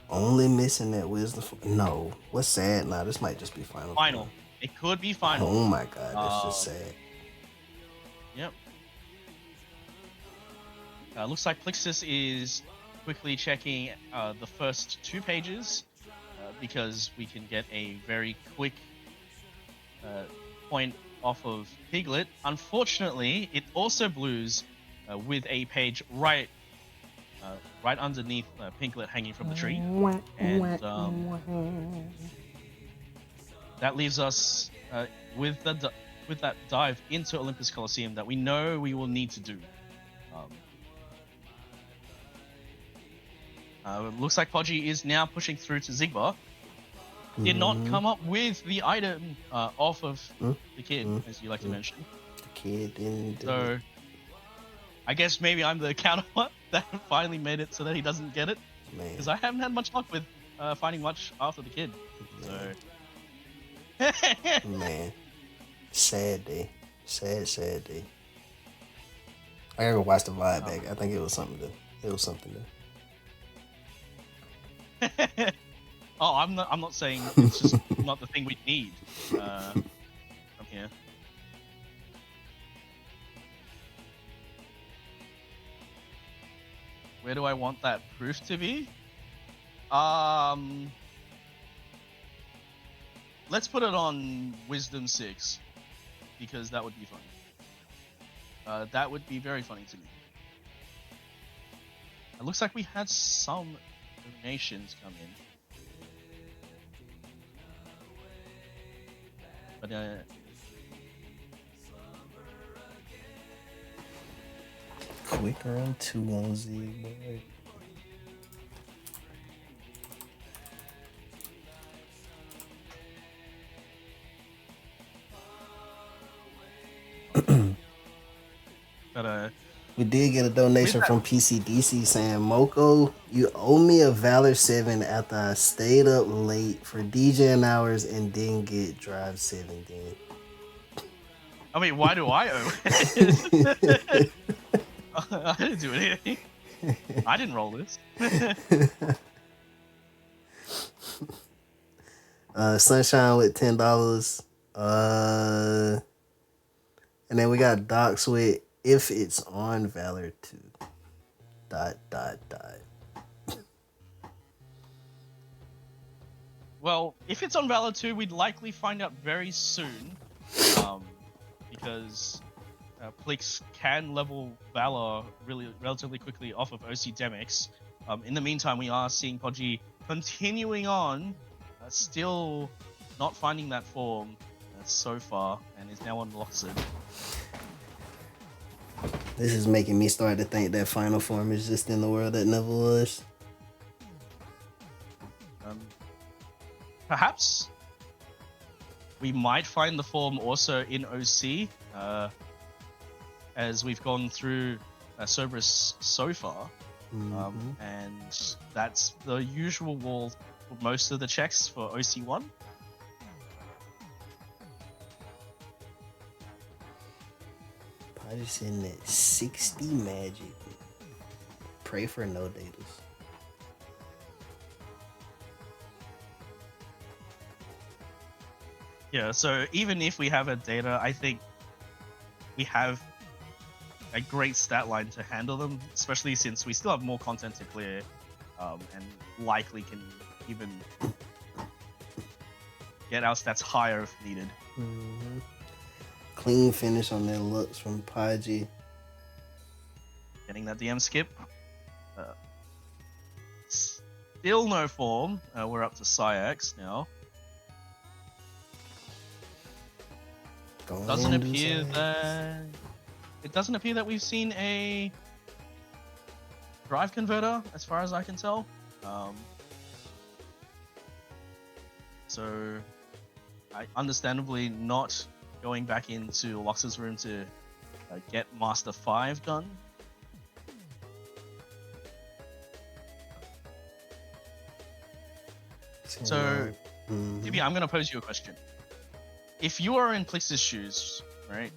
Only missing that wisdom. No, what's sad? Nah, this might just be final. Final. It could be final. Oh my god, that's just sad. Yep. Looks like Plixus is quickly checking the first 2 pages because we can get a very quick point off of Piglet. Unfortunately, it also blues with a page right underneath Piglet hanging from the tree, and that leaves us with that dive into Olympus Coliseum that we know we will need to do. Looks like Podgy is now pushing through to Zigbar. Did not come up with the item off of the kid, as you like to mention. The kid didn't. So, I guess maybe I'm the counterpart that finally made it so that he doesn't get it. Because I haven't had much luck with finding much after the kid. So. Man. Sad day. Sad day. I gotta go watch the vibe back. I think it was something to. Oh, I'm not saying it's just not the thing we need from here. Where do I want that proof to be? Let's put it on Wisdom 6 because that would be funny. That would be very funny to me. It looks like we had some donations come in. But Quick run 2 on Z, boy. But We did get a donation from PCDC saying, Moko, you owe me a Valor 7 after I stayed up late for DJing hours and didn't get Drive 7 then. I mean, why do I owe it? I didn't do anything. I didn't roll this. Sunshine with $10. And then we got Docs with if it's on Valor 2. ... Well, if it's on Valor 2, we'd likely find out very soon. Because Plix can level Valor relatively quickly off of OC Demix. In the meantime, we are seeing Podgy continuing on, still not finding that form so far, and is now on Loxid. This is making me start to think that final form is just in the world that never was. Perhaps we might find the form also in OC, as we've gone through Cerberus so far. And that's the usual wall for most of the checks for OC1. Podgy's in at 60 magic. Pray for no datas. Yeah, so even if we have a data, I think we have a great stat line to handle them, especially since we still have more content to clear, and likely can even get our stats higher if needed. Clean finish on their looks from Podgy. Getting that DM skip. Still no form. We're up to Psyx now. Doesn't appear that we've seen a drive converter, as far as I can tell. So, I understandably not going back into Lox's room to get Master 5 done. So, Tibby, I'm going to pose you a question. If you are in Plix's shoes, right,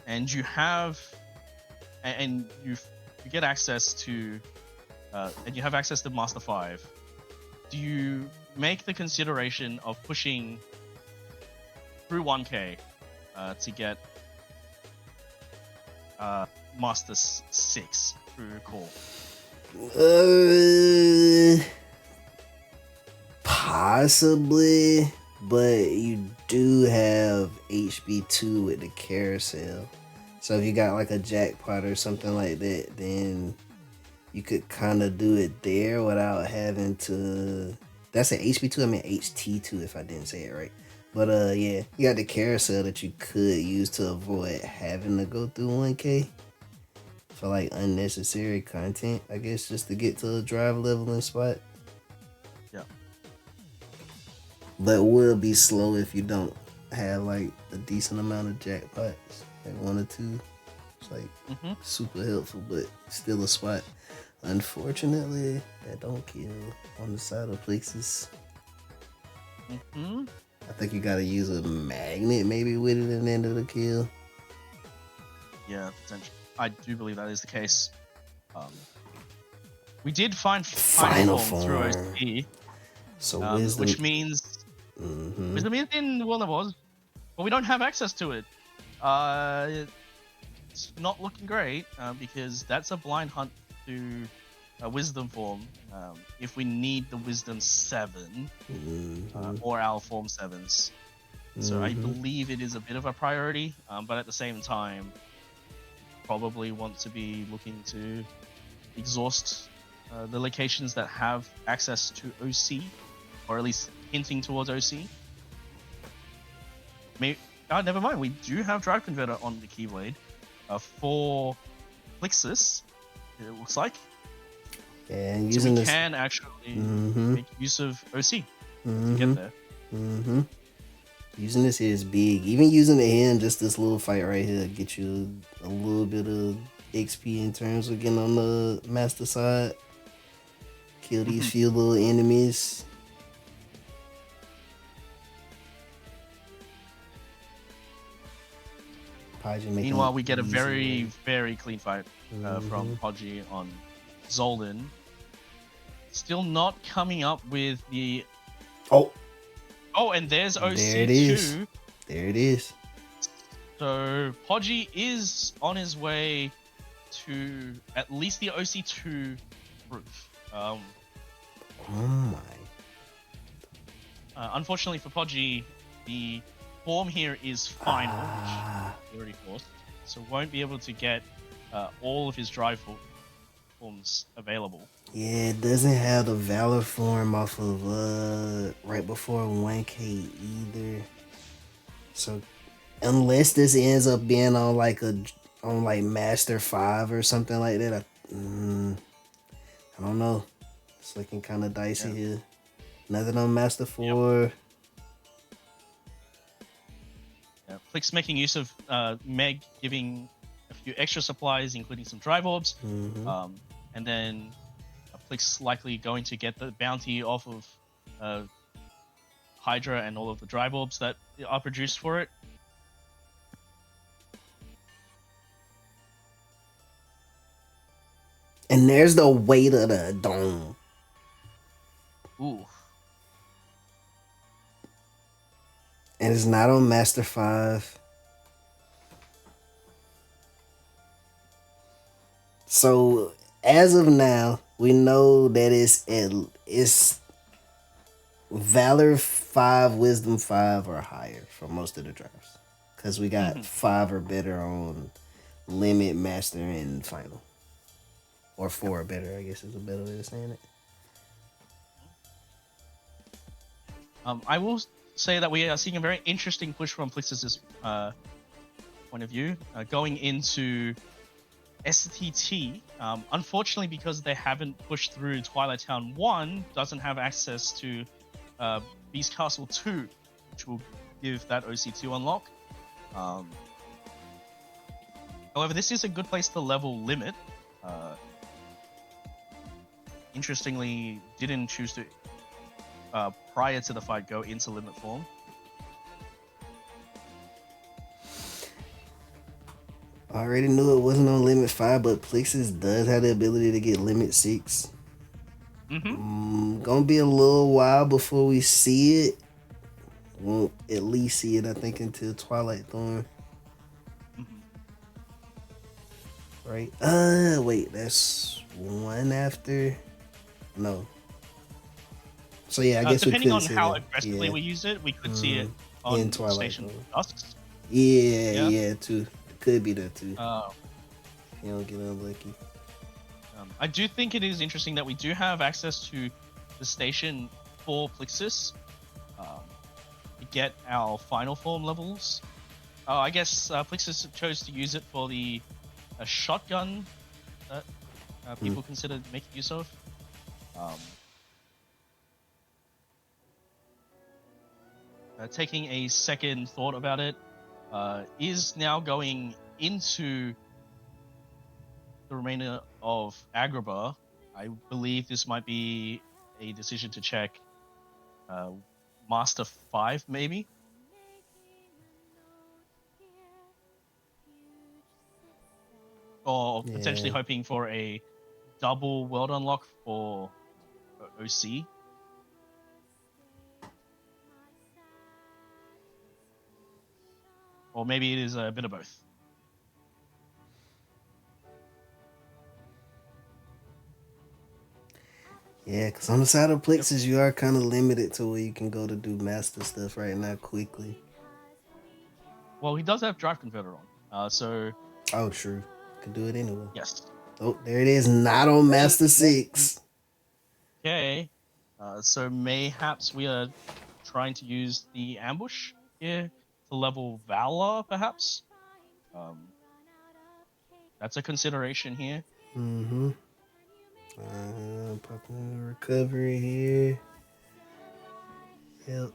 and you have, and you get access to, and you have access to Master 5, do you make the consideration of pushing through 1K to get Master 6 through call? Possibly, but you do have HB2 with the carousel. So if you got like a jackpot or something like that, then you could kind of do it there without having to... That's an HB2, I mean HT2 if I didn't say it right. But yeah, you got the carousel that you could use to avoid having to go through 1K for like unnecessary content, I guess, just to get to a drive leveling spot. Yeah. But will be slow if you don't have like a decent amount of jackpots, like 1 or 2. It's like super helpful, but still a spot. Unfortunately, that don't kill on the side of Plexus. I think you gotta use a magnet maybe with it and end of the kill. Yeah, potentially. I do believe that is the case. We did find final form through OC, so wisdom, which means wisdom is in Warner Bros, but we don't have access to it. It's not looking great because that's a blind hunt to a wisdom form. If we need the wisdom 7 or our form 7s, so I believe it is a bit of a priority, but at the same time, probably want to be looking to exhaust the locations that have access to OC, or at least hinting towards OC. Never mind. We do have Drive Converter on the Keyblade for Plexus, it looks like. And so we can actually make use of OC to get there. Using this here is big. Even using it here in just this little fight right here get you a little bit of XP in terms of getting on the master side. Kill these few little enemies. Meanwhile, we get a very, very clean fight from Podgy on Zolden. Still not coming up with the... Oh, and there's OC2. there it is. There it is. So Podgy is on his way to at least the OC2 roof. Oh my. Unfortunately for Podgy, the form here is final, which he already forced, so won't be able to get all of his drive forms available. Yeah, it doesn't have the Valor form off of right before 1K either. So unless this ends up being on like Master 5 or something like that, I don't know. It's looking kind of dicey here. Nothing on Master 4. Yep. Click's making use of Meg giving a few extra supplies, including some drive orbs, and then Click's likely going to get the bounty off of Hydra and all of the drive orbs that are produced for it. And there's the weight of the dome. Ooh. And it's not on Master 5. So as of now, we know that it's Valor 5, Wisdom 5 or higher for most of the drafts. Because we got 5 or better on Limit, Master, and Final. Or 4 or better, I guess is a better way of saying it. I will say that we are seeing a very interesting push from Plixus's point of view, going into STT. Unfortunately, because they haven't pushed through Twilight Town 1, doesn't have access to Beast Castle 2, which will give that OC2 unlock. However, this is a good place to level Limit. Interestingly, didn't choose to, prior to the fight, go into Limit form. I already knew it wasn't on Limit 5, but Plixus does have the ability to get Limit 6. Gonna be a little while before we see it. Won't at least see it, I think, until Twilight Thorn. Right? Wait, that's one after? No. So yeah, I guess we depending could on see how that. aggressively we use it, we could see it on in Twilight Station Thorn. Dusks. Yeah, too. It could be that too. You don't get unlucky. I do think it is interesting that we do have access to the station for Plixus to get our final form levels. I guess Plixus chose to use it for the shotgun that people consider making use of. Taking a second thought about it, is now going into the remainder of Agrabah. I believe this might be a decision to check Master 5, maybe? Or potentially hoping for a double world unlock for OC. Or maybe it is a bit of both. Yeah, because on the side of Plixus, you are kind of limited to where you can go to do master stuff right now quickly. Well, he does have Drive Converter on, so... Oh, true. Could do it anyway. Yes. Oh, there it is. Not on Master 6. Okay. So mayhaps we are trying to use the ambush here to level Valor, perhaps? That's a consideration here. Popping recovery here. Yep.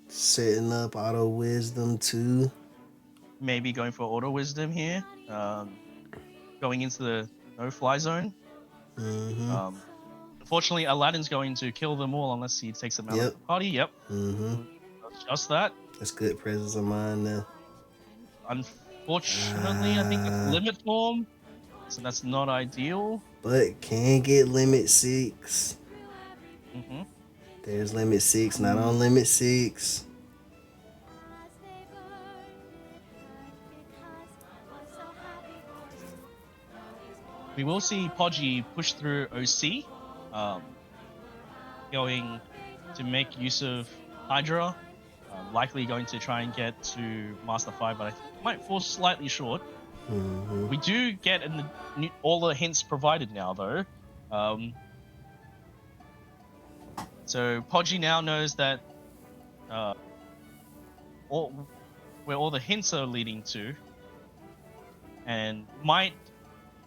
Setting up auto wisdom too. Maybe going for auto wisdom here. going into the no-fly zone. Mm-hmm. Unfortunately, Aladdin's going to kill them all unless he takes them out of Yep. the party. Yep, Mm-hmm. just that. That's good presence of mind there. Unfortunately, I think that's limit form, so that's not ideal. But can get limit 6. hmm There's limit 6, not on limit 6. We will see Podgy push through OC, going to make use of Hydra. Likely going to try and get to Master 5, but I think it might fall slightly short. Mm-hmm. We do get all the hints provided now, though. So Podgy now knows that where all the hints are leading to, and might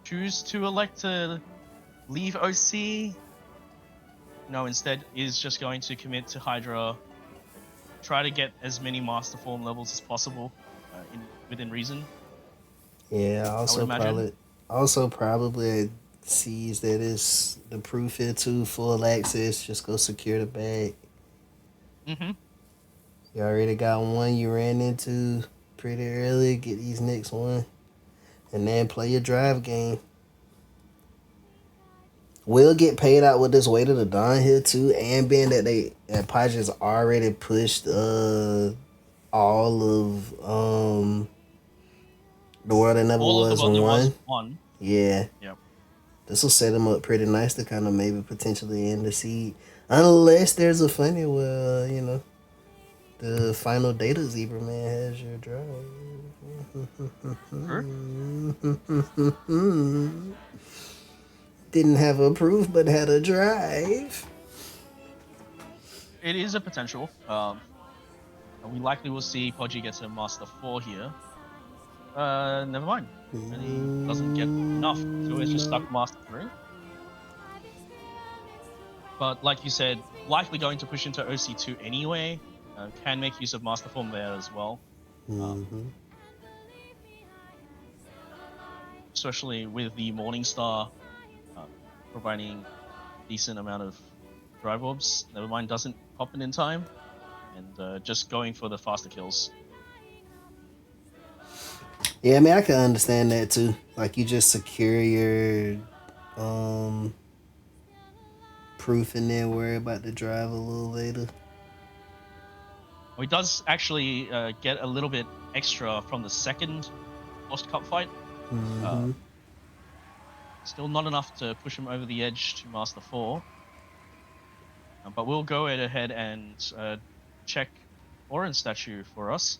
choose to elect to leave OC. No, instead is just going to commit to Hydra, try to get as many Master Form levels as possible within reason. Yeah, I would imagine. also probably sees that it's the proof here too, full access, just go secure the bag. Mm-hmm. You already got one you ran into pretty early, get these next one. And then play your drive game. We'll get paid out with this weight of the dawn here too, and being that Padres already pushed all of the world that never All of the was world there was one. one. Yeah. Yep. This will set him up pretty nice to kind of maybe potentially end the seed. Unless there's a funny where, the final data Zebra Man has your drive. Sure. Didn't have a proof, but had a drive. It is a potential. And we likely will see Podgy get to Master 4 here. Never mind. Really doesn't get enough, so it's just stuck Master 3. But like you said, likely going to push into OC2 anyway. Can make use of Master Form there as well. Mm-hmm. Especially with the Morningstar providing decent amount of drive orbs. Nevermind doesn't pop in time, and just going for the faster kills. Yeah, I mean, I can understand that too. Like, you just secure your proof and then worry about the drive a little later. Well, he does actually get a little bit extra from the second Lost Cup fight. Mm-hmm. Still not enough to push him over the edge to Master 4. But we'll go ahead and check Orin statue for us.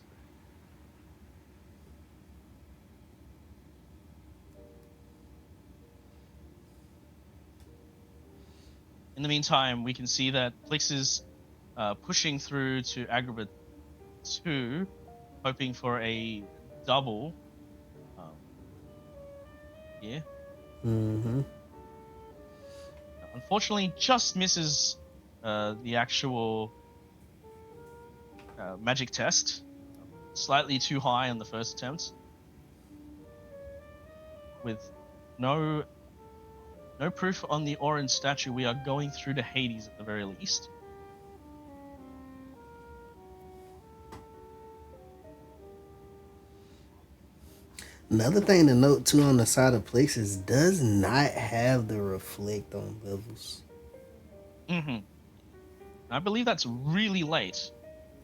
In the meantime, we can see that Plix is pushing through to Agrabah 2, hoping for a double. Yeah. Mm-hmm. Unfortunately, just misses the actual magic test. Slightly too high on the first attempt. With no proof on the orange statue, we are going through to Hades at the very least. Another thing to note too on the side of places does not have the reflect on levels. Mm-hmm. I believe that's really late.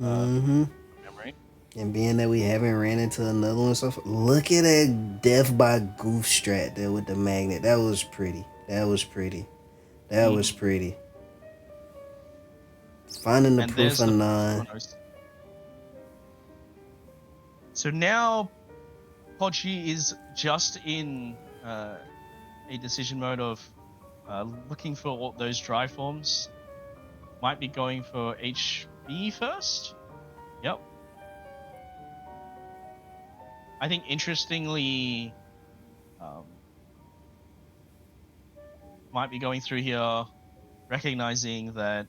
Mm-hmm. Memory. And being that we haven't ran into another one so far, look at that death by goof strat there with the magnet. That was pretty. Finding the And proof there's of the nine. So now Podgy is just in a decision mode of looking for all those dry forms. Might be going for HB first. Yep. I think interestingly, might be going through here, recognizing that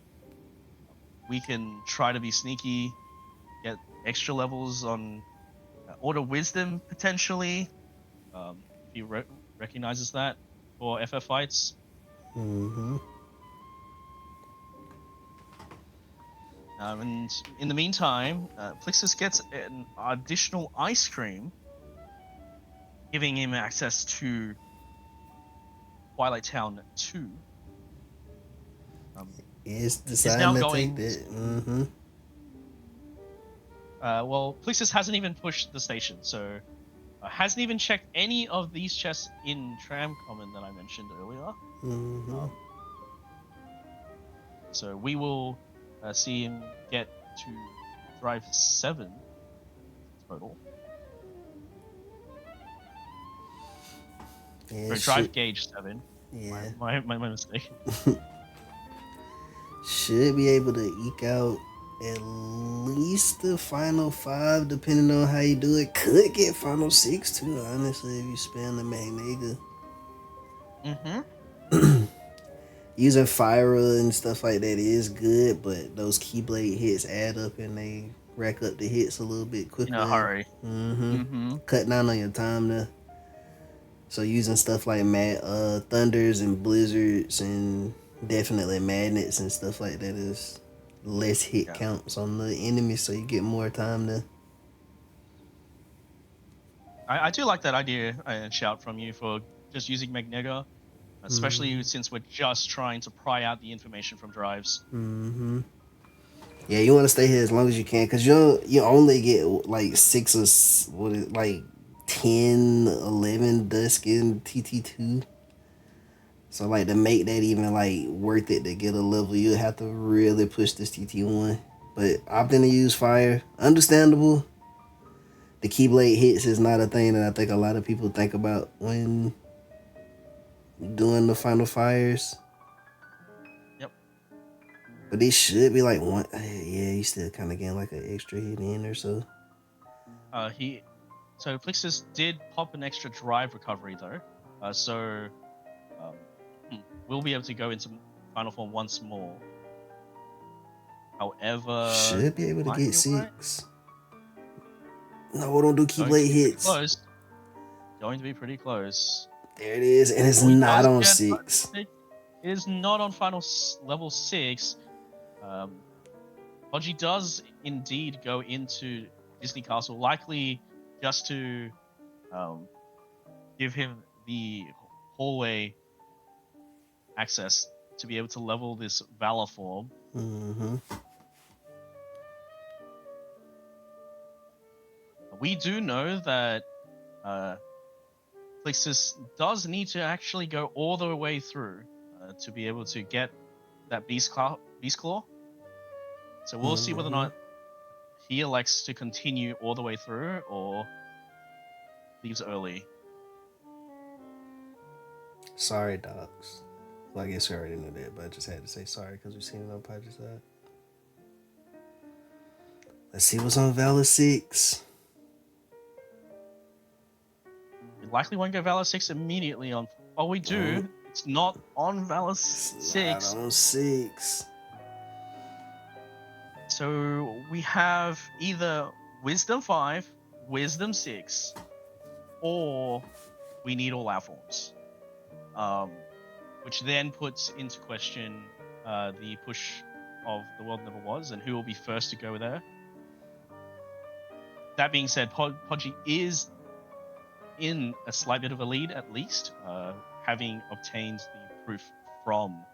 we can try to be sneaky, get extra levels on Order Wisdom potentially. if he recognizes that for FF fights. Mm-hmm. And in the meantime, Plixus gets an additional ice cream, giving him access to Twilight Town 2. It's Is now deciding to take going. that. Mm-hmm. Well, Plixus hasn't even pushed the station, so hasn't even checked any of these chests in Tram Common that I mentioned earlier. Mm-hmm. So we will see him get to Drive 7 total. Yeah, Or Drive Gauge 7. Yeah. My mistake. Should be able to eke out at least the final 5, depending on how you do it. Could get final 6 too, honestly, if you spam the Magnaga. Mm-hmm. Using Fyra and stuff like that is good, but those Keyblade hits add up and they rack up the hits a little bit quicker. In a hurry. Mm-hmm. Mm-hmm. Cut down on your time there. So using stuff like thunders and blizzards and definitely magnets and stuff like that is less hit counts on the enemy, so you get more time to. I do like that idea and shout from you for just using Magnaga, especially since we're just trying to pry out the information from drives. Mm-hmm. Yeah, you want to stay here as long as you can, because you only get like 6 or 10, 11 dusk in TT2. So like to make that even like worth it to get a level, you have to really push this TT1. But opting to use fire, understandable. The Keyblade hits is not a thing that I think a lot of people think about when doing the final fires. Yep. But it should be like one. Yeah, you still kind of getting like an extra hit in or so. So Plixus did pop an extra drive recovery though, so we'll be able to go into final form once more. However, should be able to get 6. Right? No, don't do Keyblade hits. Close. Going to be pretty close. There it is, and it's not on 6. It is not on final level 6. Podgy does indeed go into Disney Castle, likely just to give him the hallway access to be able to level this Valor form. Mm-hmm. We do know that Plixus does need to actually go all the way through to be able to get that Beast Claw. So we'll see whether or not he elects to continue all the way through or leaves early. Sorry, docs. Well, I guess we already knew that, but I just had to say sorry because we've seen it on Podgy's side. Let's see what's on Valor 6. We likely won't go Valor 6 immediately on. Oh, we do. It's not on Valor 6. Not on 6. So we have either Wisdom 5, Wisdom 6, or we need all our forms. Which then puts into question the push of The World Never Was and who will be first to go there. That being said, Podgy is in a slight bit of a lead at least, having obtained the proof from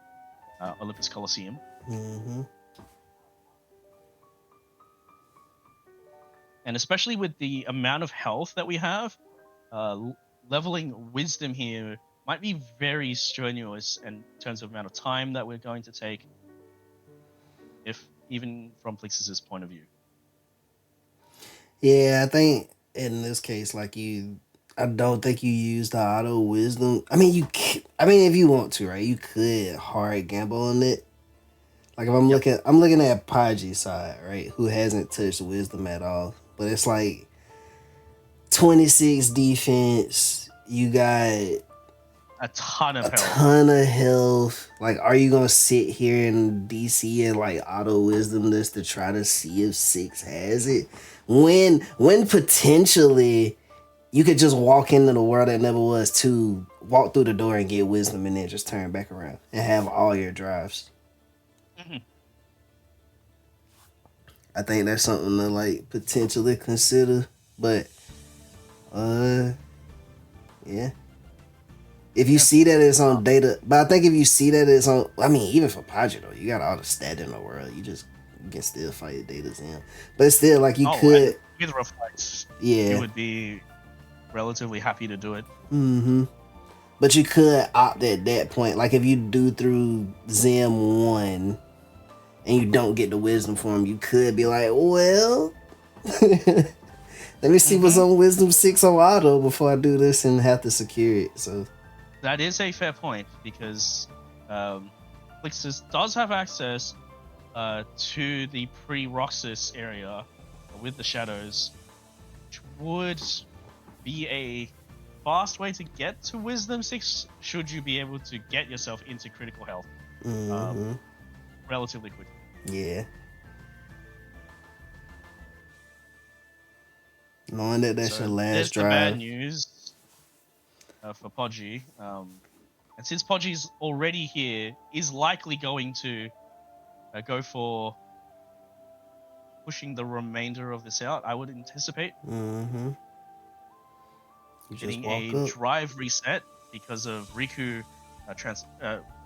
Olympus Coliseum. Mm-hmm. And especially with the amount of health that we have, leveling wisdom here might be very strenuous in terms of amount of time that we're going to take, if even from Plixus's point of view. Yeah, I think in this case, I don't think you use the auto wisdom. I mean, if you want to, right? You could hard gamble on it. Like if I'm looking at Podgy's side, right? Who hasn't touched wisdom at all, but it's like 26 defense. You got a ton of health. Like, are you gonna sit here in DC and like auto wisdom this to try to see if 6 has it? When potentially you could just walk into the world that never was to walk through the door and get wisdom and then just turn back around and have all your drives. Mhm. I think that's something to like potentially consider. But yeah. If you Yeah. see that it's on data, but I think if you see that it's on, I mean, even for Padre though, you got all the stat in the world. You can still fight Data's in, but still, like you Oh, could, and with reflects, yeah. you would be relatively happy to do it. Mm-hmm. But you could opt at that point, like if you do through Zim 1 and you don't get the wisdom form, you could be like, well, let me see what's Mhm. on Wisdom 6 on auto before I do this and have to secure it. So, That is a fair point because Plixus does have access to the pre-Roxas area with the shadows, which would be a fast way to get to Wisdom 6 should you be able to get yourself into critical health mm-hmm. relatively quickly. Yeah. Knowing that that's your So last there's the bad drive. news for Podgy. And since Podgy's already here, is likely going to go for pushing the remainder of this out, I would anticipate. Mm-hmm. You just Getting walk a up. drive reset because of Riku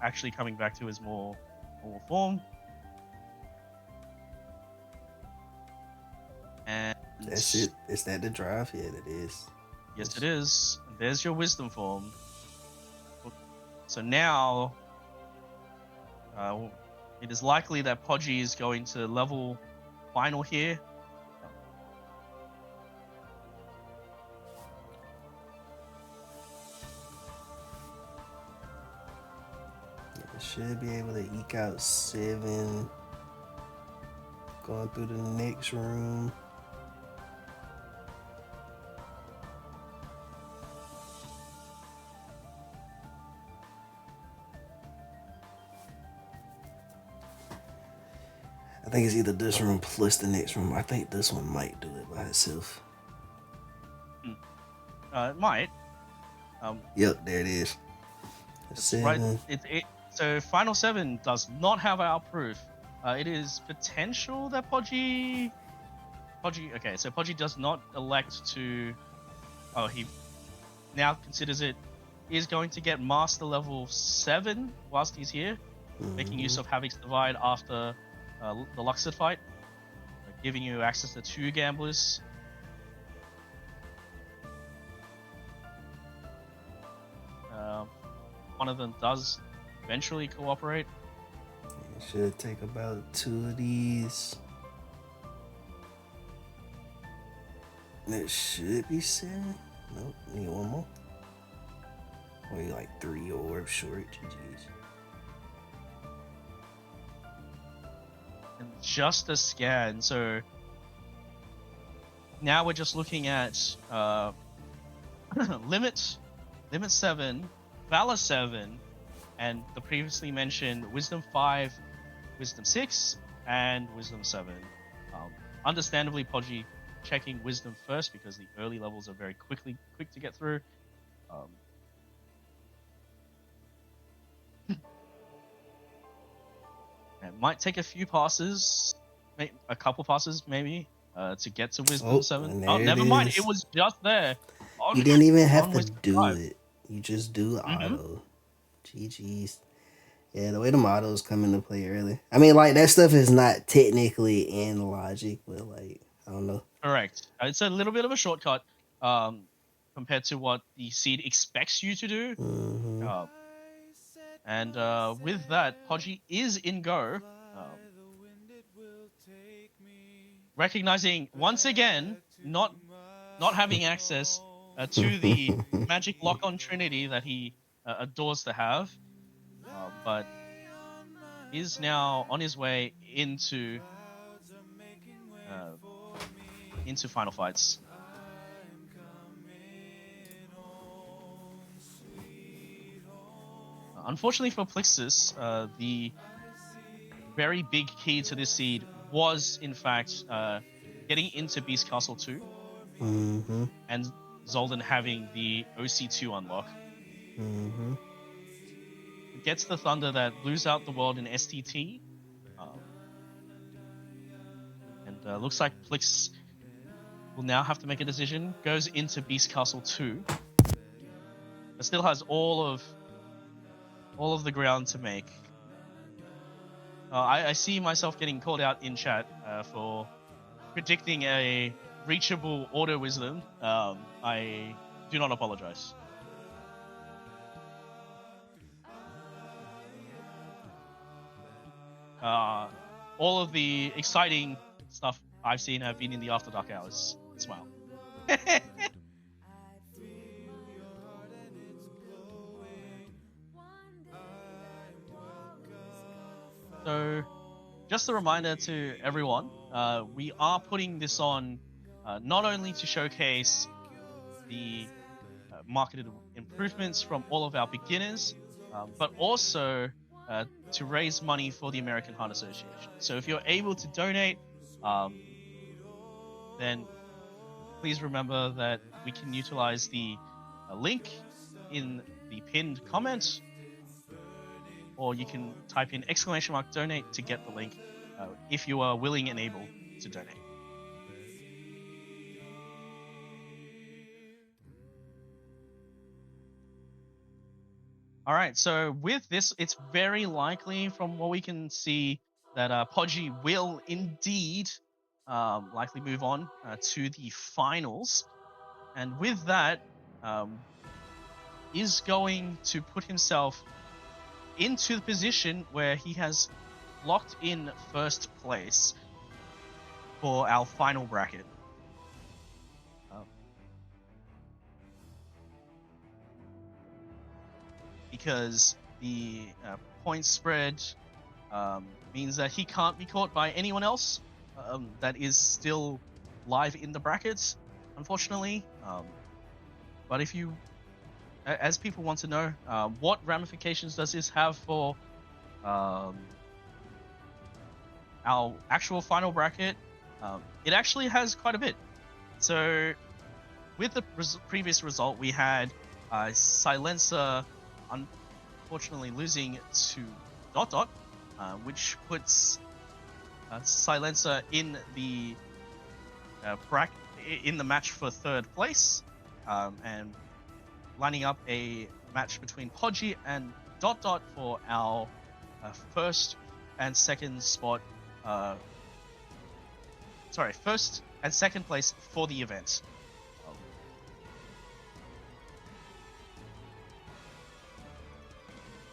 actually coming back to his more normal form. And That's it. Is that the drive? Yeah, it is. yes, it is. And there's your wisdom form. So now, it is likely that Podgy is going to level final here. It should be able to eke out 7. Going through the next room. I think it's either this room plus the next room. I think this one might do it by itself. It might. Yep, there it is. It's 7. right. So Final 7 does not have our proof. It is potential that Podgy. Okay, so Podgy does not elect to. Oh, he now considers it is going to get Master level 7 whilst he's here, making use of Havoc's Divide after the Luxord fight, giving you access to 2 gamblers. One of them does eventually cooperate. It should take about 2 of these. It should be 7. Nope, need one more. Or you like 3 orbs short. GG's. And just a scan. So now we're just looking at limit 7, Valor 7, and the previously mentioned Wisdom 5, Wisdom 6, and Wisdom 7. Understandably, Podgy checking Wisdom first because the early levels are very quick to get through. It might take a few passes, a couple passes maybe, to get to Wisdom 7. and Oh, there never it mind. is. It was just there. You didn't even have on to Wisdom do 5. it. You just do Mhm. auto. GG's. Yeah, the way the models come into play early. I mean, like, that stuff is not technically in logic, but, like, I don't know. Correct. It's a little bit of a shortcut compared to what the seed expects you to do. Mm-hmm. And with that, Podgy is in go. Recognizing once again not having access to the magic lock-on trinity that he adores to have, but is now on his way into final fights. Unfortunately for Plixus, the very big key to this seed was, in fact, getting into Beast Castle 2. Mm-hmm. And Zolden having the OC2 unlock. Mm-hmm. Gets the Thunder that blues out the world in STT. And looks like Plix will now have to make a decision. Goes into Beast Castle 2. But still has all of the ground to make. I see myself getting called out in chat for predicting a reachable Auto Wisdom. I do not apologize. All of the exciting stuff I've seen have been in the After Dark hours. Smile. So, just a reminder to everyone, we are putting this on not only to showcase the marketed improvements from all of our beginners, but also to raise money for the American Heart Association. So if you're able to donate, then please remember that we can utilize the link in the pinned comment, or you can type in !donate to get the link if you are willing and able to donate. All right, so with this, it's very likely from what we can see that Podgy will indeed likely move on to the finals. And with that, is going to put himself into the position where he has locked in first place for our final bracket. Because the point spread means that he can't be caught by anyone else that is still live in the brackets, unfortunately. But if you, as people want to know, what ramifications does this have for our actual final bracket? It actually has quite a bit. So with the previous result, we had Silencer unfortunately losing to Dot, which puts Silencer in the in the match for third place, and lining up a match between Podgy and Dot for our first and second spot. First and second place for the event.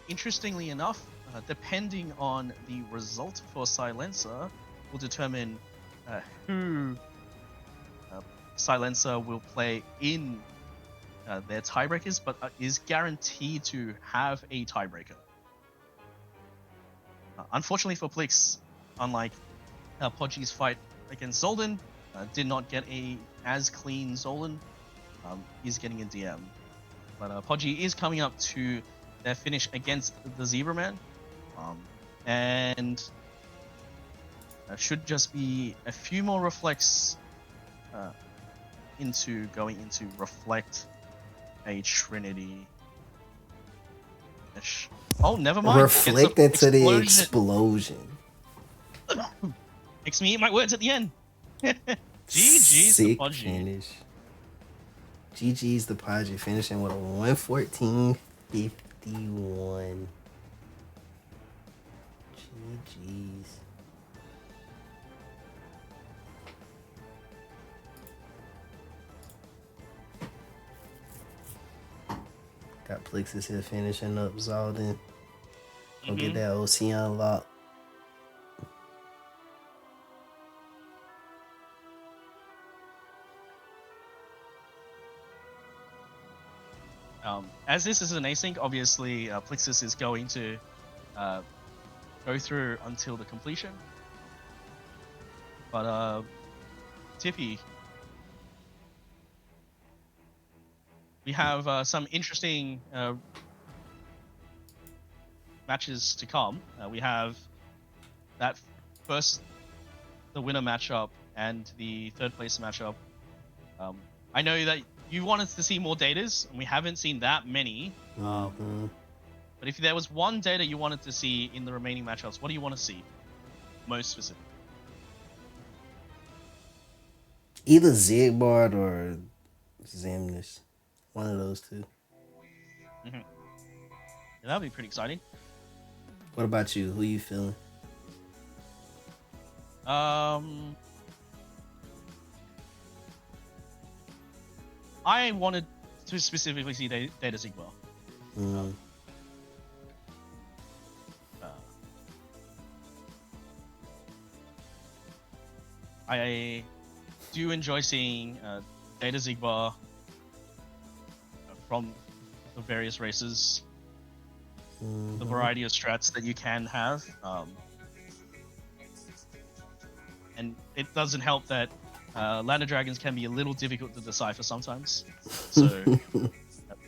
Interestingly enough, depending on the result for Silencer, will determine who Silencer will play in their tiebreakers, but is guaranteed to have a tiebreaker. Unfortunately for Plix, unlike Podgy's fight against Zolden, did not get a as clean Zolden. Is getting a DM, but Podgy is coming up to their finish against the Zebra Man, and should just be a few more reflects into going into reflect a Trinity. Oh, never mind. Reflect into the explosion. Makes me eat my words at the end. GG's the Podgy. Finish. GG's the Podgy, finishing with a 114.51. GG's. Got Plixus here finishing up Zolden. Go get that OC unlocked. As this is an async, obviously Plixus is going to go through until the completion. But Tippy, we have some interesting matches to come. We have that first, the winner matchup and the third place matchup. I know that you wanted to see more datas, and we haven't seen that many. Mhm. But if there was one data you wanted to see in the remaining matchups, what do you want to see most specific? Either Zigbard or Zemnis. One of those two. Yeah, that'd be pretty exciting. What about you? Who you feeling? I wanted to specifically see Data Sigma. Mm. I do enjoy seeing Data Zigbar from the various races, the variety of strats that you can have. And it doesn't help that Land of Dragons can be a little difficult to decipher sometimes. So it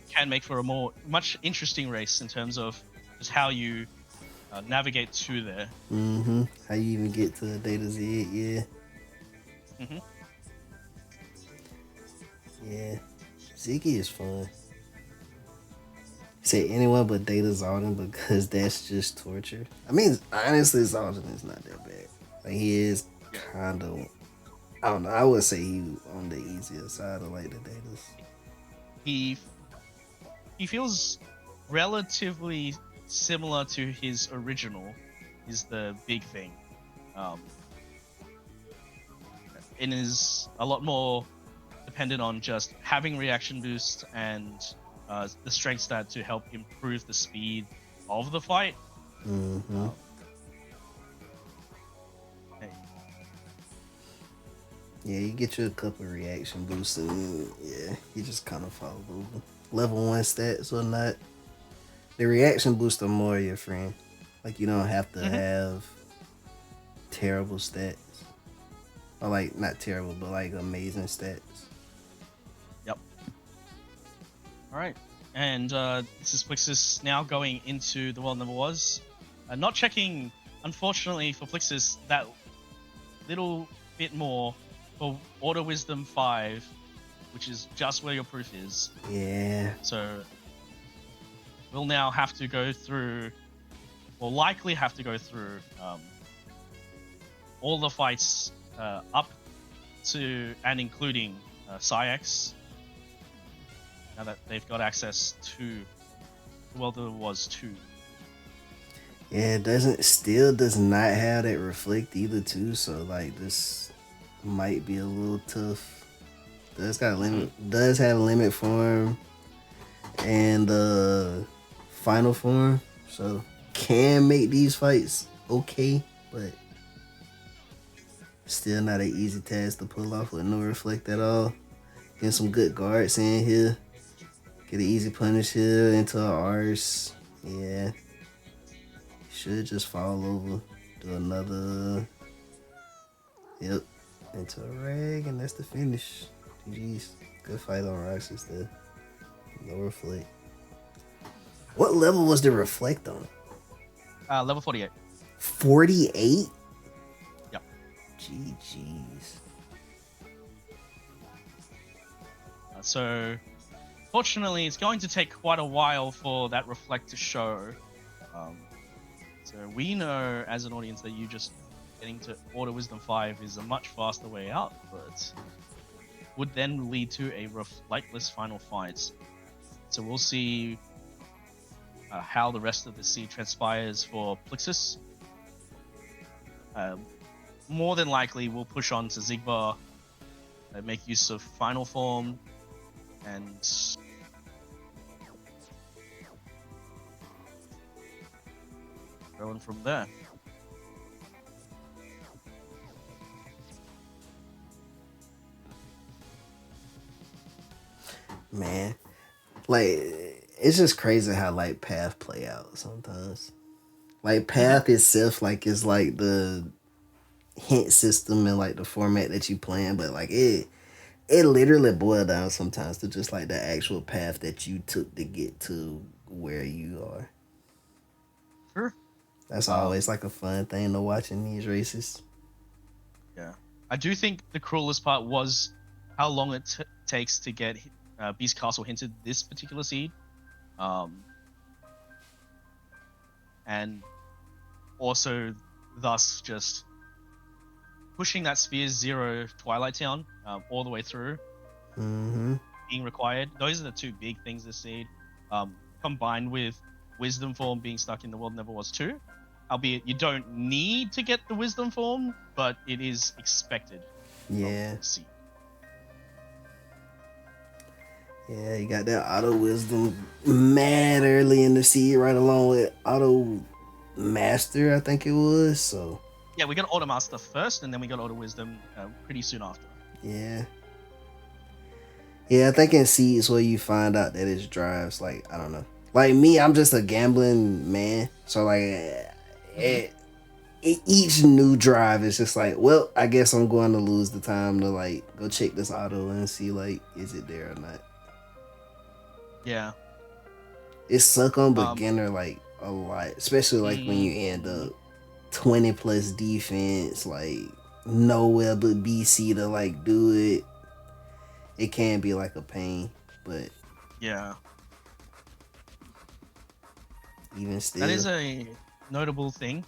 can make for a much interesting race in terms of just how you navigate to there. How you even get to Data Z? Yeah. Yeah. Ziggy is fun. Say anyone but Data Zaldin because that's just torture. I mean, honestly, Zaldin is not that bad. Like, he is kind of, I don't know, I would say he on the easier side of like the Datas. He feels relatively similar to his original, is the big thing. It is a lot more dependent on just having reaction boost and the strength stat to help improve the speed of the fight. Yeah, you get you a couple reaction boosts and yeah, you just kind of follow over. Level 1 stats or not. The reaction boosts are more your friend. Like, you don't have to have terrible stats. Or like, not terrible, but like amazing stats. Yep. Alright. And this is Plixis now going into the World Never Was. Not checking, unfortunately, for Plixis that little bit more for Order Wisdom 5, which is just where your proof is. Yeah. So we'll now have to go through, or likely have to go through, all the fights up to and including Psyx, now that they've got access to the World That Was 2. Yeah, it still does not have that reflect either too, so like this might be a little tough. Does have a limit form and final form, so can make these fights okay, but still not an easy task to pull off with no reflect at all. Get some good guards in here. Get an easy punish here into an arse. Yeah. Should just fall over. Do another. Yep. Into a rag, and that's the finish. GG's. Good fight on Roxas there. No reflect. What level was the reflect on? Level 48. 48? Yep. GG's. So, fortunately, it's going to take quite a while for that reflect to show. So we know as an audience that you just getting to Order Wisdom 5 is a much faster way out, but would then lead to a reflectless final fight. So we'll see how the rest of the seed transpires for Plixis. More than likely, we'll push on to Zigbar, make use of final form, and going from there. Man, like, it's just crazy how like path play out sometimes. Like path itself, like, is like the hint system and like the format that you playing, but like it literally boils down sometimes to just like the actual path that you took to get to where you are. Sure. That's always like a fun thing to watch in these races. Yeah, I do think the cruelest part was how long it takes to get Beast Castle hinted this particular seed, and also thus just pushing that Sphere Zero Twilight Town all the way through Mm-hmm. being required. Those are the two big things this seed, combined with Wisdom Form being stuck in the World Never Was 2. Albeit you don't need to get the Wisdom Form, but it is expected. Yeah. Seed. Yeah, you got that auto wisdom mad early in the seed, right along with auto master, I think it was. So Yeah, we got Auto Master first, and then we got Auto Wisdom pretty soon after. yeah. Yeah, I think in seeds where you find out that it's drives, like, I don't know. Like me, I'm just a gambling man. So like each new drive is just like, well, I guess I'm going to lose the time to like go check this auto and see like is it there or not. Yeah. It suck on beginner like a lot, especially like when you end up 20 plus defense, like nowhere but BC to like do it. It can be like a pain, but Yeah. even still, That is a notable thing.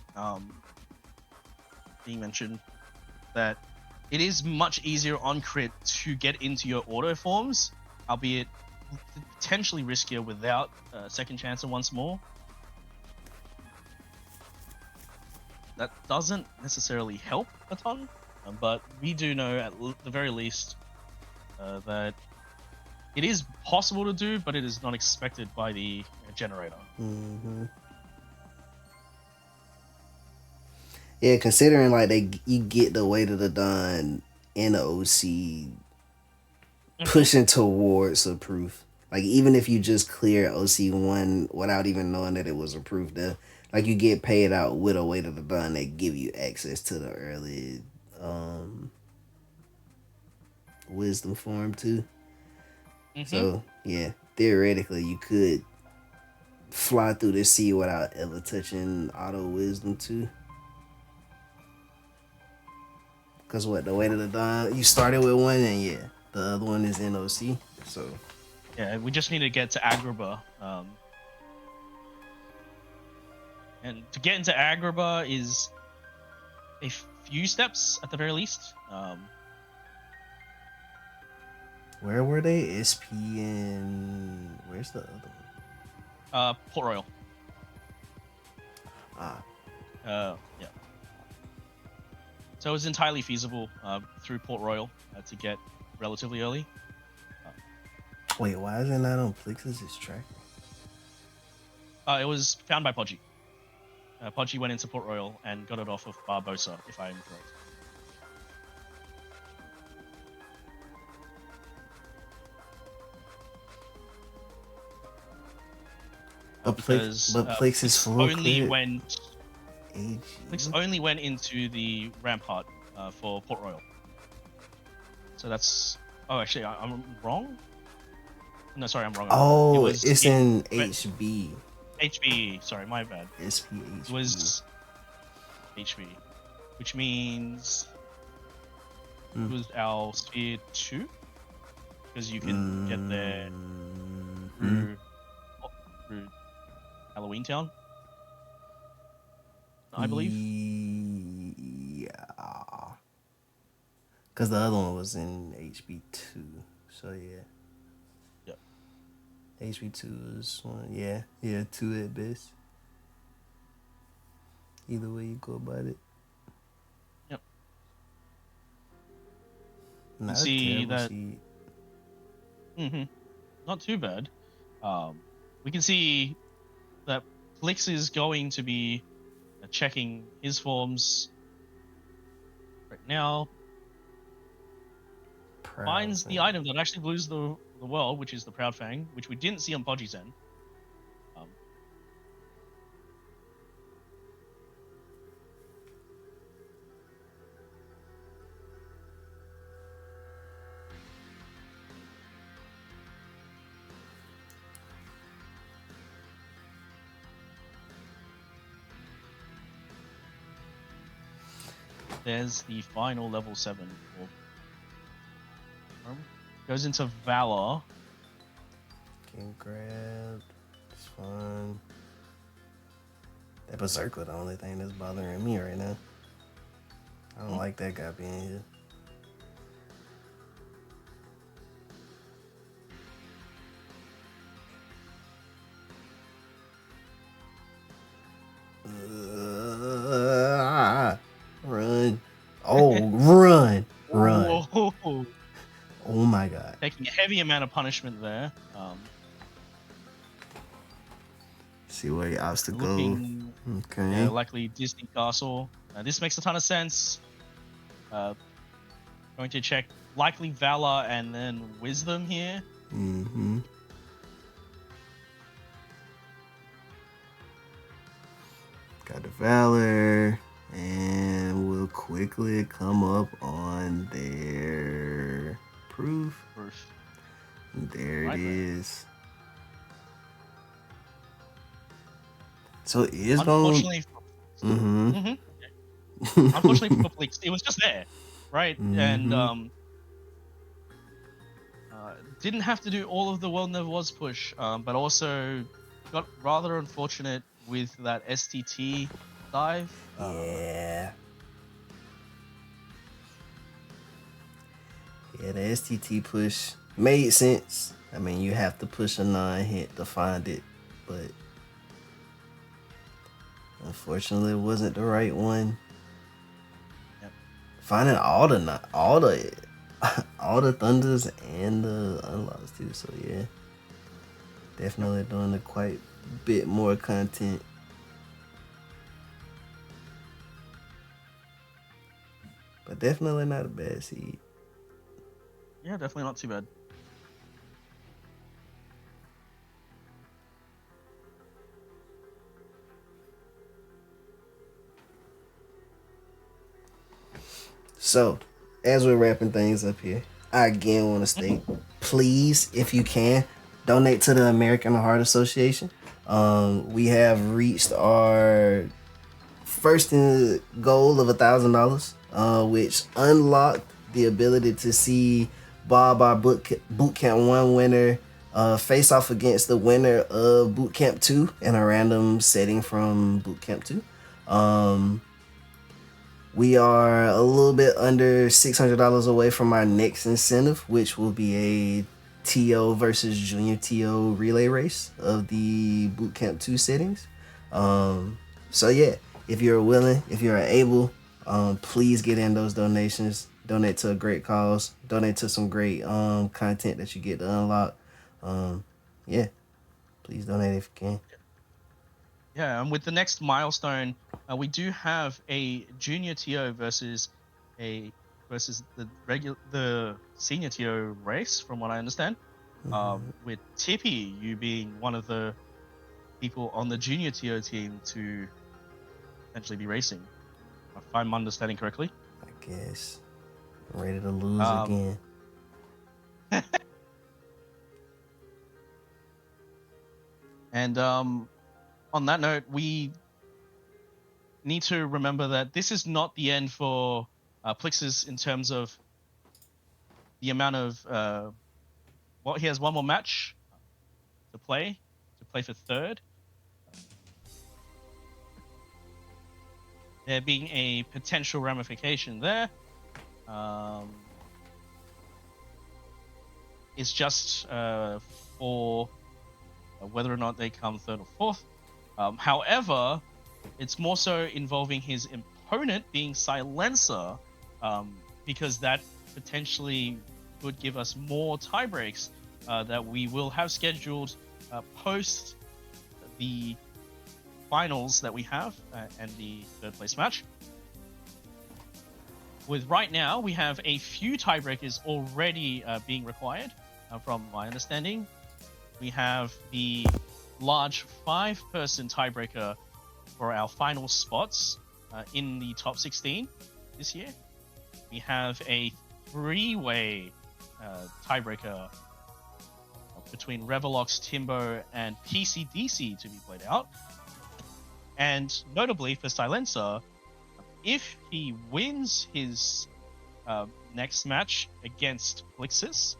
Being mentioned that it is much easier on crit to get into your auto forms, albeit potentially riskier without second chance and once more. That doesn't necessarily help a ton, but we do know at the very least that it is possible to do, but it is not expected by the generator. Mm-hmm. Yeah, considering like you get the weight of the Dawn in the OC pushing towards a proof. Like even if you just clear OC1 without even knowing that it was approved there, like you get paid out with a weight of the Dawn that give you access to the early wisdom form too. So yeah, theoretically you could fly through the sea without ever touching auto wisdom too. Cause what, the weight of the Dawn, you started with one and yeah, the other one is NOC. So yeah, we just need to get to Agrabah. And to get into Agrabah is a few steps at the very least. where were they? SP and where's the other one? Port Royal. Ah, Yeah. So it's entirely feasible through Port Royal to get relatively early. wait, why is it not on Plix's tracker? It was found by Podgy. Podgy went into Port Royal and got it off of Barbosa, if I am correct. But Plix is full only clear. went AG. Plix only went into the Rampart for Port Royal. So that's. Oh, actually, I'm wrong. No, sorry, I'm wrong. Oh, it's in HB. HB. Sorry, my bad. SPHB. It was HB, which means it was our Sphere 2 because you can get there through Halloween Town, I believe. Yeah. Because the other one was in HB2. So yeah. Yep. HB2 is one. Yeah. Yeah, 2 at best. Either way you go about it. Yep. Not see terrible that. seed. Not too bad. We can see that Plix is going to be checking his forms right now. Finds the item that actually blues the world, which is the Proud Fang, which we didn't see on Podgy's end. There's the final level 7. Goes into Valor. Getting grabbed. It's fine. That berserker the only thing that's bothering me right now. I don't like that guy being here. Run. Oh, run. Run. Whoa. Oh my god. Taking a heavy amount of punishment there. See where your obstacle. Looking Okay. likely Disney Castle. This makes a ton of sense. Going to check likely Valor and then Wisdom here. Mm-hmm. Got the Valor. And we'll quickly come up on their proof. There Right it there. is. So it is going. Unfortunately, Mm-hmm. unfortunately for Blix, it was just there, right? And Mhm. didn't have to do all of the World Never Was push, but also got rather unfortunate with that STT dive. Yeah. Yeah, the STT push made sense. I mean, you have to push a 9-hit to find it, but unfortunately, it wasn't the right one. Yep. Finding all the all the thunders and the unlocks too. So yeah, definitely doing a quite bit more content. But definitely not a bad seed. Yeah, definitely not too bad. So, as we're wrapping things up here, I again want to state, please, if you can, donate to the American Heart Association. We have reached our first goal of $1,000, which unlocked the ability to see Bob, our Bootcamp 1 winner, face off against the winner of Bootcamp 2 in a random setting from Bootcamp 2. We are a little bit under $600 away from our next incentive, which will be a TO versus Junior TO relay race of the Bootcamp 2 settings. So yeah, if you're willing, if you're able, please get in those donations. Donate to a great cause. Donate to some great content that you get to unlock. Yeah, please donate if you can. Yeah, and with the next milestone, we do have a junior TO versus the senior TO race, from what I understand. With Tippy, you being one of the people on the junior TO team to potentially be racing, if I'm understanding correctly. I guess. I'm ready to lose Um, again. And on that note, we need to remember that this is not the end for Plixus in terms of the amount of he has one more match to play for third. There being a potential ramification there. It's just for whether or not they come third or fourth. However, it's more so involving his opponent being Silencer, because that potentially would give us more tie breaks that we will have scheduled post the finals that we have and the third place match. With right now, we have a few tiebreakers already being required, from my understanding. We have the large 5-person tiebreaker for our final spots in the top 16 this year. We have a 3-way tiebreaker between Revelox, Timbo, and PCDC to be played out. And notably for Silencer, if he wins his next match against Plixus,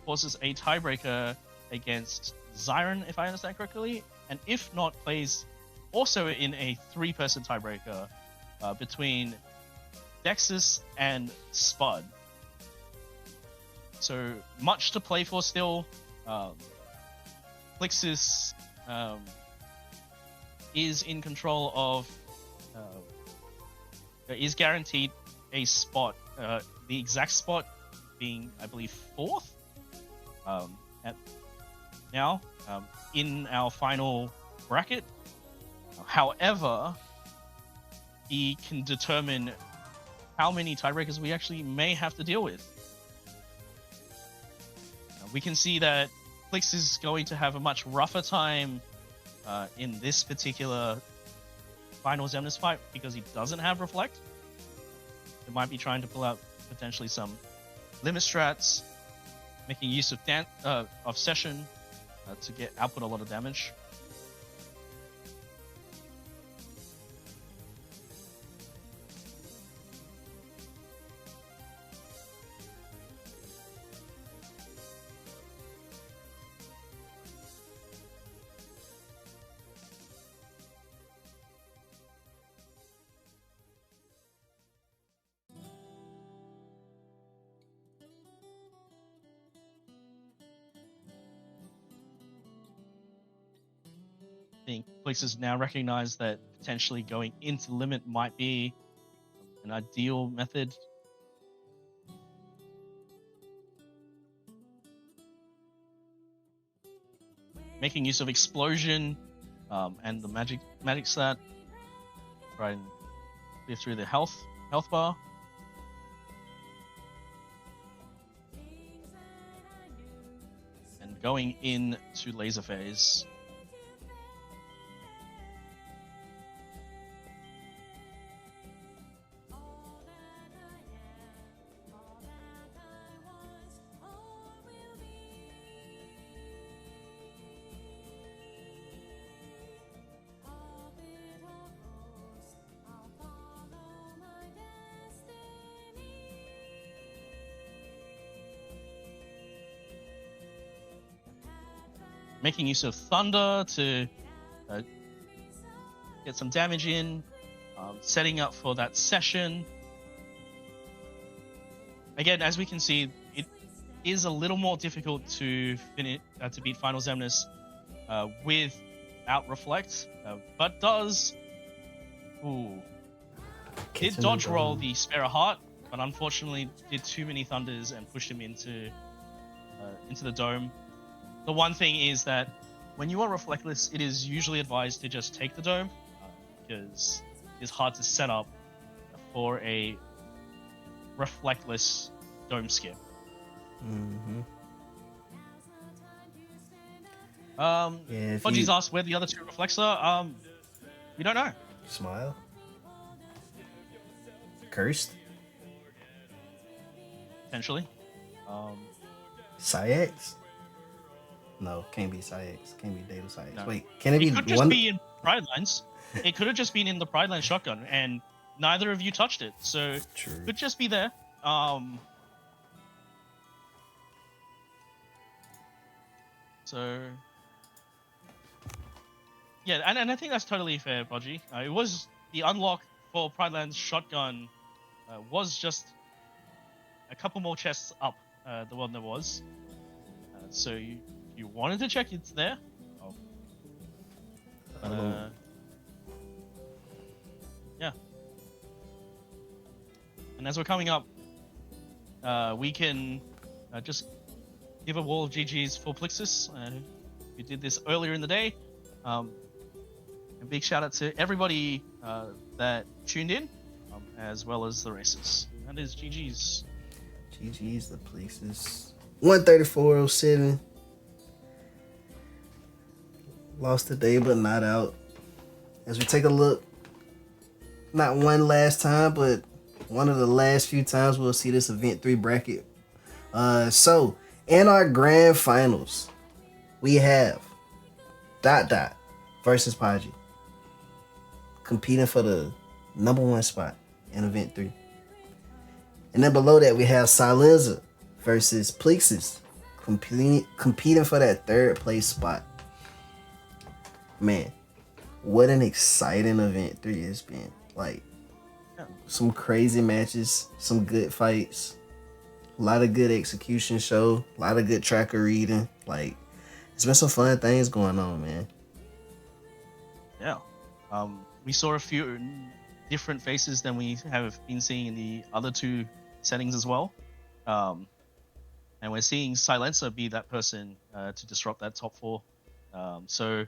forces a tiebreaker against Zyron, if I understand correctly, and if not, plays also in a 3-person tiebreaker between Dexus and Spud. So much to play for still. Plixus is in control of, is guaranteed a spot, the exact spot being, I believe, 4th now in our final bracket. However, he can determine how many tiebreakers we actually may have to deal with. We can see that Plix is going to have a much rougher time in this particular final Xemnas fight because he doesn't have Reflect. He might be trying to pull out potentially some limit strats, making use of Session to get output a lot of damage. I think places now recognize that potentially going into limit might be an ideal method. Making use of explosion and the magic stat, try and clear through the health bar. And going into laser phase. Making use of Thunder to get some damage in, setting up for that Session. Again, as we can see, it is a little more difficult to to beat Final Xemnas without Reflect, but does did dodge roll the Spare a Heart, but unfortunately did too many Thunders and pushed him into the dome. The one thing is that when you are Reflectless, it is usually advised to just take the dome because it's hard to set up for a Reflectless dome skip. Fudgy's asked where the other 2 Reflects are. We don't know. Smile. Cursed. Potentially. Sayax? No, can't be Sayax. Can't be Data Sayax. No. Wait, can it be could just one? be in Pride Lines. It could have just been in the Pride Lines shotgun, and neither of you touched it, so True. could just be there. So yeah, and I think that's totally fair, Podgy. It was the unlock for Pride Lands shotgun was just a couple more chests up the one there was. So you wanted to check it's there. Yeah. And as we're coming up, we can just give a wall of GGs for Plixus, who did this earlier in the day. A big shout out to everybody that tuned in, as well as the races. That is GGs. GG's the Plixus. 134.07. Lost today, but not out. As we take a look, not one last time, but one of the last few times we'll see this Event 3 bracket. So, in our grand finals, we have Dot versus Podgy, competing for the number 1 spot in Event 3. And then below that, we have Silenza versus Plixus, competing for that third place spot. Man, what an exciting event 3 has been. Like, some crazy matches, some good fights, a lot of good execution show, a lot of good tracker reading. Like, it's been some fun things going on, man. Yeah. We saw a few different faces than we have been seeing in the other 2 settings as well. And we're seeing Silencer be that person to disrupt that top 4. So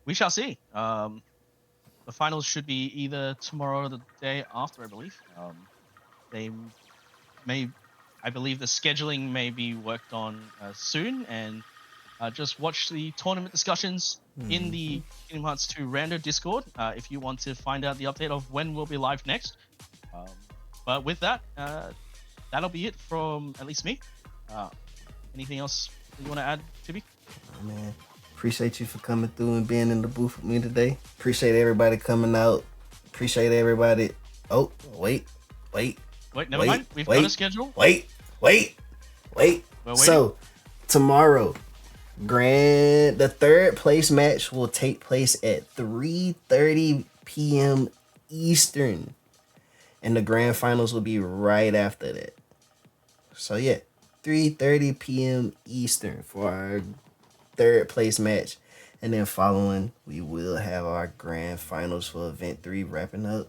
we shall see. The finals should be either tomorrow or the day after, I believe. They may, I believe the scheduling may be worked on soon, and just watch the tournament discussions in the Kingdom Hearts 2 Rando Discord if you want to find out the update of when we'll be live next. But with that, that'll be it from at least me. Anything else you want to add, Tibi? Oh, man, appreciate you for coming through and being in the booth with me today. Appreciate everybody coming out. Appreciate everybody. Oh, wait, never mind. We've got a schedule. Wait. So tomorrow, the third place match will take place at 3:30 p.m. Eastern, and the grand finals will be right after that. So yeah, 3:30 p.m. Eastern for our third place match, and then following we will have our grand finals for event 3 wrapping up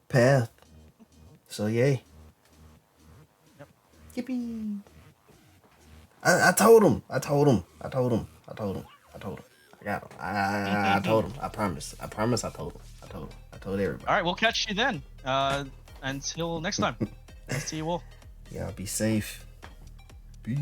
path. So yay. Yippee. I told him. I got him. I told him. I told him. I promise. I told him. I told everybody. All right, we'll catch you then. Until next time. See you all. Y'all be safe. Peace.